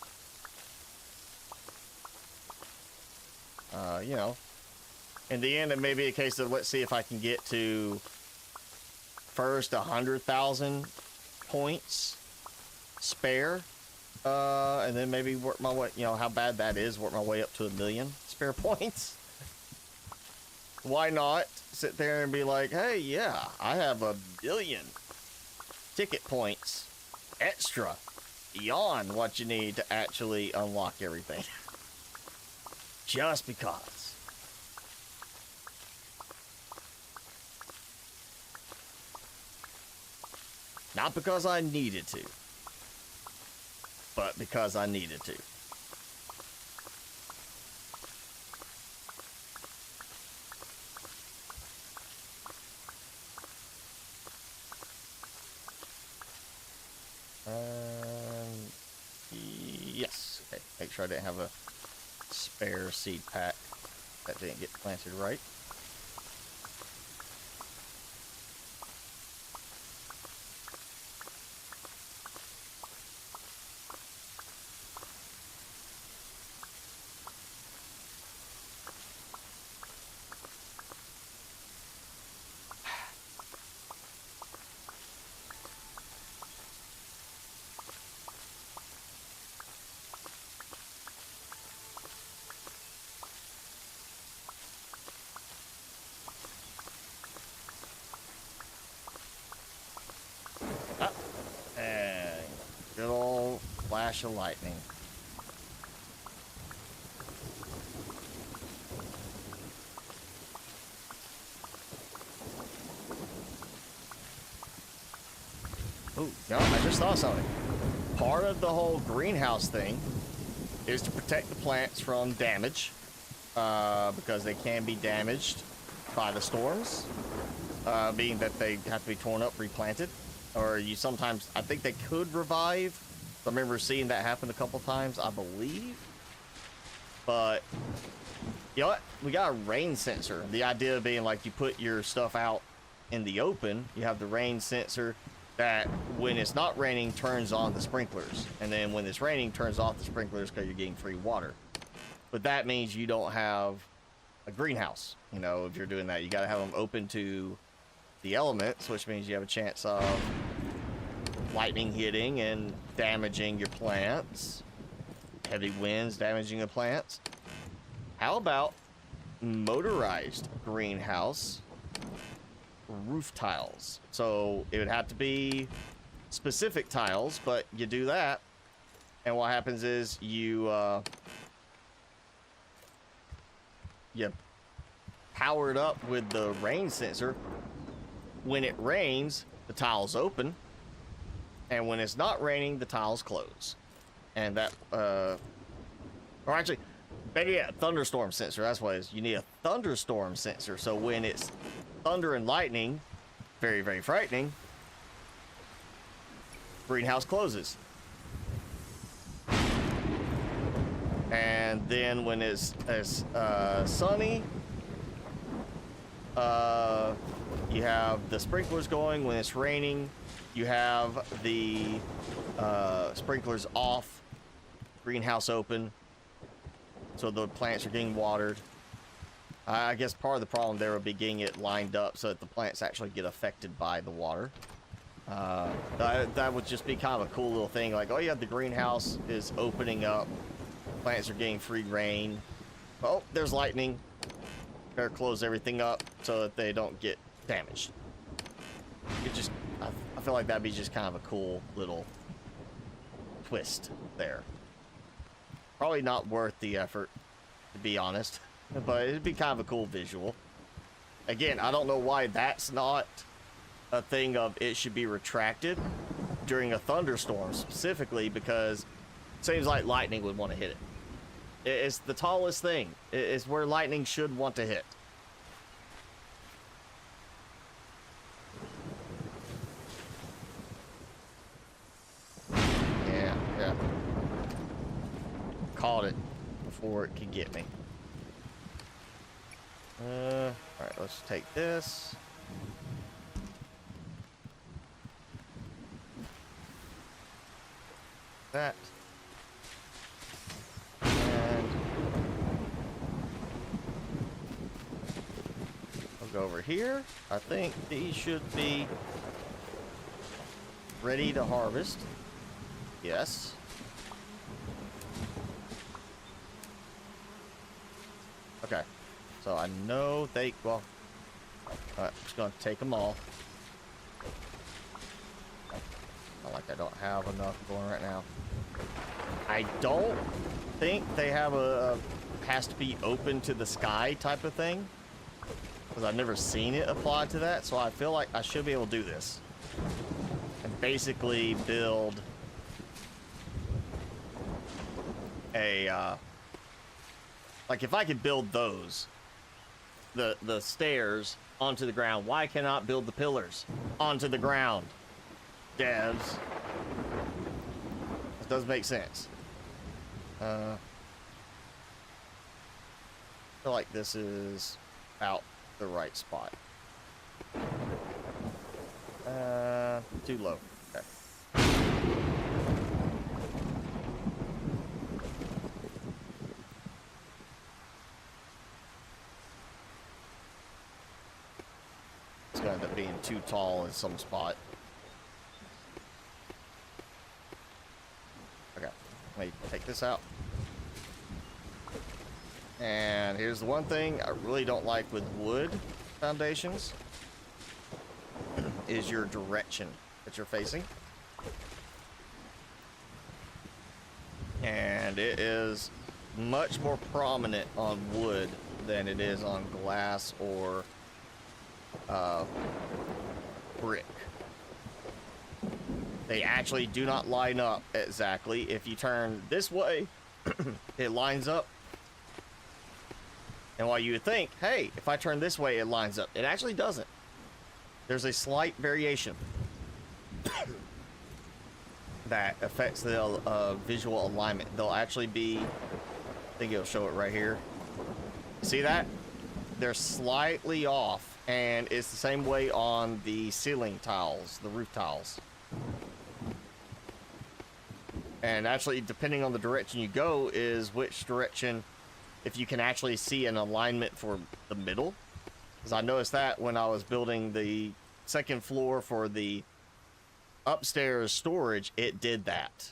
you know, in the end, it may be a case of, let's see if I can get to first 100,000 points spare. And then maybe work my way, you know, how bad that is, work my way up to 1 million spare points. Why not sit there and be like, hey, yeah, I have 1 billion ticket points extra beyond what you need to actually unlock everything. Just because. Not because I needed to, but because I needed to. Yes. Okay. Make sure I didn't have a spare seed pack that didn't get planted right. flash of lightning. Oh, no, I just saw something. Part of the whole greenhouse thing is to protect the plants from damage, because they can be damaged by the storms, being that they have to be torn up, replanted, or you sometimes, I think they could revive. I remember seeing that happen a couple times, I believe. But, you know what? We got a rain sensor. The idea being like you put your stuff out in the open, you have the rain sensor that when it's not raining turns on the sprinklers, and then when it's raining turns off the sprinklers because you're getting free water. But that means you don't have a greenhouse. You know, if you're doing that, you got to have them open to the elements, which means you have a chance of lightning hitting and damaging your plants, heavy winds damaging the plants. How about motorized greenhouse roof tiles? So it would have to be specific tiles, but you do that, and what happens is you power it up with the rain sensor. When it rains, the tiles open, and when it's not raining, the tiles close. And that or actually, maybe a thunderstorm sensor. That's what it is. You need a thunderstorm sensor, so when it's thunder and lightning, very, very frightening, greenhouse closes. And then when it's sunny, you have the sprinklers going. When it's raining, you have the sprinklers off, greenhouse open, so the plants are getting watered. I guess part of the problem there would be getting it lined up so that the plants actually get affected by the water. That would just be kind of a cool little thing. Like, oh yeah, the greenhouse is opening up, plants are getting free rain. Oh, there's lightning. Better close everything up so that they don't get damaged. It just, I feel like that'd be just kind of a cool little twist there. Probably not worth the effort, to be honest, but it'd be kind of a cool visual. Again, I don't know why that's not a thing of it should be retracted during a thunderstorm specifically, because it seems like lightning would want to hit it. It's the tallest thing. It's where lightning should want to hit. Yeah. Caught it before it could get me. Alright, let's take this. That. And I'll go over here. I think these should be ready to harvest. Yes. Okay. So I know they, well, I'm just going to take them all. Not like I don't have enough going right now. I don't think they have a has to be open to the sky type of thing, because I've never seen it applied to that. So I feel like I should be able to do this and basically build a like, if I could build those, the stairs onto the ground, why cannot build the pillars onto the ground? Devs. This does make sense. I feel like this is about the right spot. Too low. Okay. It's gonna end up being too tall in some spot. Okay, let me take this out. And here's the one thing I really don't like with wood foundations is your direction that you're facing. And it is much more prominent on wood than it is on glass or brick. They actually do not line up exactly. If you turn this way, it lines up. And while you would think, hey, if I turn this way, it lines up, it actually doesn't. There's a slight variation that affects the visual alignment. They'll actually be, I think it'll show it right here. See that? They're slightly off, and it's the same way on the ceiling tiles, the roof tiles. And actually, depending on the direction you go, is which direction, if you can actually see an alignment for the middle. Because I noticed that when I was building the second floor for the upstairs storage, it did that.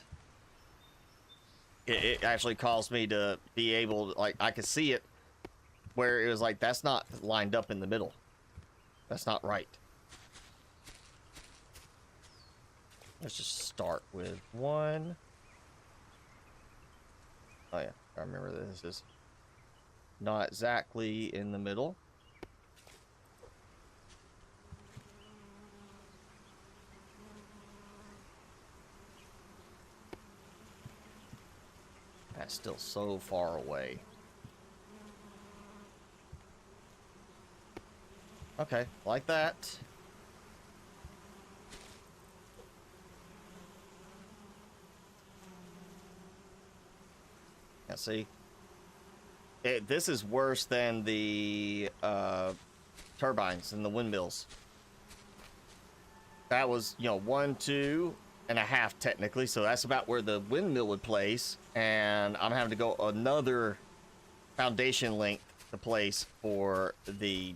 It actually caused me to be able to, like, I could see it where it was like, that's not lined up in the middle. That's not right. Let's just start with one. Oh yeah, I remember this is not exactly in the middle. That's still so far away. Okay, like that. Yeah, see? This is worse than the turbines and the windmills. That was, you know, 1, 2.5 technically, so that's about where the windmill would place, and I'm having to go another foundation length to place for the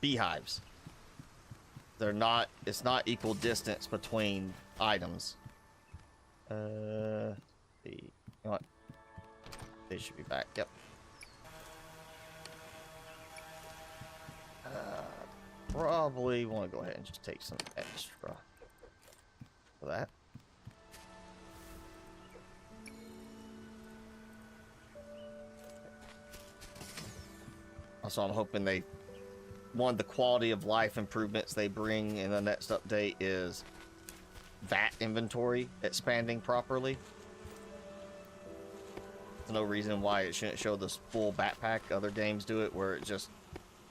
beehives. They're not, it's not equal distance between items. You know what? They should be back. Yep. Probably want to go ahead and just take some extra for that. Also, I'm hoping one of the quality of life improvements they bring in the next update is that inventory expanding properly. There's no reason why it shouldn't show this full backpack. Other games do it where it just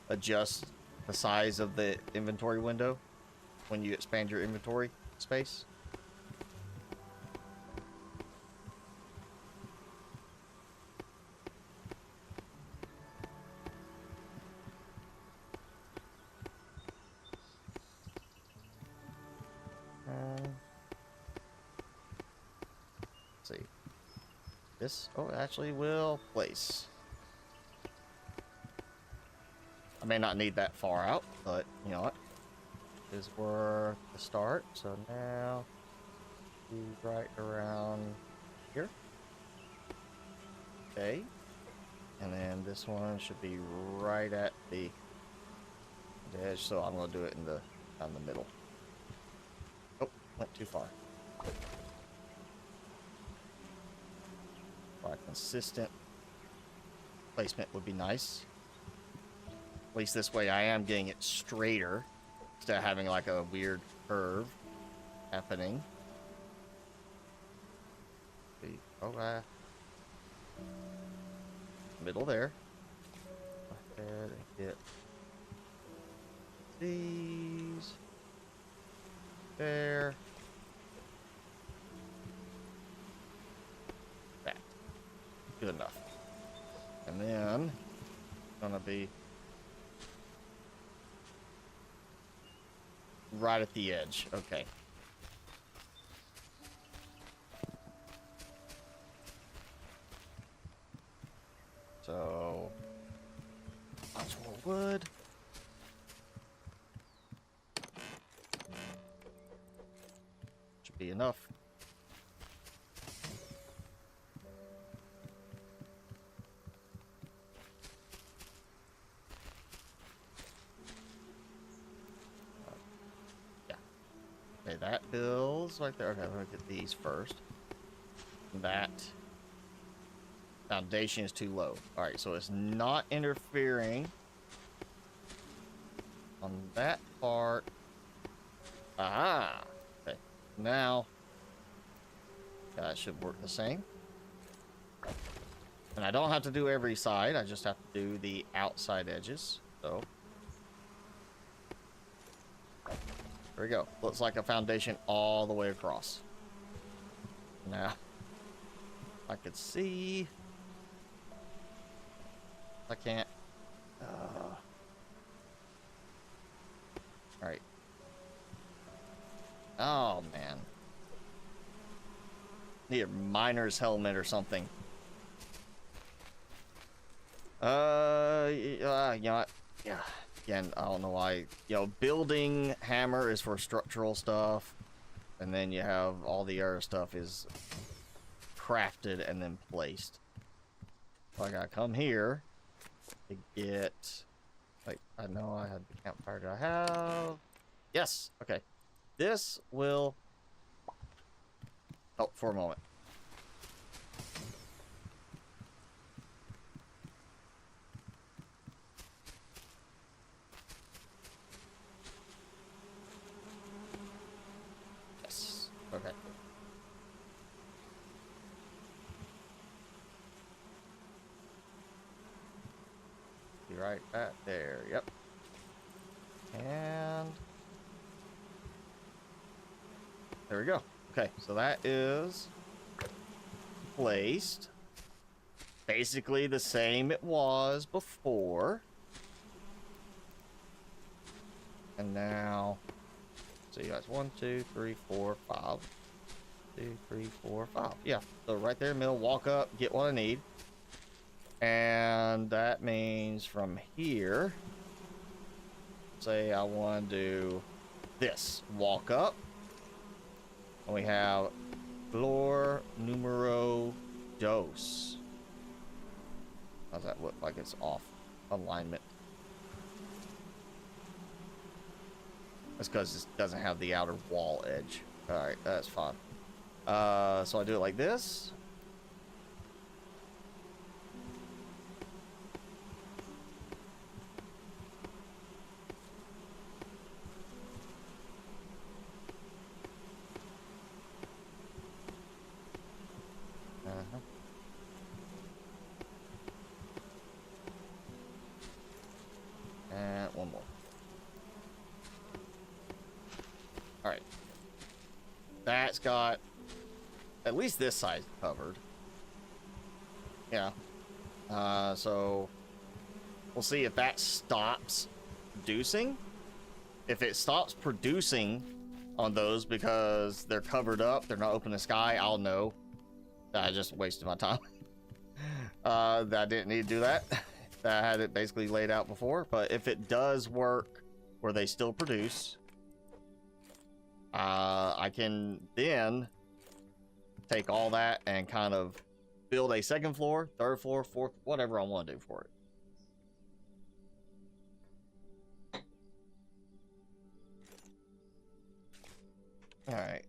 adjusts the size of the inventory window when you expand your inventory space. Let's see. This, oh, it actually will place. I may not need that far out, but you know what? Is where to start. So now, be right around here. Okay. And then this one should be right at the edge. So I'm gonna do it in down the middle. Oh, went too far. Consistent placement would be nice. At least this way I am getting it straighter instead of having like a weird curve happening. Okay. Middle there. Go ahead and get these there. That. Good enough. And then gonna be right at the edge. Okay. So much more wood. Should be enough. Okay, that builds right there. Okay, I'm gonna get these first. That foundation is too low. All right, so it's not interfering on that part. Aha! Okay, now that should work the same. And I don't have to do every side, I just have to do the outside edges. So there we go. Looks like a foundation all the way across. Now, I could see. I can't. Alright. Oh, man. Need a miner's helmet or something. You know, yeah. Again, I don't know why. You know, building hammer is for structural stuff, and then you have all the other stuff is crafted and then placed. So I gotta come here to get. Like, I know I had the campfire. Do I have? Yes. Okay. This will. Oh, for a moment. Yes. Okay. Be right back there. Yep. And there we go. Okay, so that is placed basically the same it was before. And now, so you guys, 1, 2, 3, 4, 5. 2, 3, 4, 5. Yeah, so right there, middle, walk up, get what I need. And that means from here, say I want to do this, walk up. And we have floor numero dos. How's that look like it's off alignment? That's because it doesn't have the outer wall edge. Alright, that's fine. So I do it like this. And one more. Alright. That's got at least this side covered. Yeah. So we'll see if that stops producing. If it stops producing on those because they're covered up, they're not open to sky, I'll know. I just wasted my time. That I didn't need to do that. I had it basically laid out before. But if it does work where they still produce, I can then take all that and kind of build a second floor, third floor, fourth, whatever I want to do for it. All right.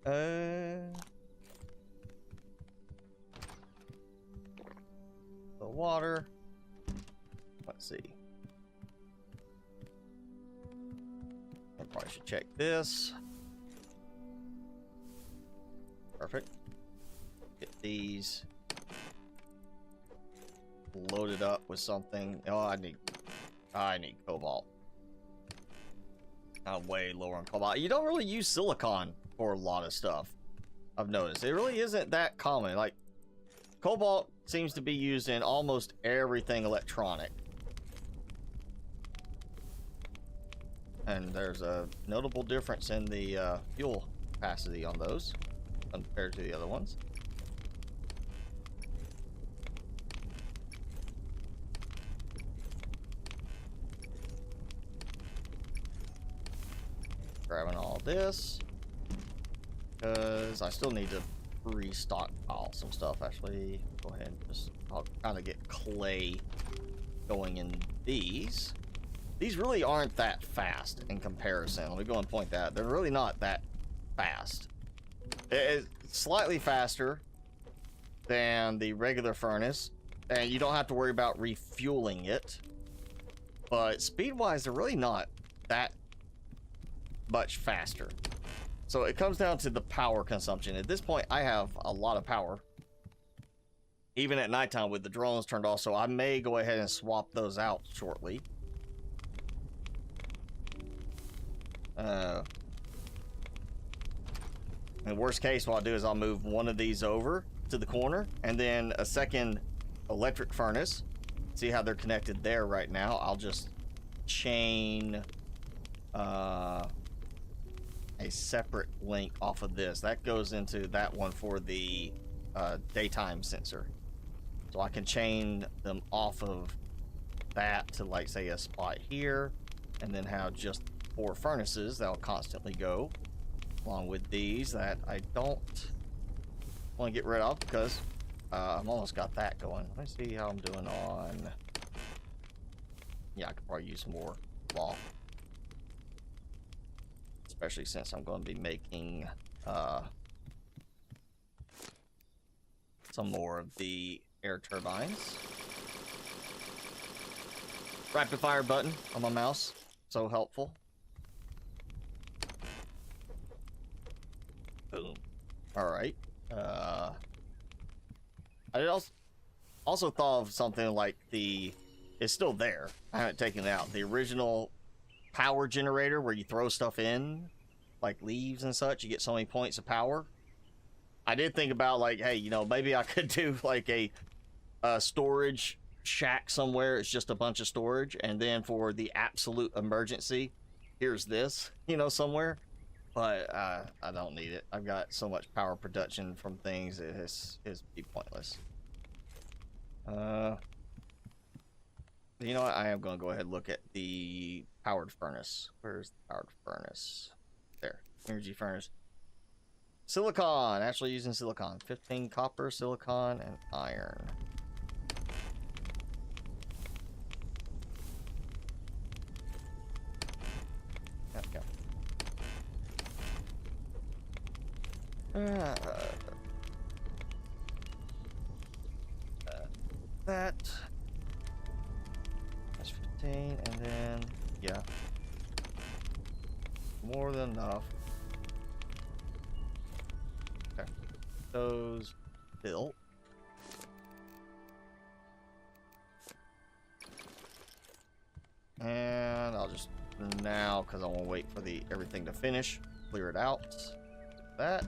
The water. Let's see. I probably should check this. Perfect. Get these loaded up with something. Oh, I need cobalt. I'm way lower on cobalt. You don't really use silicon for a lot of stuff, I've noticed. It really isn't that common. Like, cobalt seems to be used in almost everything electronic. And there's a notable difference in the fuel capacity on those compared to the other ones. Grabbing all this because I still need to restockpile some stuff. Actually, go ahead and just, I'll kind of get clay going in these. These really aren't that fast in comparison. Let me go and point that. They're really not that fast. It's slightly faster than the regular furnace, and you don't have to worry about refueling it. But speed-wise, they're really not that much faster. So it comes down to the power consumption. At this point, I have a lot of power, even at nighttime with the drones turned off, so I may go ahead and swap those out shortly. In worst case, what I'll do is I'll move one of these over to the corner, and then a second electric furnace. See how they're connected there right now. I'll just chain a separate link off of this. That goes into that one for the daytime sensor. So I can chain them off of that to, like, say, a spot here, and then have just 4 furnaces that'll constantly go, along with these that I don't want to get rid of because I've almost got that going. Let me see how I'm doing on... Yeah, I could probably use some more cloth, especially since I'm going to be making some more of the air turbines. Rapid fire button on my mouse, so helpful. Boom. All right. I also thought of something like it's still there. I haven't taken it out. The original power generator where you throw stuff in, like leaves and such, you get so many points of power. I did think about, like, hey, you know, maybe I could do like a storage shack somewhere. It's just a bunch of storage, and then for the absolute emergency, here's this, you know, somewhere. But I don't need it. I've got so much power production from things, it's be pointless. You know what? I am going to go ahead and look at the powered furnace. Where's the powered furnace? There. Energy furnace. Silicon. Actually using silicon. 15 copper, silicon, and iron. Okay. That. That's 15, and then, yeah. More than enough. Okay. Those built. And I'll just, now, because I want to wait for everything to finish, clear it out. That.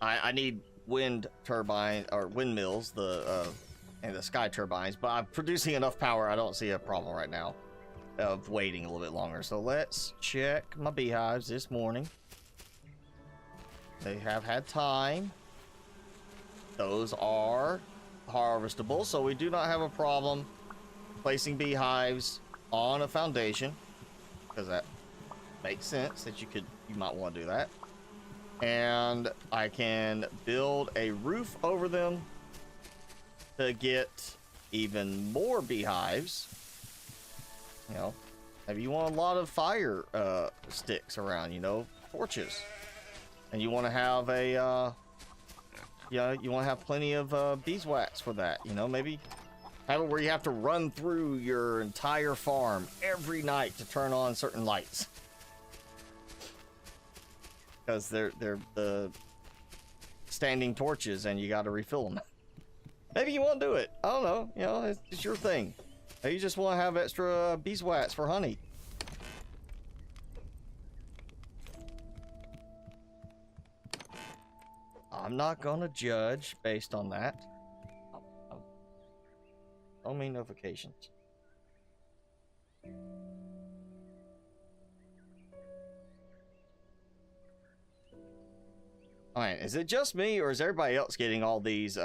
I need wind turbine or windmills, and the sky turbines, but I'm producing enough power. I don't see a problem right now of waiting a little bit longer. So let's check my beehives this morning. They have had time. Those are harvestable, so we do not have a problem placing beehives on a foundation, because that makes sense that you might want to do that. And I can build a roof over them to get even more beehives. You know, maybe you want a lot of fire sticks around, you know, torches, and you want to have you want to have plenty of beeswax for that. You know, maybe have it where you have to run through your entire farm every night to turn on certain lights. Because they're the standing torches and you got to refill them. Maybe you want to do it. I don't know. You know, it's your thing. Maybe you just want to have extra beeswax for honey. I'm not going to judge based on that. Show me notifications. Alright, is it just me, or is everybody else getting all these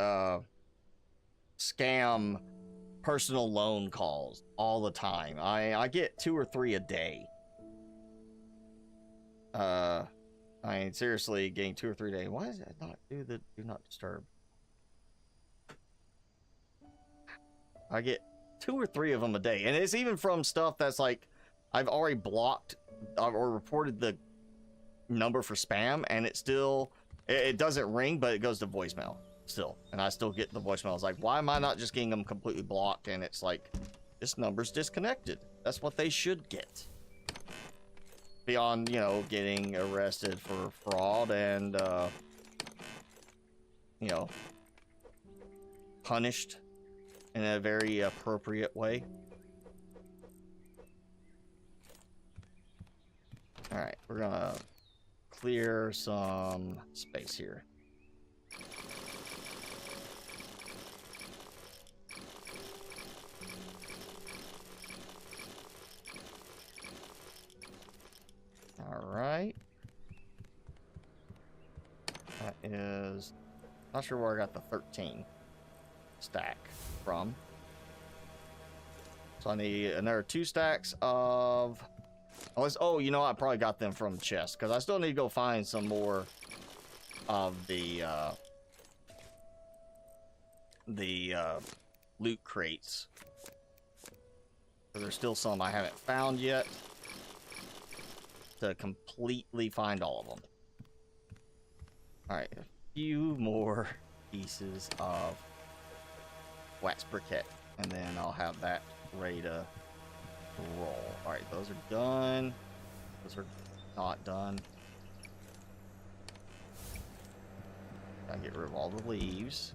scam personal loan calls all the time? I get 2 or 3 a day. I mean, seriously, getting 2 or 3 a day. Why does that not do the do not disturb? I get 2 or 3 of them a day, and it's even from stuff that's like I've already blocked or reported the number for spam, and it still, it doesn't ring, but it goes to voicemail still. And I still get the voicemail. It's like, why am I not just getting them completely blocked? And it's like, this number's disconnected. That's what they should get. Beyond, you know, getting arrested for fraud and, you know, punished in a very appropriate way. All right, we're gonna clear some space here. All right. That is, not sure where I got the 13 stack from. So I need another 2 stacks of, oh, you know, I probably got them from chest, because I still need to go find some more of the loot crates. There's still some I haven't found yet to completely find all of them. All right, a few more pieces of wax briquette, and then I'll have that ready to roll. All right, those are done. Those are not done. Gotta get rid of all the leaves.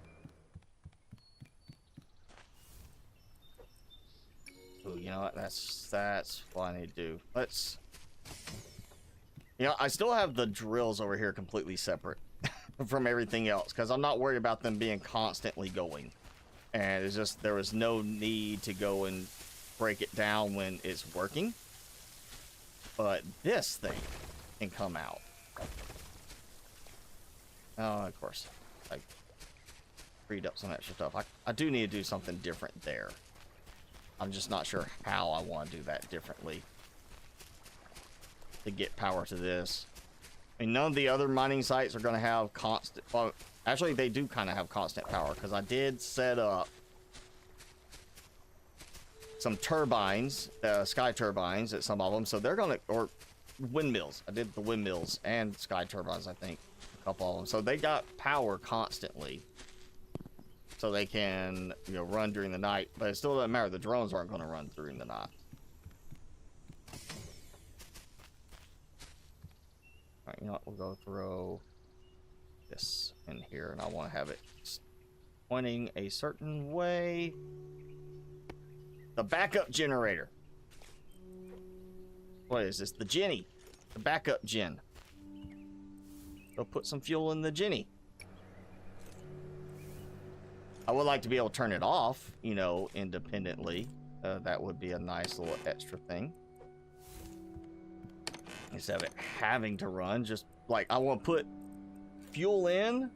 Ooh, you know what? That's what I need to do. Let's. You know, I still have the drills over here completely separate from everything else because I'm not worried about them being constantly going. And it's just, there was no need to go and break it down when it's working. But this thing can come out. Oh, of course. I freed up some extra stuff. I do need to do something different there. I'm just not sure how I want to do that differently to get power to this. I mean, none of the other mining sites are going to have constant, well, actually they do kind of have constant power because I did set up some turbines, sky turbines at some of them, so they're going to, or windmills. I did the windmills and sky turbines, I think, a couple of them. So they got power constantly, so they can, you know, run during the night. But it still doesn't matter. The drones aren't going to run during the night. All right, you know what? We'll go throw this in here, and I want to have it pointing a certain way. The backup generator. What is this? The Jenny. The backup gen. Go put some fuel in the Jenny. I would like to be able to turn it off, you know, independently. That would be a nice little extra thing. Instead of it having to run, just like I want to put fuel in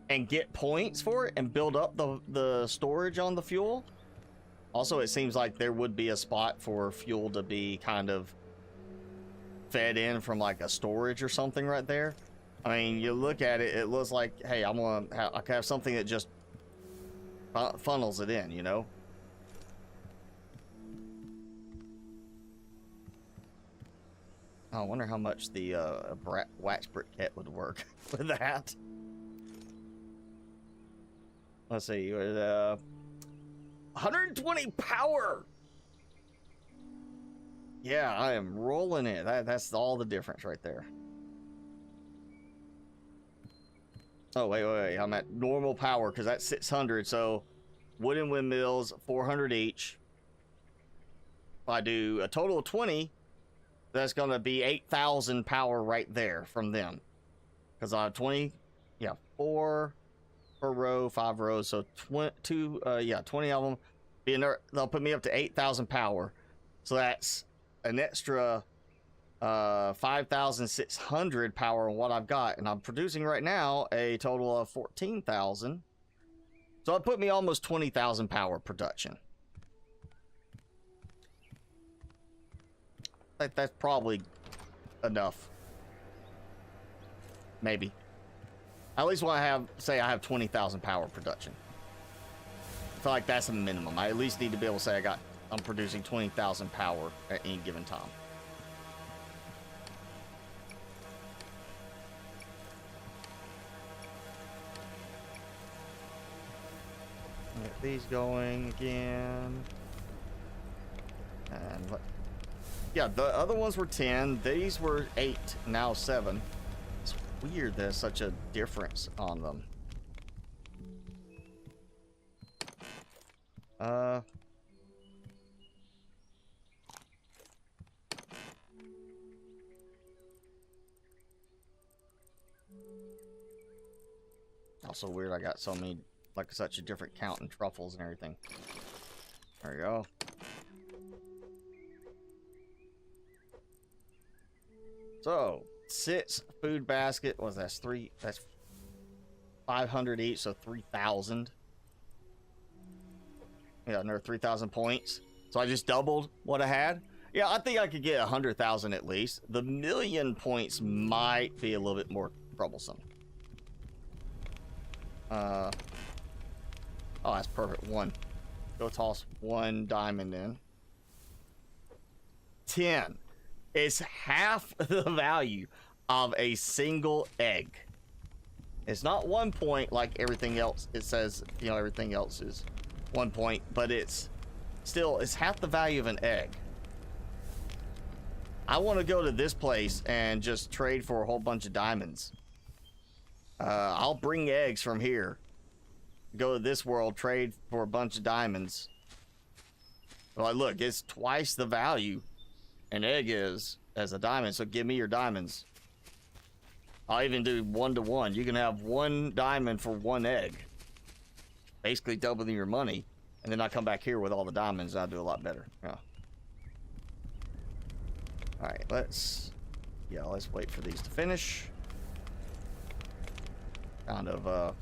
and get points for it and build up the storage on the fuel. Also, it seems like there would be a spot for fuel to be kind of fed in from like a storage or something right there. I mean, you look at it, it looks like, hey, I can have something that just funnels it in, you know? I wonder how much the wax briquette would work with that. Let's see, 120 power. Yeah, I am rolling it. That's all the difference right there. Oh, wait. I'm at normal power because that's 600. So wooden windmills, 400 each. If I do a total of 20, that's going to be 8,000 power right there from them. Because I have 20, yeah, 4 per row, 5 rows. So 20 of them. They'll put me up to 8,000 power. So that's an extra 5,600 power on what I've got. And I'm producing right now a total of 14,000. So it put me almost 20,000 power production. That's probably enough. Maybe. At least when I have 20,000 power production. I feel like that's a minimum. I at least need to be able to say I got I'm producing 20,000 power at any given time. Get these going again. And what? Yeah, the other ones were 10. These were 8. Now 7. It's weird there's such a difference on them. Also weird I got so many, like such a different count in truffles and everything. There we go. So 6 food basket was that's 500 each, so 3,000. Yeah, another 3,000 points. So I just doubled what I had. Yeah, I think I could get 100,000 at least. The 1,000,000 points might be a little bit more troublesome. Oh, that's perfect. 1. Go toss 1 diamond in. 10. It's half the value of a single egg. It's not 1 point like everything else. It says, you know, everything else is 1 point, but it's still, it's half the value of an egg. I want to go to this place and just trade for a whole bunch of diamonds. I'll bring eggs from here. Go to this world, trade for a bunch of diamonds. Well, look, it's twice the value an egg is as a diamond, so give me your diamonds. I'll even do 1-to-1. You can have 1 diamond for 1 egg. Basically doubling your money. And then I come back here with all the diamonds and I'll do a lot better. Yeah. Alright, let's wait for these to finish. Kind of, I'll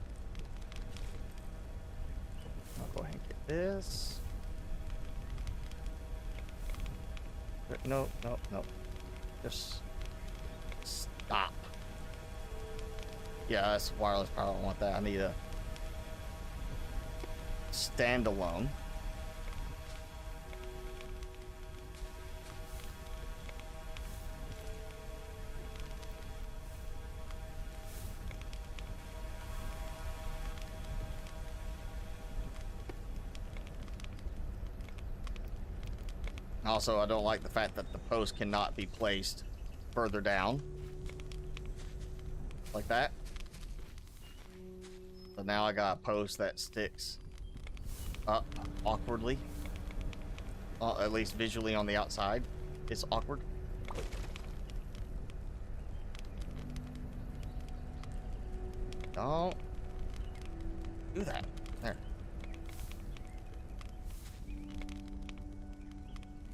go ahead and get this. Nope. Just stop. Yeah, that's wireless power. I don't want that. I need a standalone. Also, I don't like the fact that the post cannot be placed further down. Like that. So now I got a post that sticks up awkwardly. At least visually on the outside. It's awkward. Don't do that. There.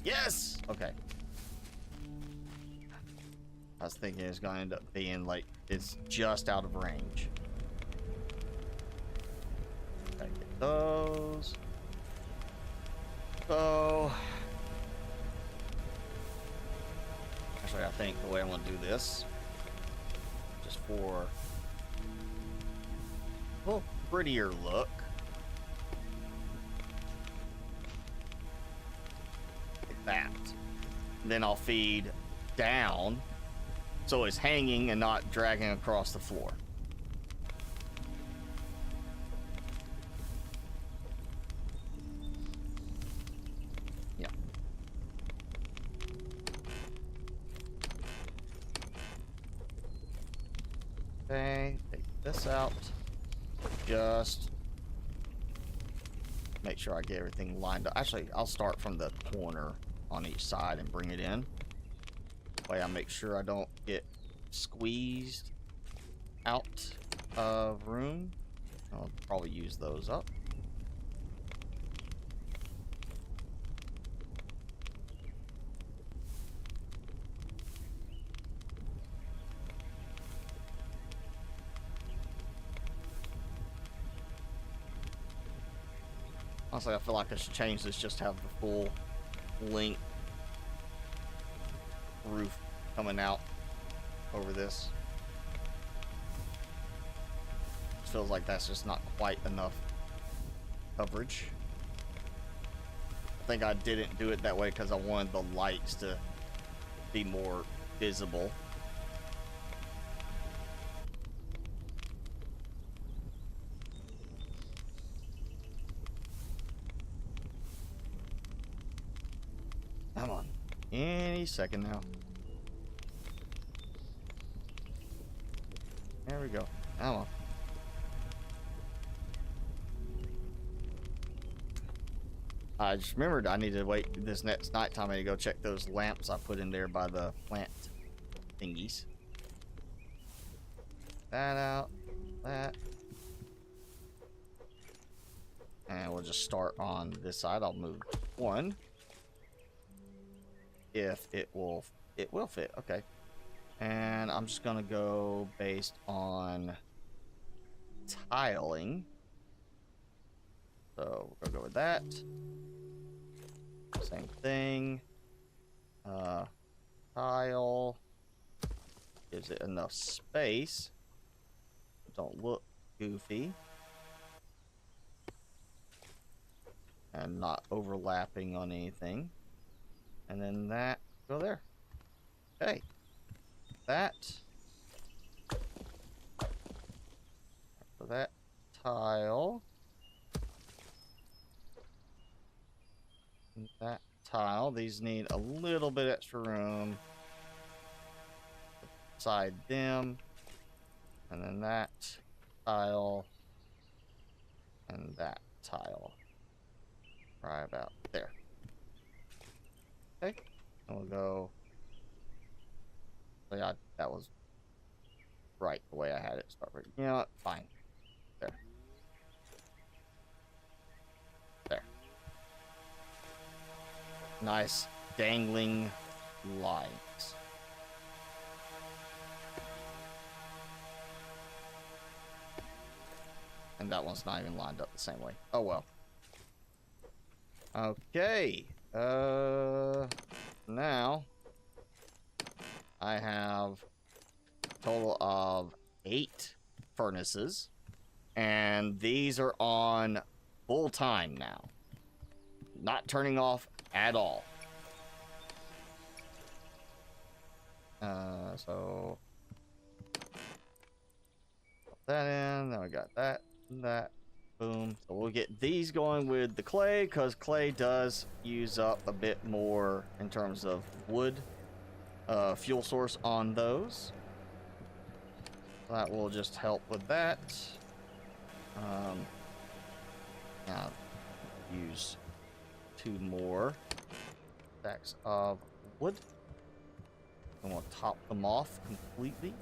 Yes! Okay. I was thinking it's going to end up being like it's just out of range. Gotta get those. So actually, I think the way I want to do this, just for a little prettier look. Like that. And then I'll feed down. So it's hanging and not dragging across the floor. Yeah. Okay, take this out. Just make sure I get everything lined up. Actually, I'll start from the corner on each side and bring it in. Way I make sure I don't get squeezed out of room. I'll probably use those up. Honestly, I feel like I should change this just to have the full length roof coming out over this. Feels like that's just not quite enough coverage. think I didn't do it that way because I wanted the lights to be more visible. Come on. Any second now. There we go. Come on. I just remembered I need to wait this next nighttime. I need to go check those lamps I put in there by the plant thingies. That out. That. And we'll just start on this side. I'll move one. If it will fit. Okay. And I'm just gonna go based on tiling. So we'll go with that. Same thing. Tile. Gives it enough space. Don't look goofy. And not overlapping on anything. And then that, go there. Okay. That. For that tile. And that tile. These need a little bit extra room. Beside them. And then that tile. And that tile. Right about there. Okay, and we'll go. So yeah, that was right the way I had it start. You know what? Fine. There. There. Nice dangling lines. And that one's not even lined up the same way. Oh well. Okay. Now I have a total of 8 furnaces, and these are on full time now. Not turning off at all. So put that in, then we got that and that. Boom. So we'll get these going with the clay, because clay does use up a bit more in terms of wood fuel source on those. So that will just help with that. Now use 2 more stacks of wood. And we'll top them off completely.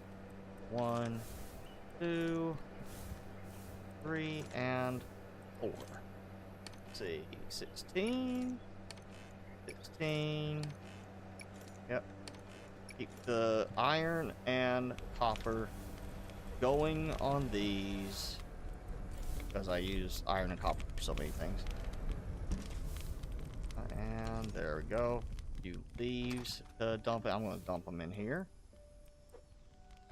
1, 2, 3, and 4. Let's see, 16. Yep. Keep the iron and copper going on these, because I use iron and copper for so many things. And there we go. Few leaves to dump it. I'm going to dump them in here.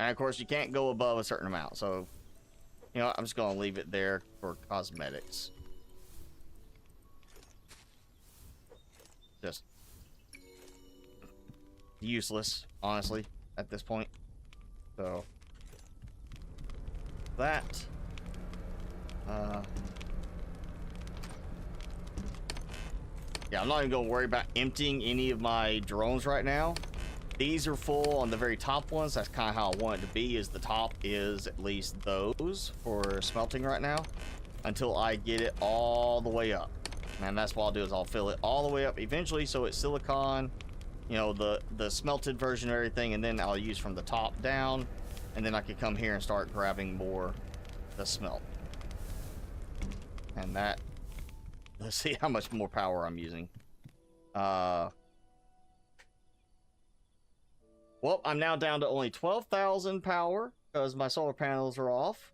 And of course, you can't go above a certain amount, so you know, I'm just going to leave it there for cosmetics. Just useless, honestly, at this point. So, that. Yeah, I'm not even going to worry about emptying any of my drones right now. These are full on the very top ones. That's kind of how I want it to be, is the top is at least those for smelting right now until I get it all the way up. And that's what I'll do, is I'll fill it all the way up eventually so it's silicon, you know, the smelted version of everything, and then I'll use from the top down, and then I can come here and start grabbing more the smelt. And that, let's see how much more power I'm using. Well, I'm now down to only 12,000 power because my solar panels are off.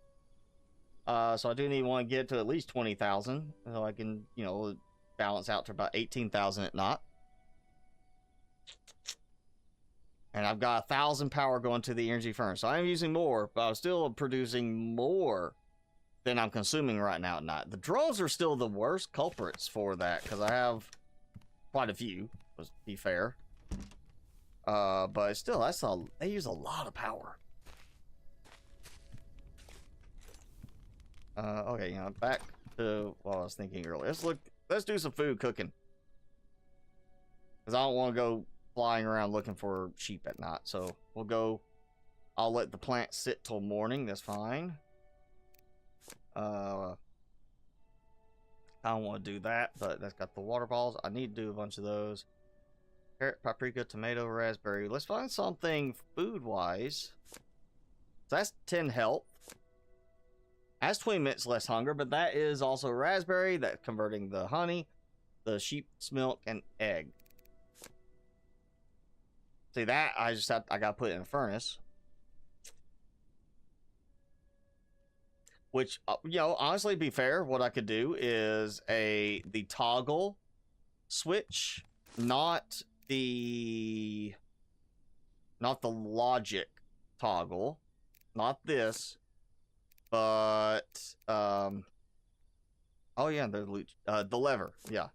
So I do need to get to at least 20,000 so I can, you know, balance out to about 18,000 at not. And I've got 1,000 power going to the energy furnace. So I'm using more, but I'm still producing more than I'm consuming right now at night. The drones are still the worst culprits for that, because I have quite a few, to be fair. But still, they use a lot of power. Okay, you know, back to what I was thinking earlier. Let's do some food cooking. Because I don't want to go flying around looking for sheep at night. So I'll let the plant sit till morning. That's fine. I don't want to do that, but that's got the water balls. I need to do a bunch of those. Carrot, paprika, tomato, raspberry. Let's find something food-wise. So that's 10 health. That's 20 minutes less hunger, but that is also raspberry. That's converting the honey, the sheep's milk, and egg. See that? I gotta put it in a furnace. Which, you know, honestly, to be fair, what I could do is the toggle switch, not the logic toggle, not this, but oh yeah, the lever, yeah.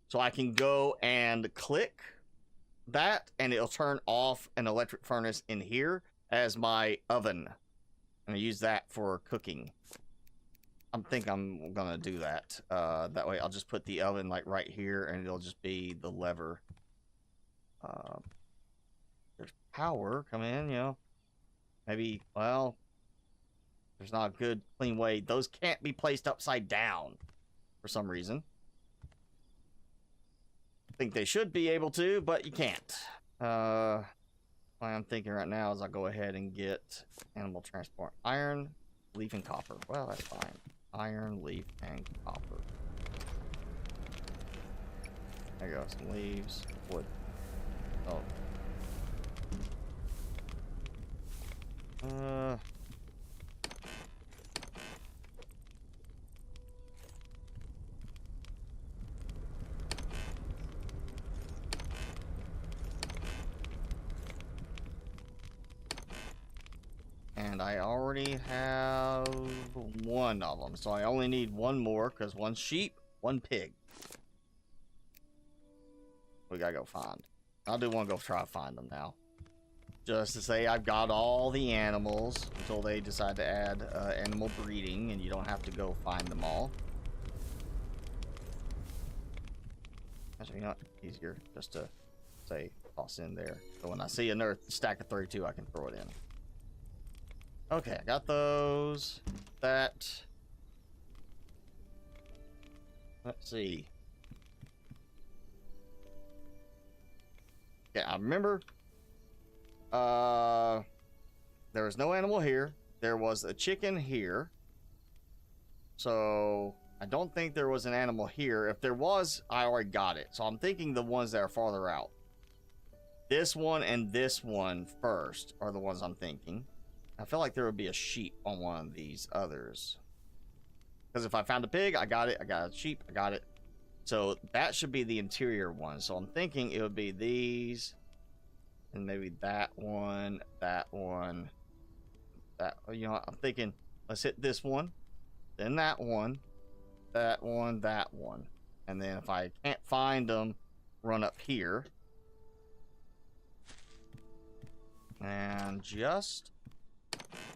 So I can go and click that, and it'll turn off an electric furnace in here as my oven, and I use that for cooking. I think I'm gonna do that. That way I'll just put the oven like right here, and it'll just be the lever. There's power come in, you know. Maybe, well, there's not a good clean way. Those can't be placed upside down for some reason. I think they should be able to, but you can't. What I'm thinking right now is I'll go ahead and get animal transport. Iron, leaf, and copper. Well, that's fine. Iron, leaf, and copper. There you go. Some leaves, wood. Oh. And I already have one of them, so I only need one more, because one sheep, one pig. We gotta go find. I do want to go try to find them now. Just to say I've got all the animals until they decide to add animal breeding, and you don't have to go find them all. Actually, you know what? Easier just to say toss in there. So when I see another stack of 32, I can throw it in. Okay, I got those. That. Let's see. Yeah, I remember. There was no animal here. There was a chicken here. So I don't think there was an animal here. If there was, I already got it. So I'm thinking the ones that are farther out. This one and this one first are the ones I'm thinking. I feel like there would be a sheep on one of these others. Because if I found a pig, I got it. I got a sheep, I got it. So that should be the interior one. So I'm thinking it would be these. And maybe that one, that one. That, you know, I'm thinking, let's hit this one. Then that one. That one, that one. And then if I can't find them, run up here. And just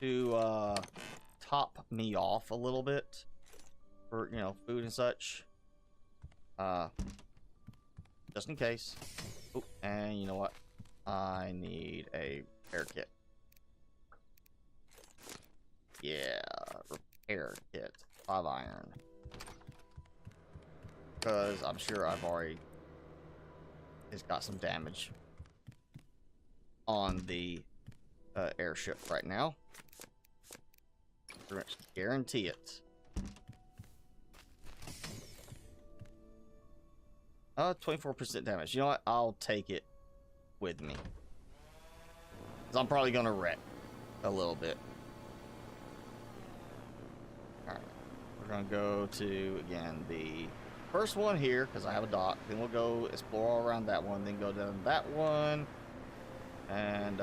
to top me off a little bit for, you know, food and such, just in case. Oh, and you know what, I need a repair kit. Yeah, repair kit, 5 iron, because I'm sure it's got some damage on the airship right now. Pretty much guarantee it. 24% damage. You know what? I'll take it with me. Because I'm probably going to wreck a little bit. Alright. We're going to go to, again, the first one here, because I have a dock. Then we'll go explore all around that one. Then go down that one. And,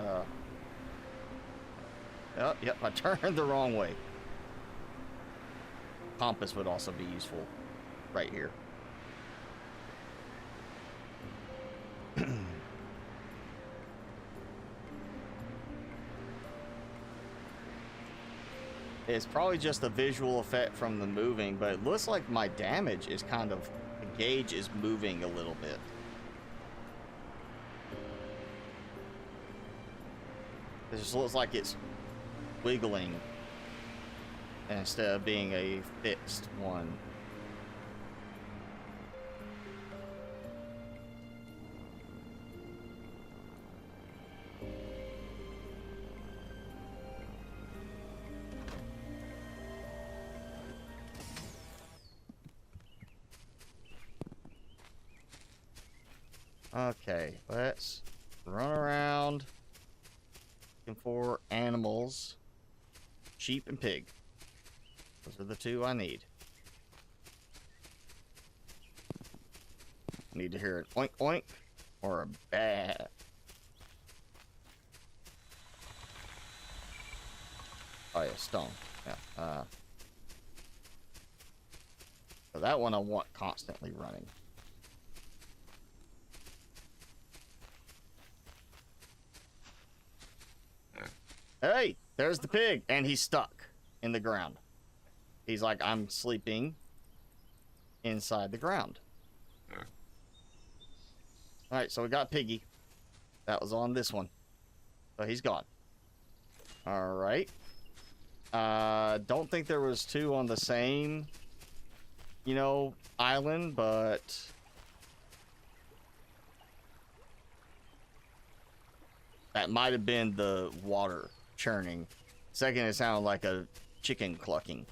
yep, I turned the wrong way. Compass would also be useful right here. It's probably just a visual effect from the moving, but it looks like my damage is kind of, the gauge is moving a little bit. It just looks like it's wiggling instead of being a fixed one. Okay, let's run around looking for animals. Sheep and pig. Those are the two I need. Need to hear an oink oink or a bat. Oh yeah, stone. Yeah. So that one I want constantly running. Hey, there's the pig, and he's stuck in the ground. He's like, I'm sleeping inside the ground. Alright, so we got Piggy. That was on this one. So he's gone. Alright. Don't think there was two on the same, you know, island, but... that might have been the water churning. Second, it sounded like a chicken clucking.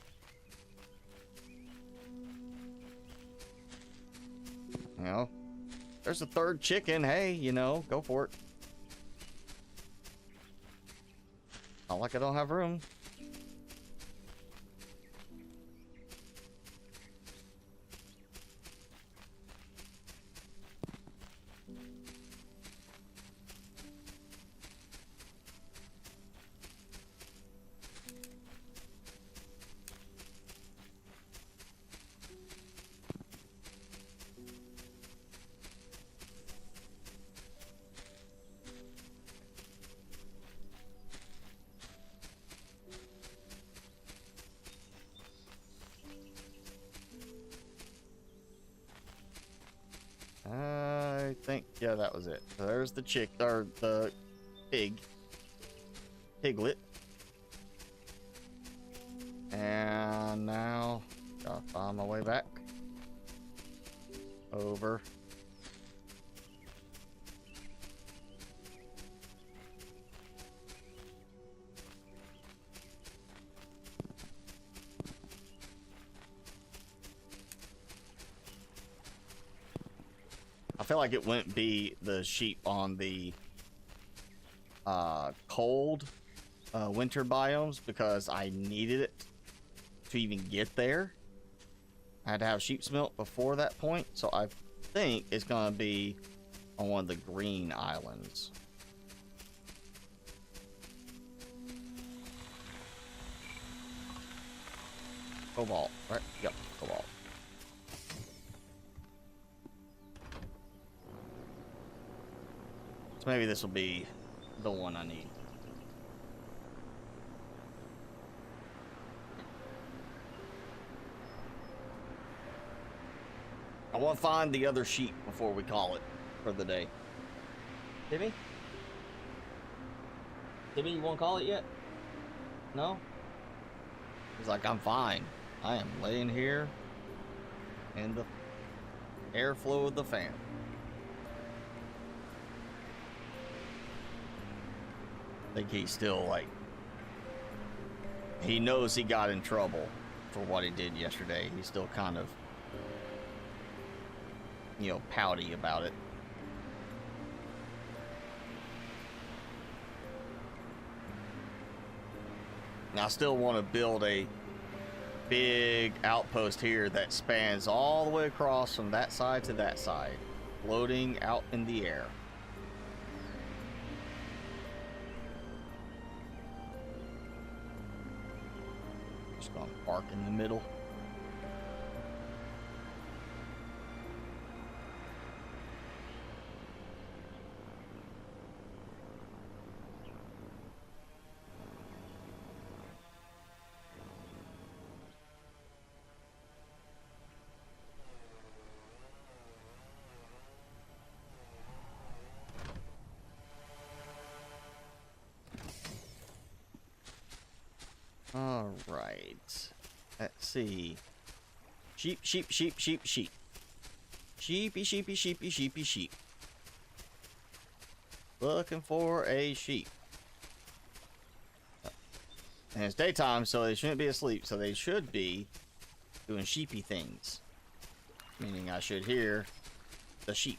You know, there's a third chicken. Hey, you know, go for it. Not like I don't have room. I think, yeah, that was it. So there's the chick, or the pig. Piglet. And now, gotta find my way back. Over. I feel like it wouldn't be the sheep on the cold winter biomes because I needed it to even get there. I had to have sheep's milk before that point, so I think it's gonna be on one of the green islands. Cobalt, right? Yep, cobalt. So maybe this will be the one I need. I want to find the other sheep before we call it for the day. Timmy? Timmy, you want to call it yet? No? He's like, I'm fine. I am laying here in the airflow of the fan. I think he's still like, he knows he got in trouble for what he did yesterday. He's still kind of, you know, pouty about it. And I still want to build a big outpost here that spans all the way across from that side to that side, floating out in the air. Just gonna park in the middle. All right. Let's see. Sheep, sheep, sheep, sheep, sheep. Sheepy, sheepy, sheepy, sheepy, sheep. Looking for a sheep. And it's daytime, so they shouldn't be asleep. So they should be doing sheepy things. Meaning I should hear the sheep.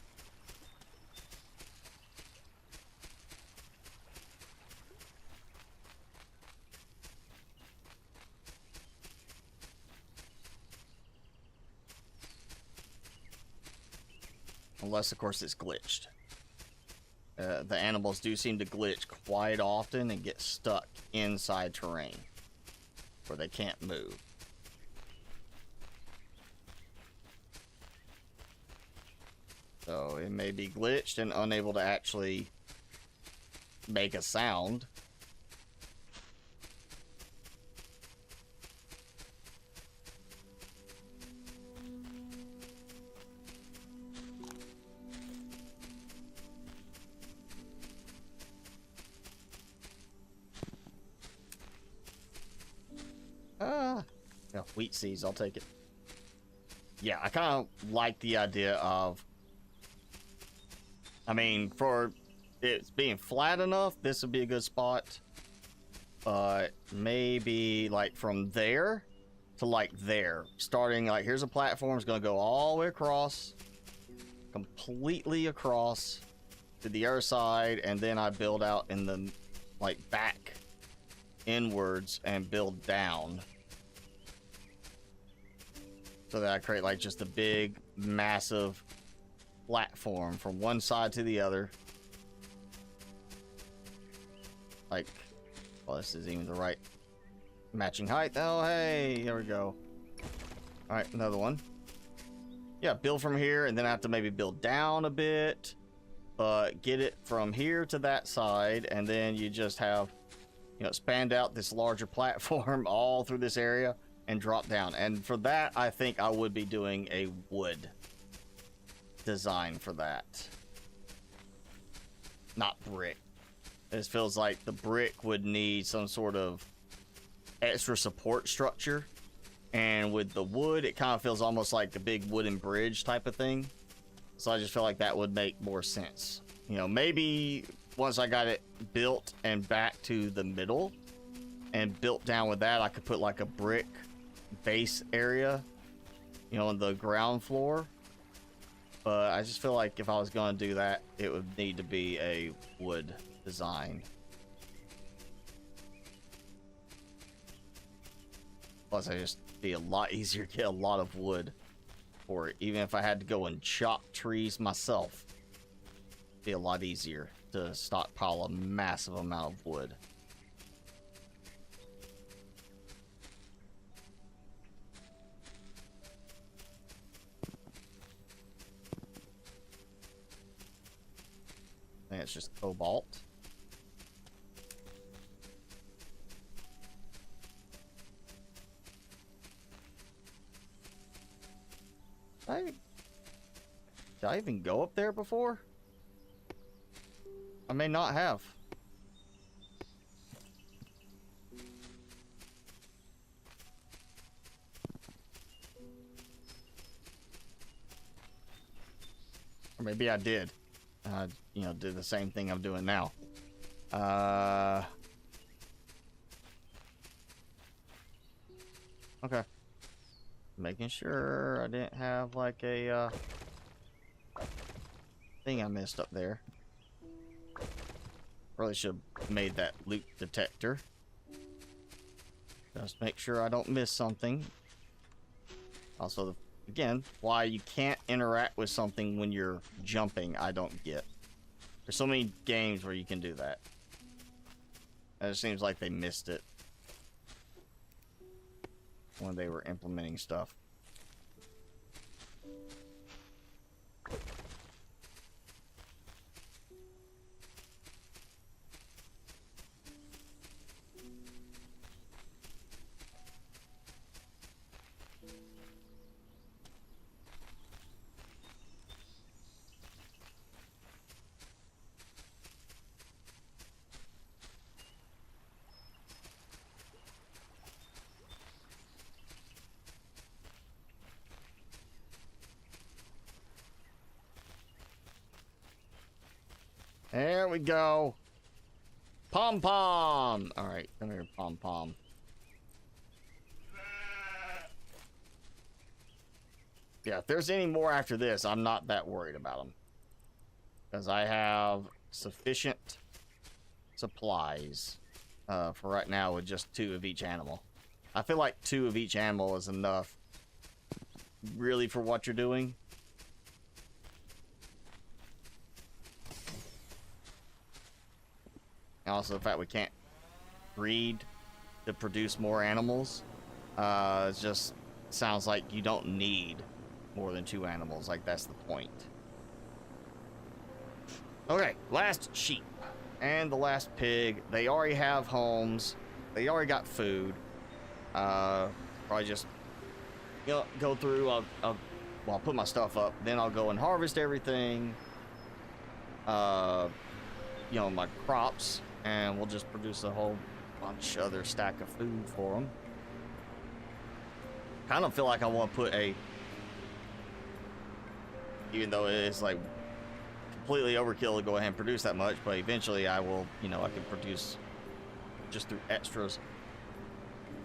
Unless, of course, it's glitched. The animals do seem to glitch quite often and get stuck inside terrain where they can't move. So it may be glitched and unable to actually make a sound. Yeah, wheat seeds, I'll take it. Yeah, I kind of like the idea of, I mean, for it being flat enough, this would be a good spot. But maybe like from there to like there. Starting like, here's a platform, it's gonna go all the way across, completely across to the other side, and then I build out in the like back inwards and build down. So that I create like just a big, massive platform from one side to the other. Like, well, this isn't even the right matching height. Oh, hey, there we go. All right, another one. Yeah, build from here, and then I have to maybe build down a bit, but get it from here to that side, and then you just have, you know, expand out this larger platform all through this area and drop down. And for that, I think I would be doing a wood design for that. Not brick. This feels like the brick would need some sort of extra support structure. And with the wood, it kind of feels almost like a big wooden bridge type of thing. So I just feel like that would make more sense. You know, maybe once I got it built and back to the middle and built down with that, I could put like a brick base area, you know, on the ground floor. But I just feel like if I was going to do that, it would need to be a wood design. Plus, I just be a lot easier to get a lot of wood for it. Even if I had to go and chop trees myself, it'd be a lot easier to stockpile a massive amount of wood. I think it's just cobalt. Did I even go up there before? I may not have. Or maybe I did. You know, did the same thing I'm doing now. Okay. Making sure I didn't have like a thing I missed up there. Probably should have made that loot detector. Just make sure I don't miss something. Also, again, why you can't interact with something when you're jumping, I don't get. There's so many games where you can do that. And it seems like they missed it when they were implementing stuff. There we go. Pom Pom. All right, come here, Pom Pom. Yeah, if there's any more after this, I'm not that worried about them. Because I have sufficient supplies for right now with just 2 of each animal. I feel like 2 of each animal is enough, really, for what you're doing. And also the fact we can't breed to produce more animals. It just sounds like you don't need more than 2 animals. Like, that's the point. Okay, last sheep and the last pig. They already have homes. They already got food. Probably just, you know, go through. I'll put my stuff up. Then I'll go and harvest everything. You know, my crops, and we'll just produce a whole bunch of other stack of food for them. Kind of feel like I want to put a, even though it's like completely overkill to go ahead and produce that much, but eventually I will, you know, I can produce just through extras.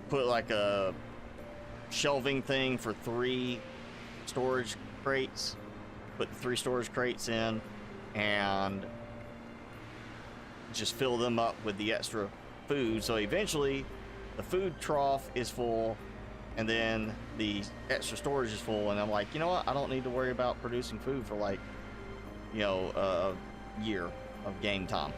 Put like a shelving thing for 3 storage crates. Put the 3 storage crates in and just fill them up with the extra food. So eventually the food trough is full and then the extra storage is full, and I'm like, you know what? I don't need to worry about producing food for like, you know, a year of game time.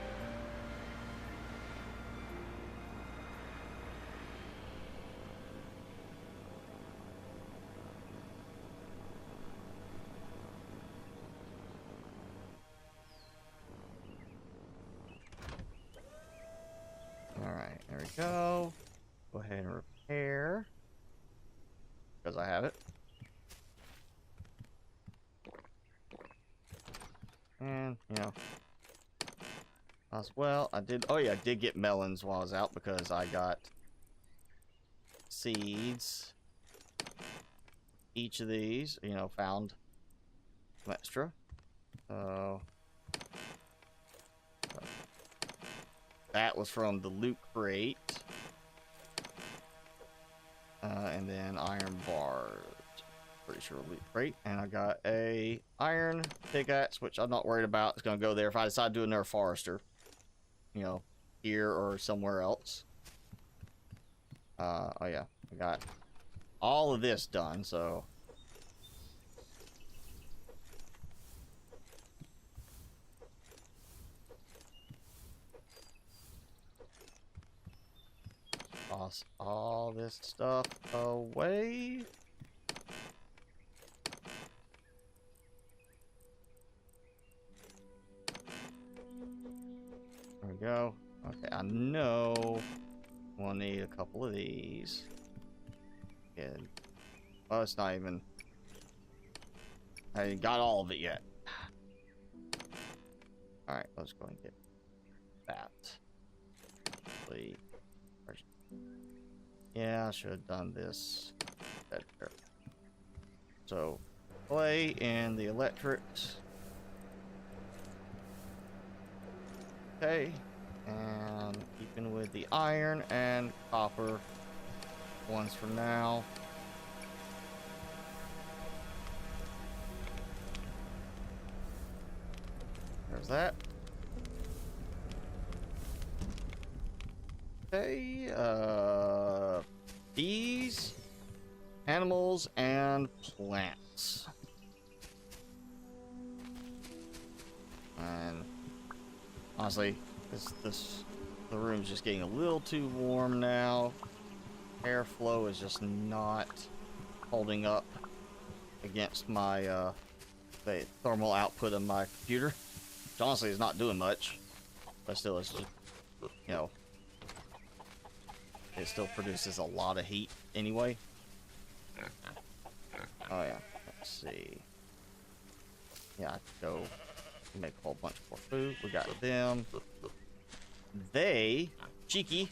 All right, there we go. Go ahead and repair, because I have it. And, you know, as well, I did, oh yeah, I did get melons while I was out because I got seeds. Each of these, you know, found some extra. So, that was from the loot crate. And then iron bars. Pretty sure loot crate. And I got a iron pickaxe, which I'm not worried about. It's gonna go there if I decide to do another forester. You know, here or somewhere else. Oh yeah, I got all of this done, so. Toss all this stuff away. There we go. Okay, I know we'll need a couple of these. Good. Oh, it's not even. I ain't got all of it yet. Alright, let's go and get that. Please. Yeah, I should have done this better. So, play in the electrics. Okay, and keeping with the iron and copper ones for now. There's that. Okay, bees, animals, and plants. And honestly, the room's just getting a little too warm now. Airflow is just not holding up against my the thermal output of my computer. Which honestly is not doing much, but still, it's just, you know, it still produces a lot of heat anyway. Oh yeah, let's see. Yeah, I could go make a whole bunch more food. We got them. They, cheeky,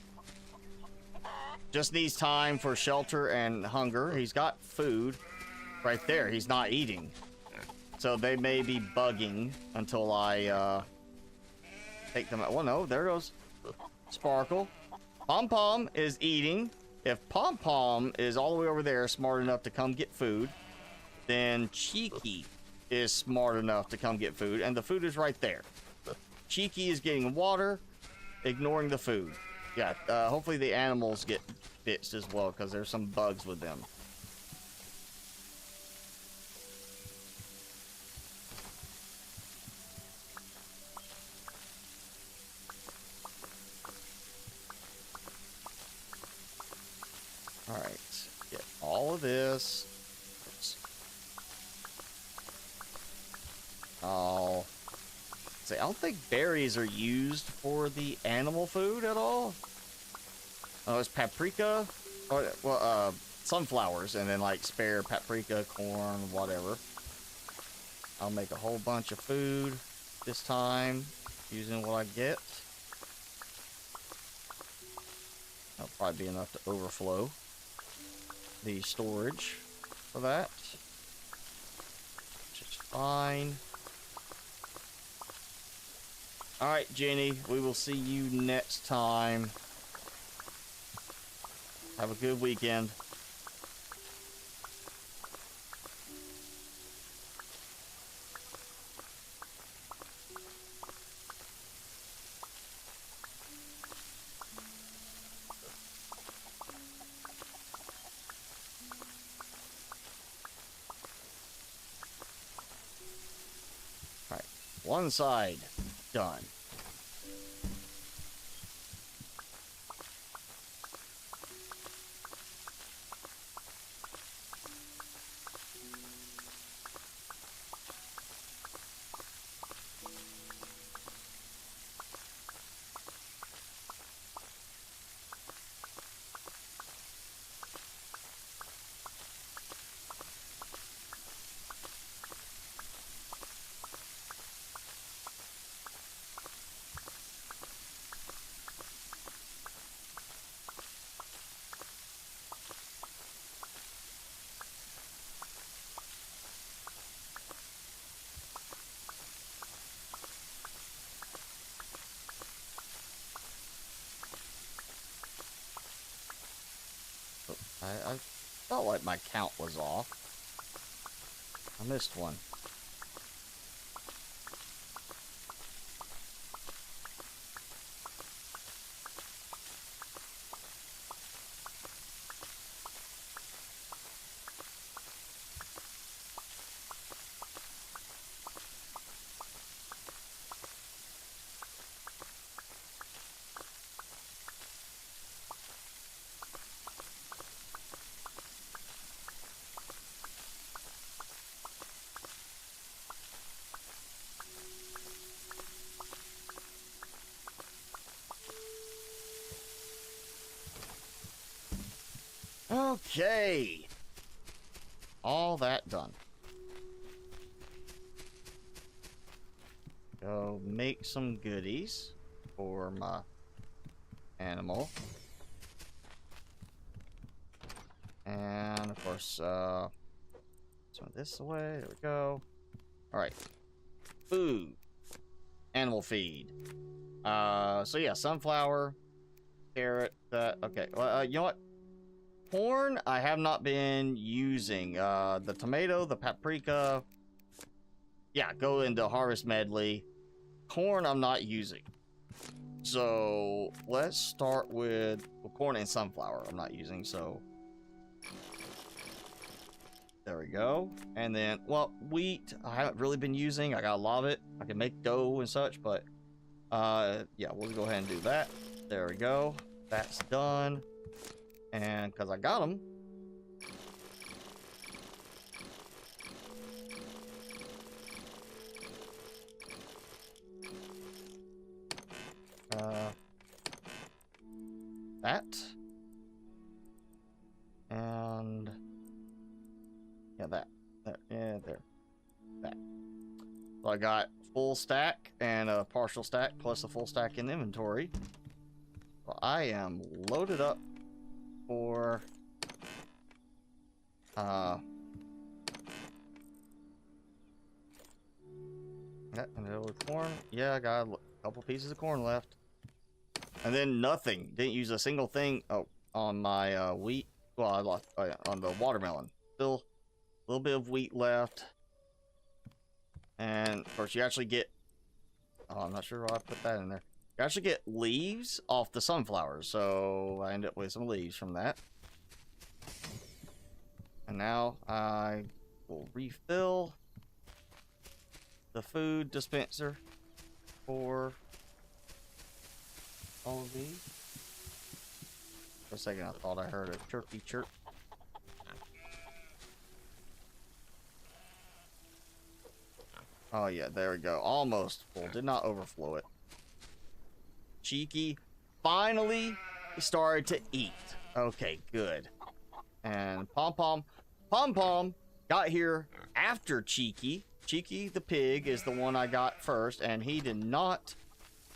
just needs time for shelter and hunger. He's got food right there. He's not eating. So they may be bugging until I take them out. Well, no, there goes Sparkle. Pom Pom is eating. If Pom Pom is all the way over there, smart enough to come get food, then Cheeky is smart enough to come get food, and the food is right there. Cheeky is getting water, ignoring the food. Yeah, hopefully the animals get fixed as well, because there's some bugs with them. Alright, get all of this. Oh. See, I don't think berries are used for the animal food at all. Oh, it's paprika. Or, well, sunflowers, and then like spare paprika, corn, whatever. I'll make a whole bunch of food this time using what I get. That'll probably be enough to overflow the storage for that. Just fine. Alright, Jenny, we will see you next time. Have a good weekend. Alright, one side done. I felt like my count was off. I missed one. Okay. All that done. Go make some goodies for my animal. And of course, throw this away. There we go. Alright. Food. Animal feed. So yeah, sunflower, carrot, okay. Well, you know what? Corn, I have not been using. The tomato, the paprika. Yeah, go into harvest medley. Corn, I'm not using. So let's start with corn and sunflower. I'm not using, so there we go. And then, well, wheat, I haven't really been using. I got a lot of it. I can make dough and such, but yeah, we'll go ahead and do that. There we go. That's done. And because I got them, that, and yeah, that, yeah, there, that. So I got full stack and a partial stack plus a full stack in inventory. So I am loaded up for yeah, and corn. Yeah, I got couple pieces of corn left. And then nothing. Didn't use a single thing on my wheat. Well, I lost on the watermelon. Still a little bit of wheat left. And of course, you actually get. Oh, I'm not sure why I put that in there. You actually get leaves off the sunflowers, so I end up with some leaves from that. And now I will refill the food dispenser for all of these. For a second, I thought I heard a turkey chirp. Oh yeah, there we go. Almost full. Did not overflow it. Cheeky finally started to eat. Okay, good. And Pom Pom got here after Cheeky. Cheeky the pig is the one I got first, and he did not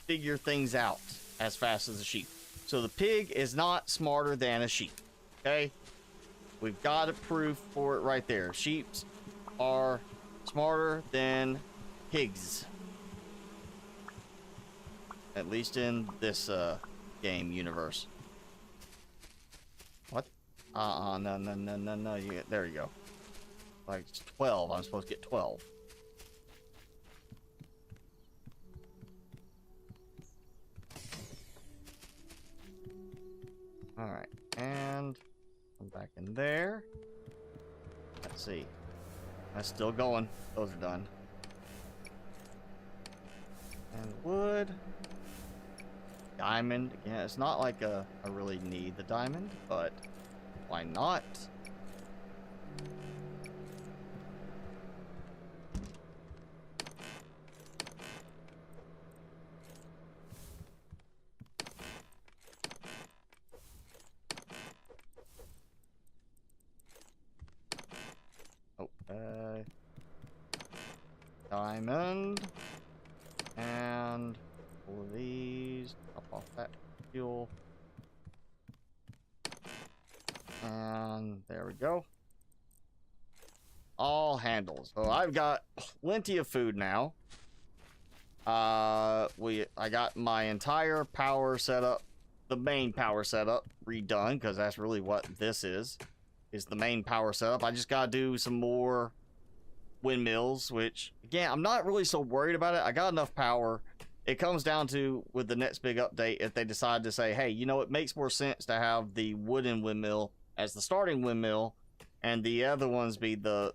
figure things out as fast as a sheep. So the pig is not smarter than a sheep. Okay? We've got a proof for it right there. Sheeps are smarter than pigs. At least in this game universe. What? No. There you go. Like 12. I'm supposed to get 12. Alright. And I'm back in there. Let's see. That's still going. Those are done. And wood. Diamond. Again, it's not like I really need the diamond, but why not? Oh, diamond. And all of these. Top off that fuel. And there we go. All handles. So I've got plenty of food now. I got my entire power setup, the main power setup redone, because that's really what this is the main power setup. I just gotta do some more windmills, which again, I'm not really so worried about it. I got enough power. It comes down to, with the next big update, if they decide to say, hey, you know, it makes more sense to have the wooden windmill as the starting windmill and the other ones be the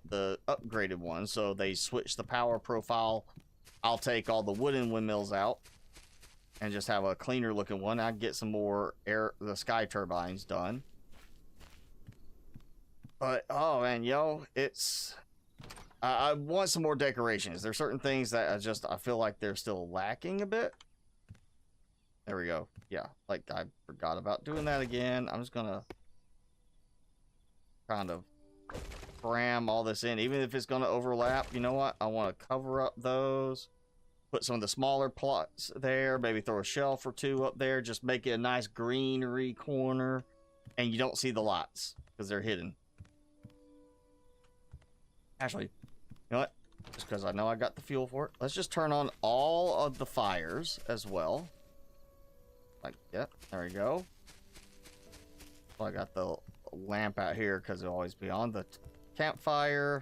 upgraded ones. So they switch the power profile. I'll take all the wooden windmills out and just have a cleaner looking one. I can get some more the sky turbines done. But oh man, yo, it's I want some more decorations. There's certain things that I feel like they're still lacking a bit. There we go. Yeah, like I forgot about doing that again. I'm just gonna kind of cram all this in, even if it's gonna overlap. You know what? I want to cover up those. Put some of the smaller plots there. Maybe throw a shelf or two up there. Just make it a nice greenery corner, and you don't see the lights because they're hidden. Actually, you know what? Just because I know I got the fuel for it, let's just turn on all of the fires as well. Like, yep, there we go. So I got the lamp out here because it'll always be on the campfire.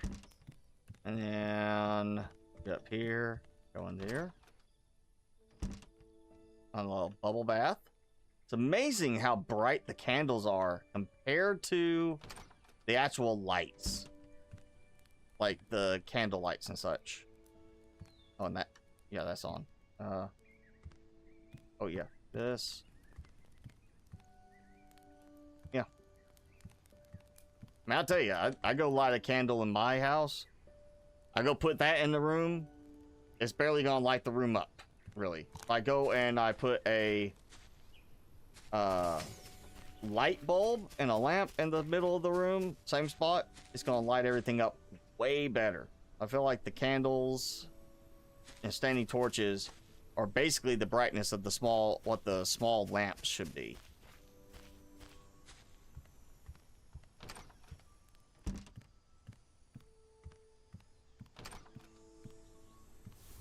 And then get up here, go in there. On a little bubble bath. It's amazing how bright the candles are compared to the actual lights. Like the candle lights and such. Oh, and that, yeah, that's on. Oh yeah, this. Yeah. I mean, I'll tell you, I go light a candle in my house. I go put that in the room. It's barely gonna light the room up, really. If I go and I put a light bulb and a lamp in the middle of the room, same spot, it's gonna light everything up way better. I feel like the candles and standing torches are basically the brightness of what the small lamps should be.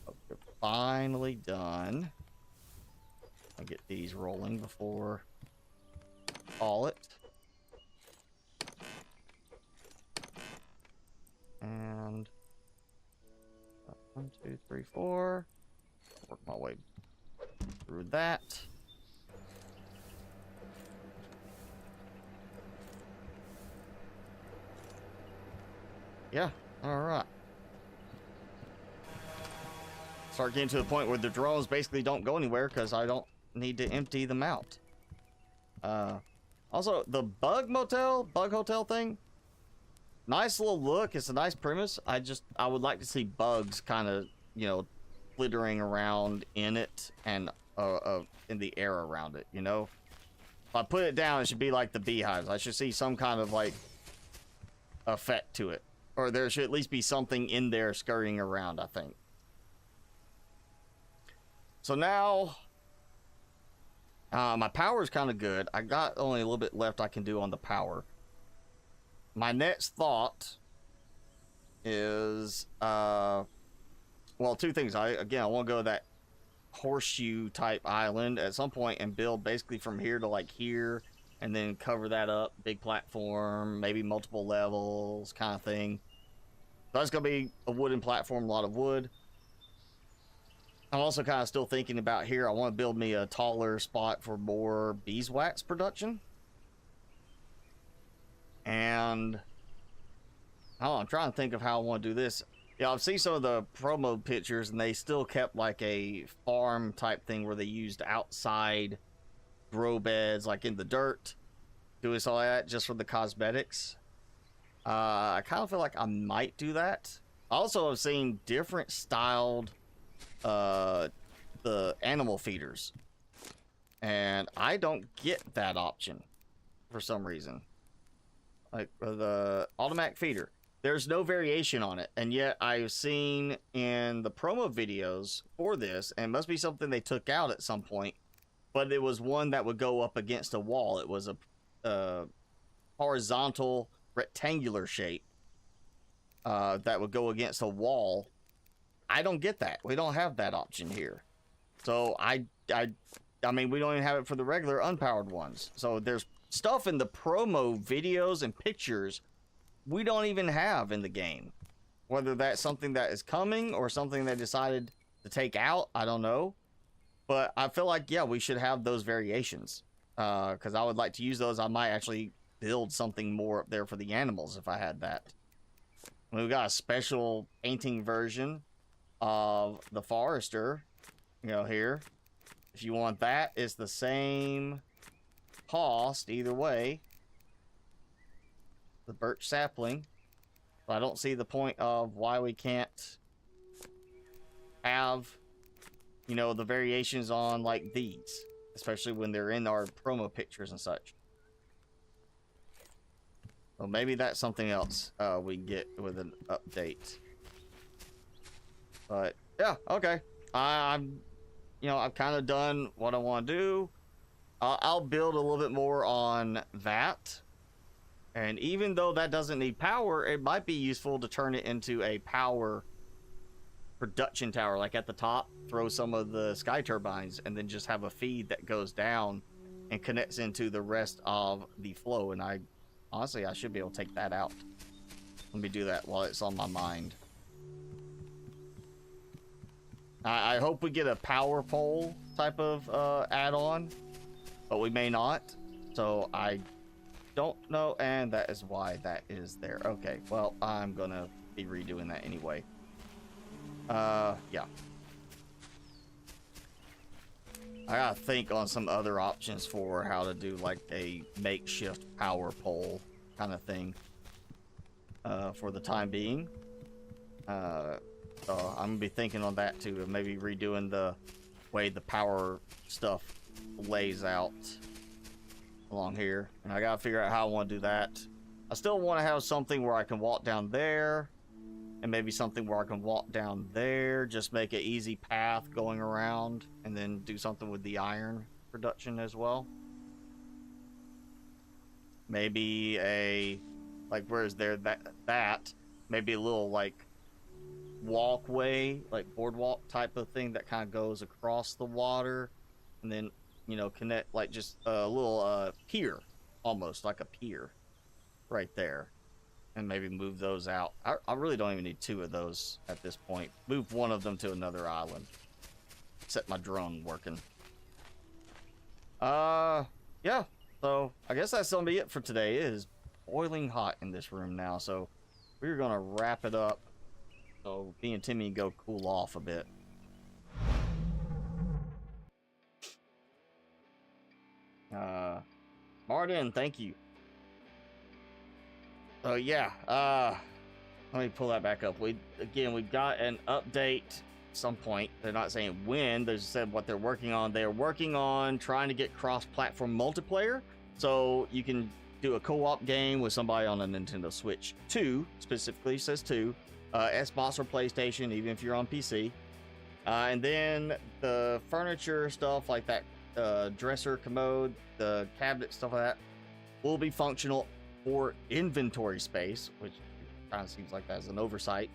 Okay, finally done. get these rolling before all it. And 1, 2, 3, 4. Work my way through that. Yeah, all right. Start getting to the point where the drones basically don't go anywhere because I don't need to empty them out. Also, the bug hotel thing, nice little look. It's a nice premise. I would like to see bugs kind of, you know, flittering around in it and in the air around it, you know. If I put it down, it should be like the beehives. I should see some kind of like effect to it, or there should at least be something in there scurrying around, I think. So now, my power is kind of good. I got only a little bit left I can do on the power. My next thought is, well, two things. I want to go to that horseshoe type island at some point and build basically from here to like here, and then cover that up, big platform, maybe multiple levels kind of thing. So that's going to be a wooden platform, a lot of wood. I'm also kind of still thinking about here. I want to build me a taller spot for more beeswax production. And I don't know, I'm trying to think of how I want to do this. Yeah, I've seen some of the promo pictures and they still kept like a farm type thing where they used outside grow beds, like in the dirt, doing all that just for the cosmetics. I kind of feel like I might do that. I also have seen different styled the animal feeders, and I don't get that option for some reason. Like the automatic feeder, there's no variation on it, and yet I've seen in the promo videos for this, and it must be something they took out at some point, but it was one that would go up against a wall. It was a horizontal rectangular shape that would go against a wall. I don't get that. We don't have that option here. So I mean, we don't even have it for the regular unpowered ones. So there's stuff in the promo videos and pictures we don't even have in the game. Whether that's something that is coming or something they decided to take out, I don't know. But I feel like, yeah, we should have those variations. Because I would like to use those. I might actually build something more up there for the animals if I had that. We've got a special painting version of the forester, you know, here. If you want that, it's the same cost either way. The birch sapling. But I don't see the point of why we can't have, you know, the variations on like these, especially when they're in our promo pictures and such. Well, maybe that's something else we get with an update. But yeah, okay. I'm, you know, I've kind of done what I want to do. I'll build a little bit more on that. And even though that doesn't need power, it might be useful to turn it into a power production tower. Like at the top, throw some of the sky turbines and then just have a feed that goes down and connects into the rest of the flow. And honestly, I should be able to take that out. Let me do that while it's on my mind. I hope we get a power pole type of add-on, but we may not. So I don't know, and that is why that is there. Okay, well, I'm gonna be redoing that anyway. Yeah. I gotta think on some other options for how to do like a makeshift power pole kind of thing for the time being. So I'm gonna be thinking on that too, and maybe redoing the way the power stuff lays out along here. And I gotta figure out how I want to do that. I still want to have something where I can walk down there, and maybe something where I can walk down there, just make an easy path going around, and then do something with the iron production as well. Maybe a, like, where is there that maybe a little like walkway, like boardwalk type of thing that kind of goes across the water, and then you know, connect like just a little pier, almost like a pier right there. And maybe move those out. I really don't even need 2 of those at this point. Move one of them to another island. Set my drone working. Yeah. So I guess that's gonna be it for today. It is boiling hot in this room now, so we're gonna wrap it up. So me and Timmy go cool off a bit. Martin, thank you. So yeah, let me pull that back up. We got an update at some point. They're not saying when, they just said what they're working on. They're working on trying to get cross-platform multiplayer, so you can do a co-op game with somebody on a Nintendo Switch 2, specifically says 2, Xbox or PlayStation, even if you're on PC. And then the furniture stuff like that, dresser, commode, the cabinet, stuff like that, will be functional for inventory space, which kind of seems like that's an oversight.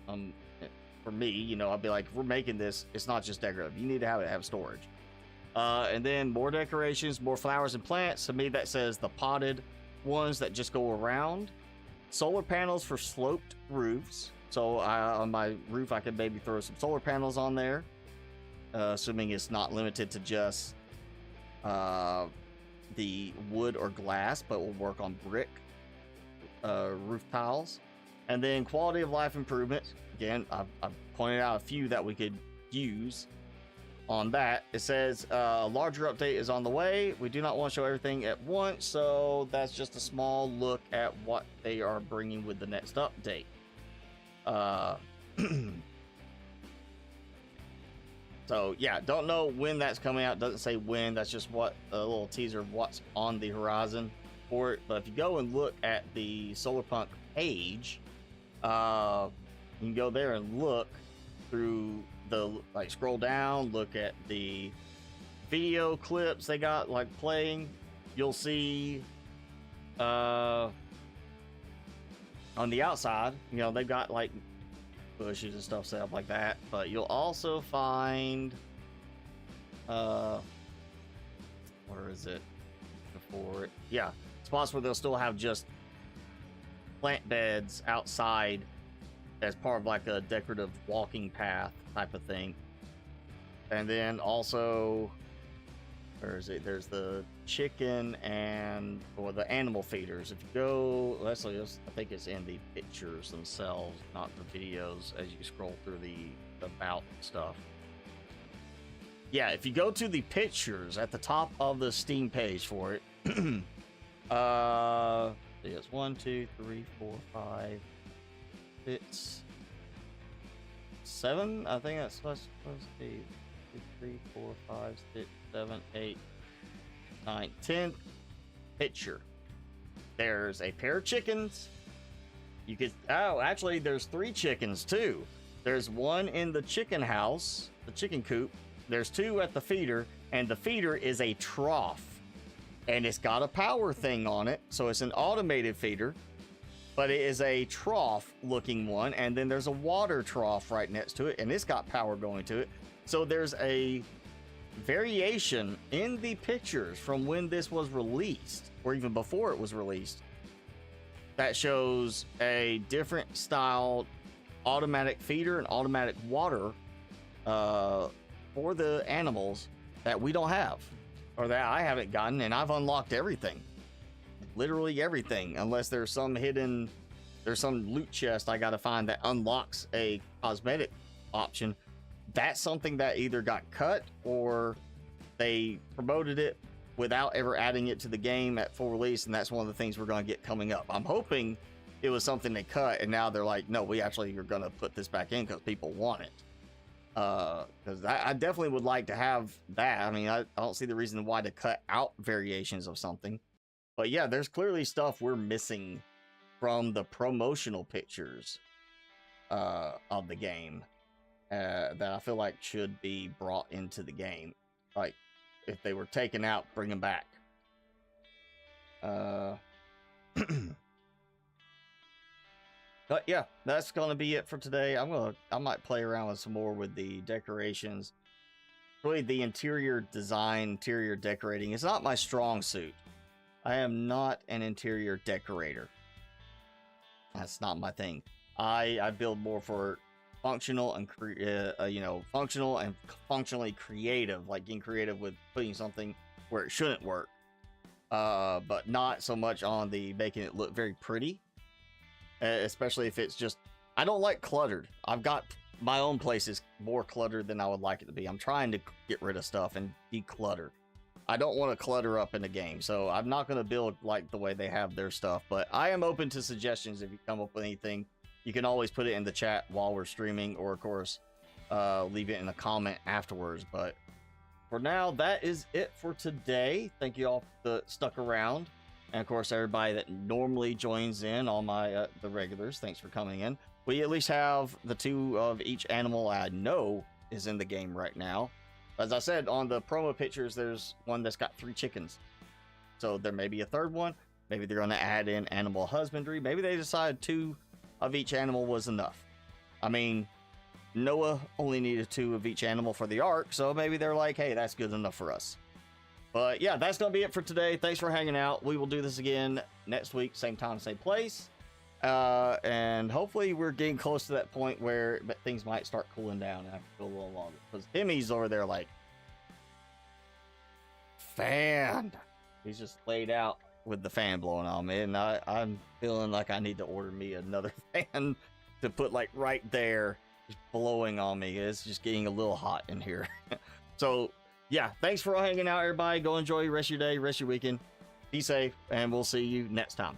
For me, you know, I'll be like, if we're making this, it's not just decorative. You need to have storage. And then more decorations, more flowers and plants. To me, that says the potted ones that just go around. Solar panels for sloped roofs. So on my roof, I could maybe throw some solar panels on there, assuming it's not limited to just the wood or glass, but will work on brick roof tiles. And then quality of life improvements. Again, I've pointed out a few that we could use on that. It says a larger update is on the way. We do not want to show everything at once, so that's just a small look at what they are bringing with the next update. So yeah, don't know when that's coming out. Doesn't say when. That's just what a little teaser of what's on the horizon for it. But if you go and look at the Solarpunk page, you can go there and look through the, like, scroll down, look at the video clips they got like playing. You'll see on the outside, you know, they've got like bushes and stuff set up like that, but you'll also find where is it before it? Yeah, spots where they'll still have just plant beds outside as part of like a decorative walking path type of thing. And then also, where is it? There's the chicken or the animal feeders. If you go, Leslie, I think it's in the pictures themselves, not the videos, as you scroll through the about stuff. Yeah, if you go to the pictures at the top of the Steam page for it, it's 1, 2, 3, 4, 5, 6, 7. I think that's supposed to be 2, 3, 4, 5, 6, 7, 8, 9, 10th picture. There's a pair of chickens. You could, oh, actually, there's 3 chickens too. There's one in the chicken house, the chicken coop. There's 2 at the feeder, and the feeder is a trough, and it's got a power thing on it, so it's an automated feeder, but it is a trough looking one, and then there's a water trough right next to it, and it's got power going to it. So there's a variation in the pictures from when this was released, or even before it was released, that shows a different style automatic feeder and automatic water for the animals that we don't have, or that I haven't gotten, and I've unlocked everything, literally everything, unless there's some loot chest I gotta find that unlocks a cosmetic option. That's something that either got cut or they promoted it without ever adding it to the game at full release, and that's one of the things we're going to get coming up. I'm hoping it was something they cut and now they're like, no, we actually are going to put this back in because people want it. Because I definitely would like to have that. I mean, I don't see the reason why to cut out variations of something. But yeah, there's clearly stuff we're missing from the promotional pictures of the game that I feel like should be brought into the game. Like, if they were taken out, bring them back. But yeah, that's gonna be it for today. I might play around with some more with the decorations. really the interior design, interior decorating is not my strong suit. I am not an interior decorator. That's not my thing. I build more for functional and functional and functionally creative, like getting creative with putting something where it shouldn't work, but not so much on the making it look very pretty, especially if it's just, I don't like cluttered. I've got my own place is more cluttered than I would like it to be. I'm trying to get rid of stuff and declutter. I don't want to clutter up in the game, so I'm not going to build like the way they have their stuff, but I am open to suggestions. If you come up with anything, you can always put it in the chat while we're streaming, or of course, leave it in a comment afterwards. But for now, that is it for today. Thank you all that stuck around. And of course, everybody that normally joins in, all my the regulars, thanks for coming in. We at least have the 2 of each animal I know is in the game right now. As I said, on the promo pictures, there's one that's got 3 chickens. So there may be a 3rd one. Maybe they're going to add in animal husbandry. Maybe they decide 2 of each animal was enough. I mean, Noah only needed 2 of each animal for the ark, so maybe they're like, hey, that's good enough for us. But yeah, that's going to be it for today. Thanks for hanging out. We will do this again next week, same time, same place. And hopefully we're getting close to that point where things might start cooling down after a little longer. Because Timmy's over there like, fan. He's just laid out with the fan blowing on me, and I'm feeling like I need to order me another fan to put like right there, just blowing on me. It's just getting a little hot in here. So yeah, thanks for hanging out, everybody. Go enjoy the rest of your day, rest of your weekend. Be safe, and we'll see you next time.